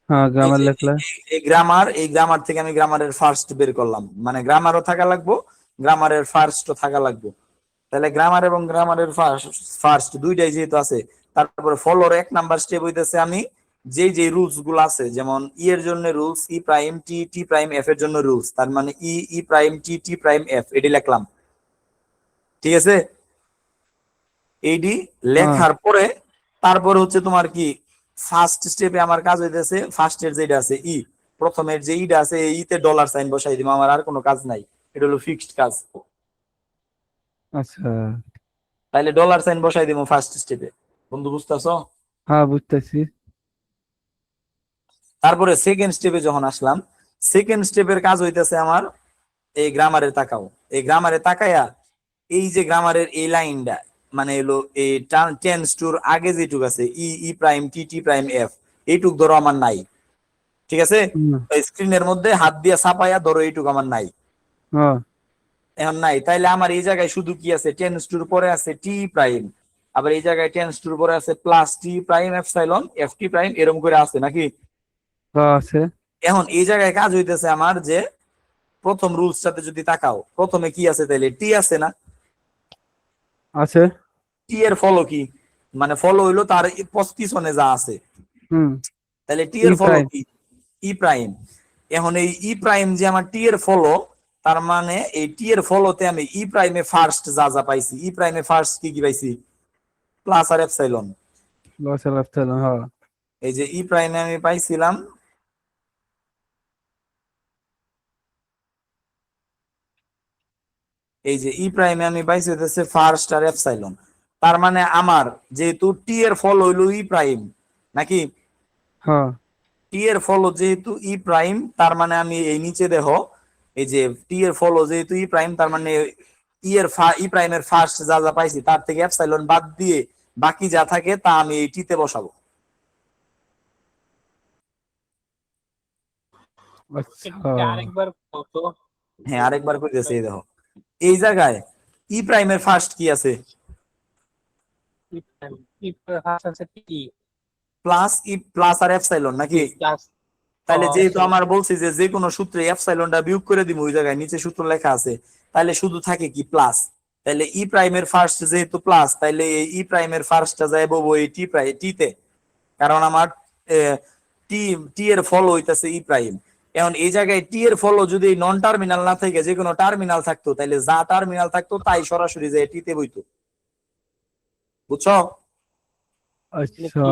হ্যাঁ গ্রামার লিখলে এই গ্রামার থেকে আমি গ্রামারের ফার্স্ট বের করলাম, মানে গ্রামারও থাকা লাগবে, গ্রামারের ফার্স্টও থাকা লাগবে। তাহলে গ্রামার এবং গ্রামারের ফার্স্ট দুইটাই যেহেতু আছে, তারপরে ফলোর 1 নাম্বার স্টেপ হইতেছে আমি যে রুলস গুলো আছে, যেমন ই এর জন্য রুলস ই প্রাইম টি, টি প্রাইম এফ এর জন্য রুলস, তার মানে ই প্রাইম টি, টি প্রাইম এফ, এটি লিখলাম, ঠিক আছে? এইটি লেখার পরে তারপরে হচ্ছে তোমার কি ফার্স্ট স্টেপে আমার কাজ হইতেছে, ফার্স্টের যেটা আছে ই, প্রথমের যে ইটা আছে এই ইতে ডলার সাইন বসাই দিব, আমার আর কোনো কাজ নাই, এটা হলো ফিক্সড কাজ। আচ্ছা, তাইলে ডলার সাইন বসাই দিব ফার্স্ট স্টেপে, বন্ধু বুঝতেছো? হ্যাঁ বুঝতেছি। তারপরে সেকেন্ড স্টেপে যখন আসলাম, সেকেন্ড স্টেপের কাজ হইতেছে আমার এই গ্রামারে তাকাও, এই গ্রামারে তাকাইয়া এই যে গ্রামারের এই লাইনটা মানে এলো এই টেন্স টুর আগে যেটুক আছে ই, ই প্রাইম, টি, টি প্রাইম, এফ, এইটুক ধরো আমার নাই, ঠিক আছে? স্ক্রিনের মধ্যে হাত দিয়ে ছাপাইয়া ধরো এইটুক আমার নাই, হ্যাঁ এখন নাই। তাইলে আমার এই জায়গায় শুধু কি আছে, টেন্স টুর পরে আছে টি প্রাইম, আবার এই জায়গায় টেন্স টুর পরে আছে plus T prime epsilon F T prime, এরকম করে আছে নাকি? আছে। এখন এই জায়গায় কাজ হইতেছে আমার যে প্রথম রুলসটাতে যদি তাকাও, প্রথমে কি আছে, তাইলে টি আছে না? আছে। টি এর ফলো কি, মানে ফলো হইলো তার পিছনে যা আছে, তাহলে টি এর E ফলো prime। কি, ই প্রাইম। এখন এই ই প্রাইম যে আমার টি এর ফলো, তার মানে এই টি এর ফলোতে আমি ই প্রাইমে ফার্স্ট যা যা পাইছি, ই প্রাইমে ফার্স্ট কি কি পাইছি, প্লাস আর এপসাইলন। লস আর এপসাইলন, হ্যাঁ। এই যে ই প্রাইমে আমি পাইছিলাম এই যে ই প্রাইমে আমি পাইছি হচ্ছে ফার্স্ট আর এপসাইলন, তার মানে আমার যেহেতু টি এর ফলো হইলো ই প্রাইম নাকি, হ্যাঁ টি এর ফলো যেহেতু ই প্রাইম, তার মানে আমি এই নিচে দেখো এই যে টি এর ফলো যেহেতু ই প্রাইম, তার মানে ই প্রাইমের ফার্স্ট যা যা পাইছি তার থেকে এপসাইলন বাদ দিয়ে বাকি যা থাকে তা আমি এই টিতে বসাবো। আচ্ছা, আরেকবার কত? হ্যাঁ আরেকবার কইতেছি, এই দেখো এই জায়গায় ই প্রাইমের ফার্স্ট কি আছে, প্লাস ই প্লাস আর এপসাইলন নাকি? তাহলে যেহেতু আমার বলছি যে যে কোনো সূত্রে এপসাইলনটা বিয়োগ করে দিব, ওই জায়গায় নিচে সূত্র লেখা আছে, তাহলে শুধু থাকে কি প্লাস। তাহলে ই প্রাইমের ফার্স্ট যেহেতু প্লাস, তাহলে এই ই প্রাইমের ফার্স্টটা যায় বলবো এই টি প্রাইম টিতে, কারণ আমার টি টি এর ফলো হইতাছে ই প্রাইম। এখন এই জায়গায় টি এর ফলো যদি নন টার্মিনাল না থাকে, যে কোনো টার্মিনাল থাকতো, তাহলে যা টার্মিনাল থাকতো তাই সরাসরি যায় টিতে বইতো, বুঝছো? আচ্ছা।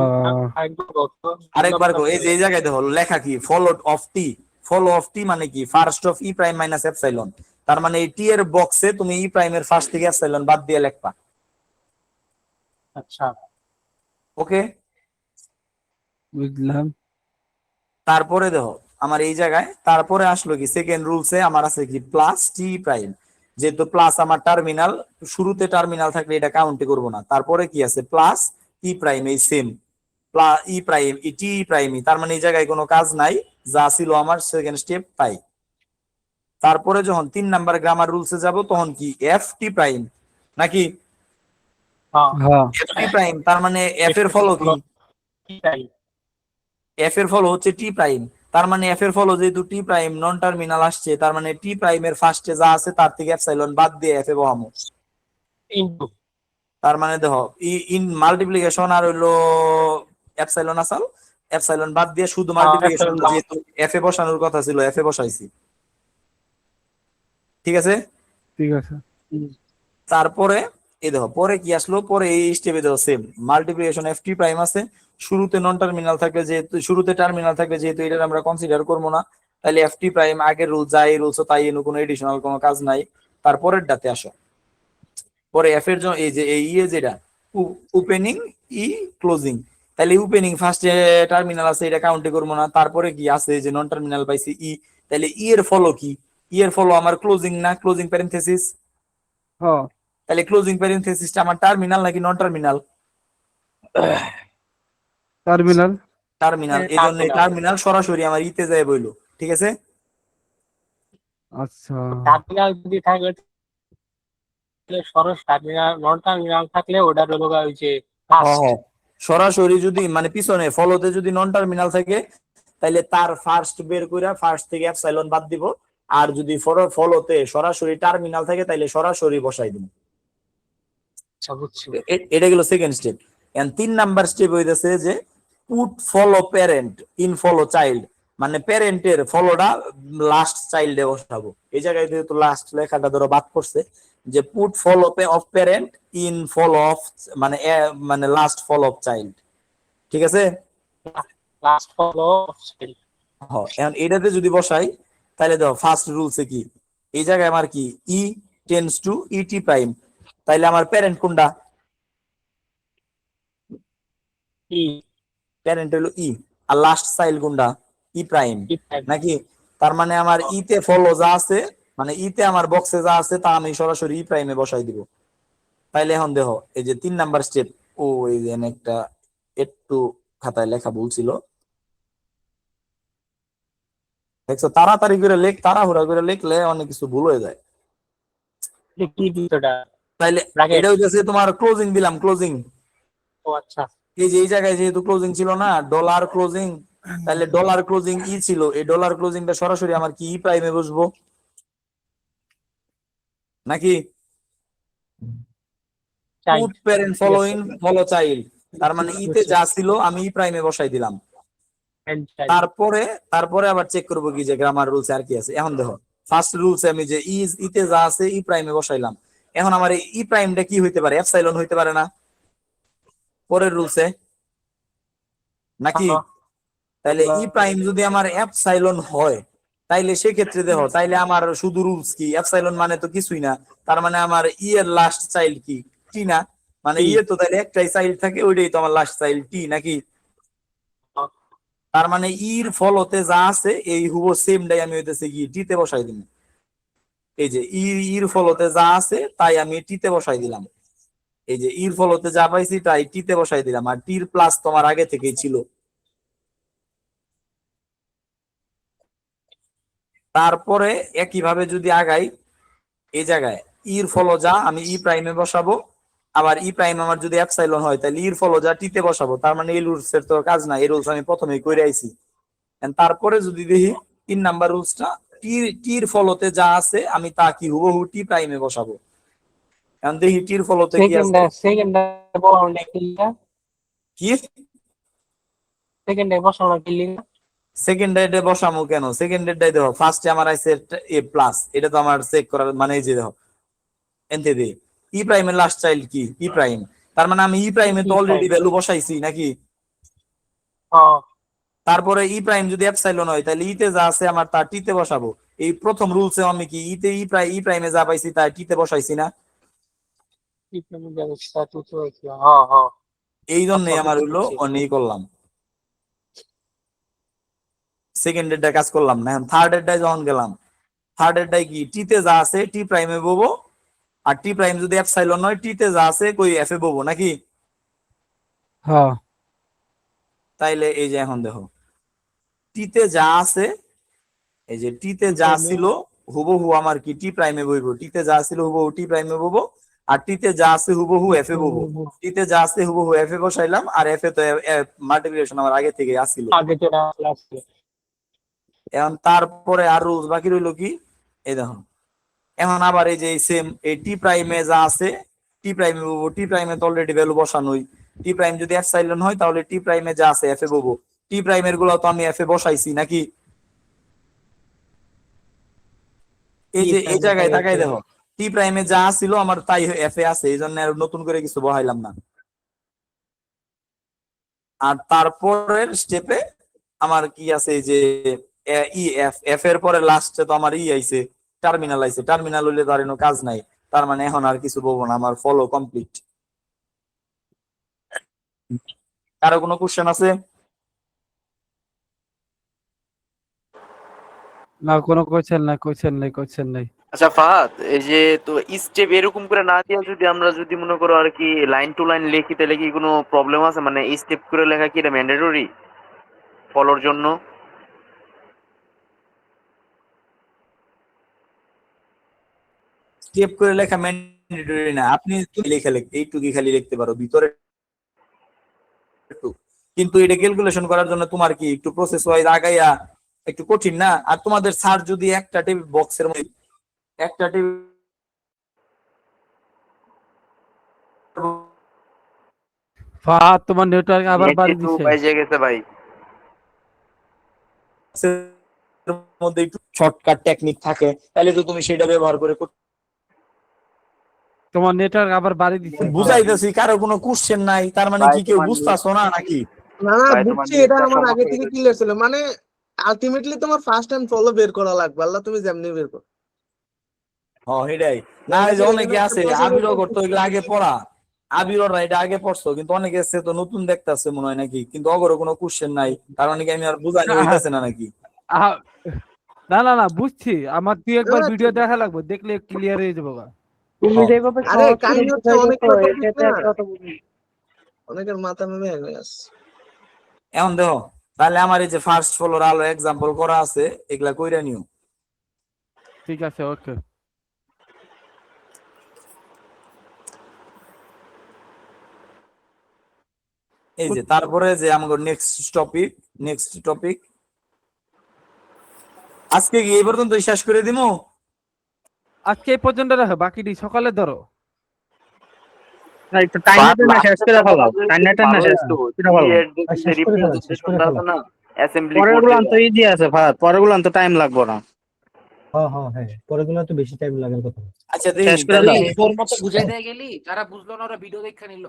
আরেকবার এই যে এই জায়গায় দেখো লেখা কি, follow of T, follow of T মানে কি, first of E prime minus epsilon, তার মানে এই টি এর বক্সে তুমি ই প্রাইমের ফার্স্ট থেকে এপসাইলন বাদ দিয়ে লিখবা। আচ্ছা, ওকে, বুঝলাম। তারপরে দেখো আমার এই জায়গায় তারপরে আসলো কি, সেকেন্ড রুলসে আমার আছে কি প্লাস টি প্রাইম, যেহেতু প্লাস আমার টার্মিনাল, শুরুতে টার্মিনাল থাকলে এটা কাউন্টে করবো না, তারপরে কি আছে প্লাস ই প্রাইম, এই সেম ই প্রাইম ই টি প্রাইম, তার মানে এই জায়গায় কোনো কাজ নাই, যা ছিল আমার সেকেন্ড স্টেপ তাই। তারপরে যখন 3 নাম্বার গ্রামার রুলসে যাব, তখন কি এফ টি প্রাইম নাকি, হ্যাঁ এফ টি প্রাইম, তার মানে এফ এর ফলো কি, এফ এর ফলো হচ্ছে টি প্রাইম, তার মানে এফ এর ফলো যেহেতু টি প্রাইম নন টার্মিনাল আসছে, তার মানে টি প্রাইমের ফার্স্টে যা আছে তার থেকে এপসাইলন বাদ দিয়ে এফ এ বহামো, তার মানে দেখো ইন মাল্টিপ্লিকেশন আর হইলো এপসাইলন আসাল, এপসাইলন বাদ দিয়ে শুধু মাল্টিপ্লিকেশন, যেহেতু এফ এ বসানোর কথা ছিল এফ এ বসাইছি, ঠিক আছে? ঠিক আছে। তারপরে এই দেখো পরে কি আসলো, পরে এই স্টেপে দেখো same multiplication F T prime আছে, শুরুতে নন টার্মিনাল থাকলে যেহেতু, শুরুতে টার্মিনাল থাকলে যেহেতু এটা আমরা কনসিডার করবো না, তাহলে এফ টি প্রাইম আগের রুল যা এই রুলস তাই, এর কোনো এডিশনাল কোনো কাজ নাই। তারপরের ডাতে আসো, পরে এফ এর জন্য এই যে এই ইয়ে যেটা ওপেনিং ই ক্লোজিং, তাহলে ওপেনিং ফার্স্টে টার্মিনাল আছে এটা কাউন্টে করবো না, তারপরে কি আছে যে নন টার্মিনাল পাইছি ই, তাহলে ই এর ফলো কি, ই এর ফলো আমার ক্লোজিং না, ক্লোজিং প্যারেনথেসিস, হ্যাঁ তাহলে ক্লোজিং প্যারেনথেসিসটা আমার টার্মিনাল নাকি নন টার্মিনাল, টার্মিনাল। টার্মিনাল, এই জন্য টার্মিনাল সরাসরি আমার ইতে যায় বইলো, ঠিক আছে? আচ্ছা, টার্মিনাল যদি থাকে সরস, টার্মিনাল নন টার্মিনাল থাকলে ওটা হলো ওই যে ফার্স্ট। সরাসরি যদি মানে পিছনে ফলোতে যদি নন টার্মিনাল থাকে, তাহলে তার ফার্স্ট বের করে ফার্স্ট থেকে এপসাইলন বাদ দিব, আর যদি ফলোতে সরাসরি টার্মিনাল থাকে তাহলে সরাসরি বসাই দিব। এটা গেল second step. And 3 number step হইতেছে যে put follow parent in follow child, মানে প্যারেন্টের ফলোটা লাস্ট চাইল্ডে বসাবো। এই জায়গায় যেহেতু লাস্ট লেখাটা ধরো বাদ করছে, যে put follow of parent in follow of মানে মানে লাস্ট ফলো অফ চাইল্ড, ঠিক আছে? লাস্ট ফলো এখন এটাতে যদি বসাই তাহলে দেখো ফার্স্ট রুলসে কি, এই জায়গায় আমার কি ই টেন্ডস টু ইটি প্রাইম, তাইলে আমার প্যারেন্ট কোনটা? ই প্যারেন্ট হলো ই, আর লাস্ট চাইল্ড কোনটা? ই প্রাইম ই প্রাইম। নাকি? তার মানে আমার ইতে ফলো যা আছে, মানে ইতে আমার বক্সে যা আছে তা আমি সরাসরি ই প্রাইমে বসাই দিব। তাইলে এখন দেখো এই যে 3 নাম্বার স্টেপ, ও এই যে একটা একটু খাতায় লেখা ভুল ছিল, দেখছো? তাড়াতাড়ি করে তাড়াহুড়া করে লিখলে অনেক কিছু ভুল হয়ে যায়। কি ভিতরটা তাইলে ব্র্যাকেট? এটা হইতেছে তোমার ক্লোজিং দিলাম, ক্লোজিং। ও আচ্ছা, এই যে এই জায়গায় যেহেতু ক্লোজিং ছিল না, ডলার ক্লোজিং, তাহলে ডলার ক্লোজিং ই ছিল, এই ডলার ক্লোজিংটা সরাসরি আমার কি ই প্রাইমে বসবো নাকি? Child. Put parent following follow child, তার মানে ইতে যা ছিল আমি ই প্রাইমে বসাই দিলাম। তারপরে তারপরে আবার চেক করবো কি যে গ্রামার রুলস আর কি আছে। এখন দেখো ফার্স্ট রুলস আমি যে ইতে যা আছে ই প্রাইমে বসাইলাম। এখন আমার এই ই প্রাইমটা কি হইতে পারে? এপসাইলন হইতে পারে না পরের রুলসে নাকি? তাইলে ই প্রাইম যদি আমার এপসাইলন হয়, তাইলে সেক্ষেত্রে দেখো তাইলে আমার শুধু রুলস কি? এপসাইলন মানে তো কিছুই না, তার মানে আমার ই এর লাস্ট চাইল্ড কি? টি না? মানে ই এর তো তাইলে একটাই চাইল্ড থাকে, ওইটাই তো আমার লাস্ট চাইল্ড টি নাকি? তার মানে ইর ফলতে যা আছে এই হুবো সেমটাই আমি হইতেছে কি টিতে বসাই দিলাম। এই যে ইর ফলতে যা আছে তাই আমি টিতে বসাই দিলাম। এই যে ইর ফলতে যা পাইছি তাই টিতে বসাই দিলাম, আর টির প্লাস তোমার আগে থেকেই ছিল। তারপরে একইভাবে যদি আগাই, এই জায়গায় ইর ফলো যা আমি ই প্রাইমে বসাবো, আবার ই প্রাইম আমার যদি এপসাইলন হয় তাহলে ইর ফলো যা টিতে বসাবো। তার মানে এই রুলস এর তো কাজ না, এই রুলস আমি প্রথমেই করে আইছি। তারপরে যদি দেখি 3 নাম্বার রুলসটা, টির ফলোতে যা আছে আমি তা কি হুবহু টি প্রাইমে বসাবো। এখন দেখি টির ফলোতে কি আছে। সেকেন্ডে বসানো কি কি সেকেন্ডে বসানো কি সেকেন্ড ডেটে বসামো কেন? সেকেন্ড ডেটটাই দেখো ফার্স্টে আমার আইছে এ প্লাস, এটা তো আমার চেক করার মানে এই যে দেখো এনতে দে ই প্রাইমের লাস্ট চাইল্ড কি ই প্রাইম, তার মানে আমি ই প্রাইমে তো অলরেডি ভ্যালু বসাইছি নাকি? তারপরে ই প্রাইম যদি এপসাইলন হয় তাহলে ইতে যা আছে আমার তা টিতে বসাবো। এই প্রথম রুলসে আমি কি ইতে ই প্রাইমে যা পাইছি তা টিতে বসাইছি না? এই জন্যই আমার হইলো অনেক করলাম, সেকেন্ড এরটা কাজ করলাম না। এখন থার্ড এরটাই যখন গেলাম, থার্ড এরটাই কি টিতে যা আছে টি প্রাইমে বলবো, আর টি প্রাইম যদি এপসাইলন হয় টিতে যা আছে কই এফ এ বলবো নাকি? হ্যাঁ তাইলে এই যে এখন দেখো টিতে যা আছে, এই যে টিতে যা ছিল হুবহু আমার কি টি প্রাইমে বইবো, টিতে যা ছিল হুবহু টি প্রাইমে বলবো, আর টিতে যা আছে হুবহু এফ এ বলবো। টিতে যা আছে হুবহু এফ এ বসাইলাম, আর এফ এ তো মাল্টিপ্লিকেশন আমার আগে থেকে আসছিল। এখন তারপরে আর রুলস বাকি রইলো কি, এই দেখো এখন আবার এই যে সেম এই টি প্রাইমে যা আছে টি প্রাইমে বলবো, টি প্রাইমে তো অলরেডি ভ্যালু বসানোই। টি প্রাইম যদি এপসাইলন হয় তাহলে টি প্রাইমে যা আছে এফ এ বলবো, টি প্রাইমের গুলো তো আমি এফ এ বসাইছি নাকি? এই যে এই জায়গায় তাকাই দেখো টি প্রাইমে যা ছিল আমার তাই এফ এ আছে, এই জন্য আর নতুন করে কিছু বহাইলাম না। আর তারপরের স্টেপে আমার কি আছে যে ই এফ এফ এর পরে লাস্টে তো আমার ই আইছে টার্মিনাল আইছে, টার্মিনাল হইলে তো আর কোনো কাজ নাই, তার মানে এখন আর কিছু বলবো না, আমার ফলো কমপ্লিট। কারো কোনো কোশ্চেন আছে? না কোনো কোয়েশ্চেন নাই, কোয়েশ্চেন নাই, কোয়েশ্চেন নাই। আচ্ছা ফাহাদ, এই যে তো স্টেপ এরকম করে না দিয়ে যদি আমরা যদি মনে করো আর কি লাইন টু লাইন লিখি, তাহলে কি কোনো প্রবলেম আছে? মানে স্টেপ করে লেখা কি এটা ম্যান্ডেটরি ফলোর জন্য? স্টেপ করে লেখা ম্যান্ডেটরি না, আপনি লেখা এইটুকু খালি লিখতে পারো ভিতরে একটু, কিন্তু এটা ক্যালকুলেশন করার জন্য তোমার কি একটু প্রসেস ওয়াইজ আগাইয়া একটু কঠিন না? আর তোমাদের স্যার যদি একটা টেবিল বক্সের মধ্যে একটা টেবিল ফাহাদ তোমার নেটওয়ার্ক আবার বাড়ি দিছে। বাইজে গেছে ভাই। মধ্যে একটু শর্টকাট টেকনিক থাকে, তাহলে তো তুমি সেটা ব্যবহার করে তোমার নেটওয়ার্ক আবার বাড়ি দিচ্ছে। বুঝাইতেছি, কারো কোনো কোশ্চেন নাই, তার মানে ভাই, কি কেউ তোমার বুঝতাছো না নাকি? না না ভাই, তোমার বুঝছি, এটা নেটটা আমার আগে সমস্যা থেকে হয়ে ক্লিয়ার ছিল। মানে আলটিমেটলি তোমার ফার্স্ট এন্ড ফলো বের করা লাগবে, আল্লাহ তুমি যেমনি বের করো। এটাই না, এই যে অনেকে আছে আবিরও করতো এগুলো আগে পড়া, আবিররা এটা আগে পড়ছো, কিন্তু অনেকে আছে তো নতুন দেখতেছে মনে হয় নাকি, কিন্তু অগরও কোনো কোশ্চেন নাই, তার মানে কি আমি আর বুঝানি হইতাছে না নাকি? আহা, না না না বুঝছি, আমার তুই একবার না, ভিডিও দেখা লাগবে, দেখলে ক্লিয়ার হয়ে যাবে গা। তুমি যেভাবে আরে সহজ করে কাহিনী হচ্ছে বুঝাইছো অনেকের তো ঠিক এটাতে না, আমি অত বুঝি। অনেকের মাথা মেমে হয়ে গেছে। এখন দেখো, তাহলে আমার এই যে ফার্স্ট ফলোর আলো এক্সাম্পল করা আছে, এগুলা কইরা নিও। ঠিক আছে, ওকে। এই যে তারপরে যে আমাদের নেক্সট টপিক আজকে কি এই পর্যন্ত শেষ করে দিমু? আজকে এই পর্যন্ত রাখো, বাকিটি সকালে ধরো। শেষ করে ফেলো। পরেরগুলো তো ইজি আছে ভাই, পরেরগুলো তো টাইম লাগবে না। হ্যাঁ, পরেরগুলো তো বেশি টাইম লাগার কথা। আচ্ছা শেষ করে দাও। তোর মতো বুঝাই দিয়ে গেলি, যারা বুঝলো না ওরা ভিডিও দেখে নিল।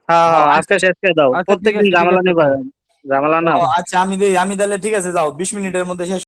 হ্যাঁ, আজকে শেষ করে দাও। আচ্ছা, ঠিক প্রত্যেকদিন আছে, ঠিক ঝামেলা আছে। নেই, ঝামেলা না। আচ্ছা আমি তাহলে ঠিক আছে, যাও 20 মিনিটের মধ্যে শেষ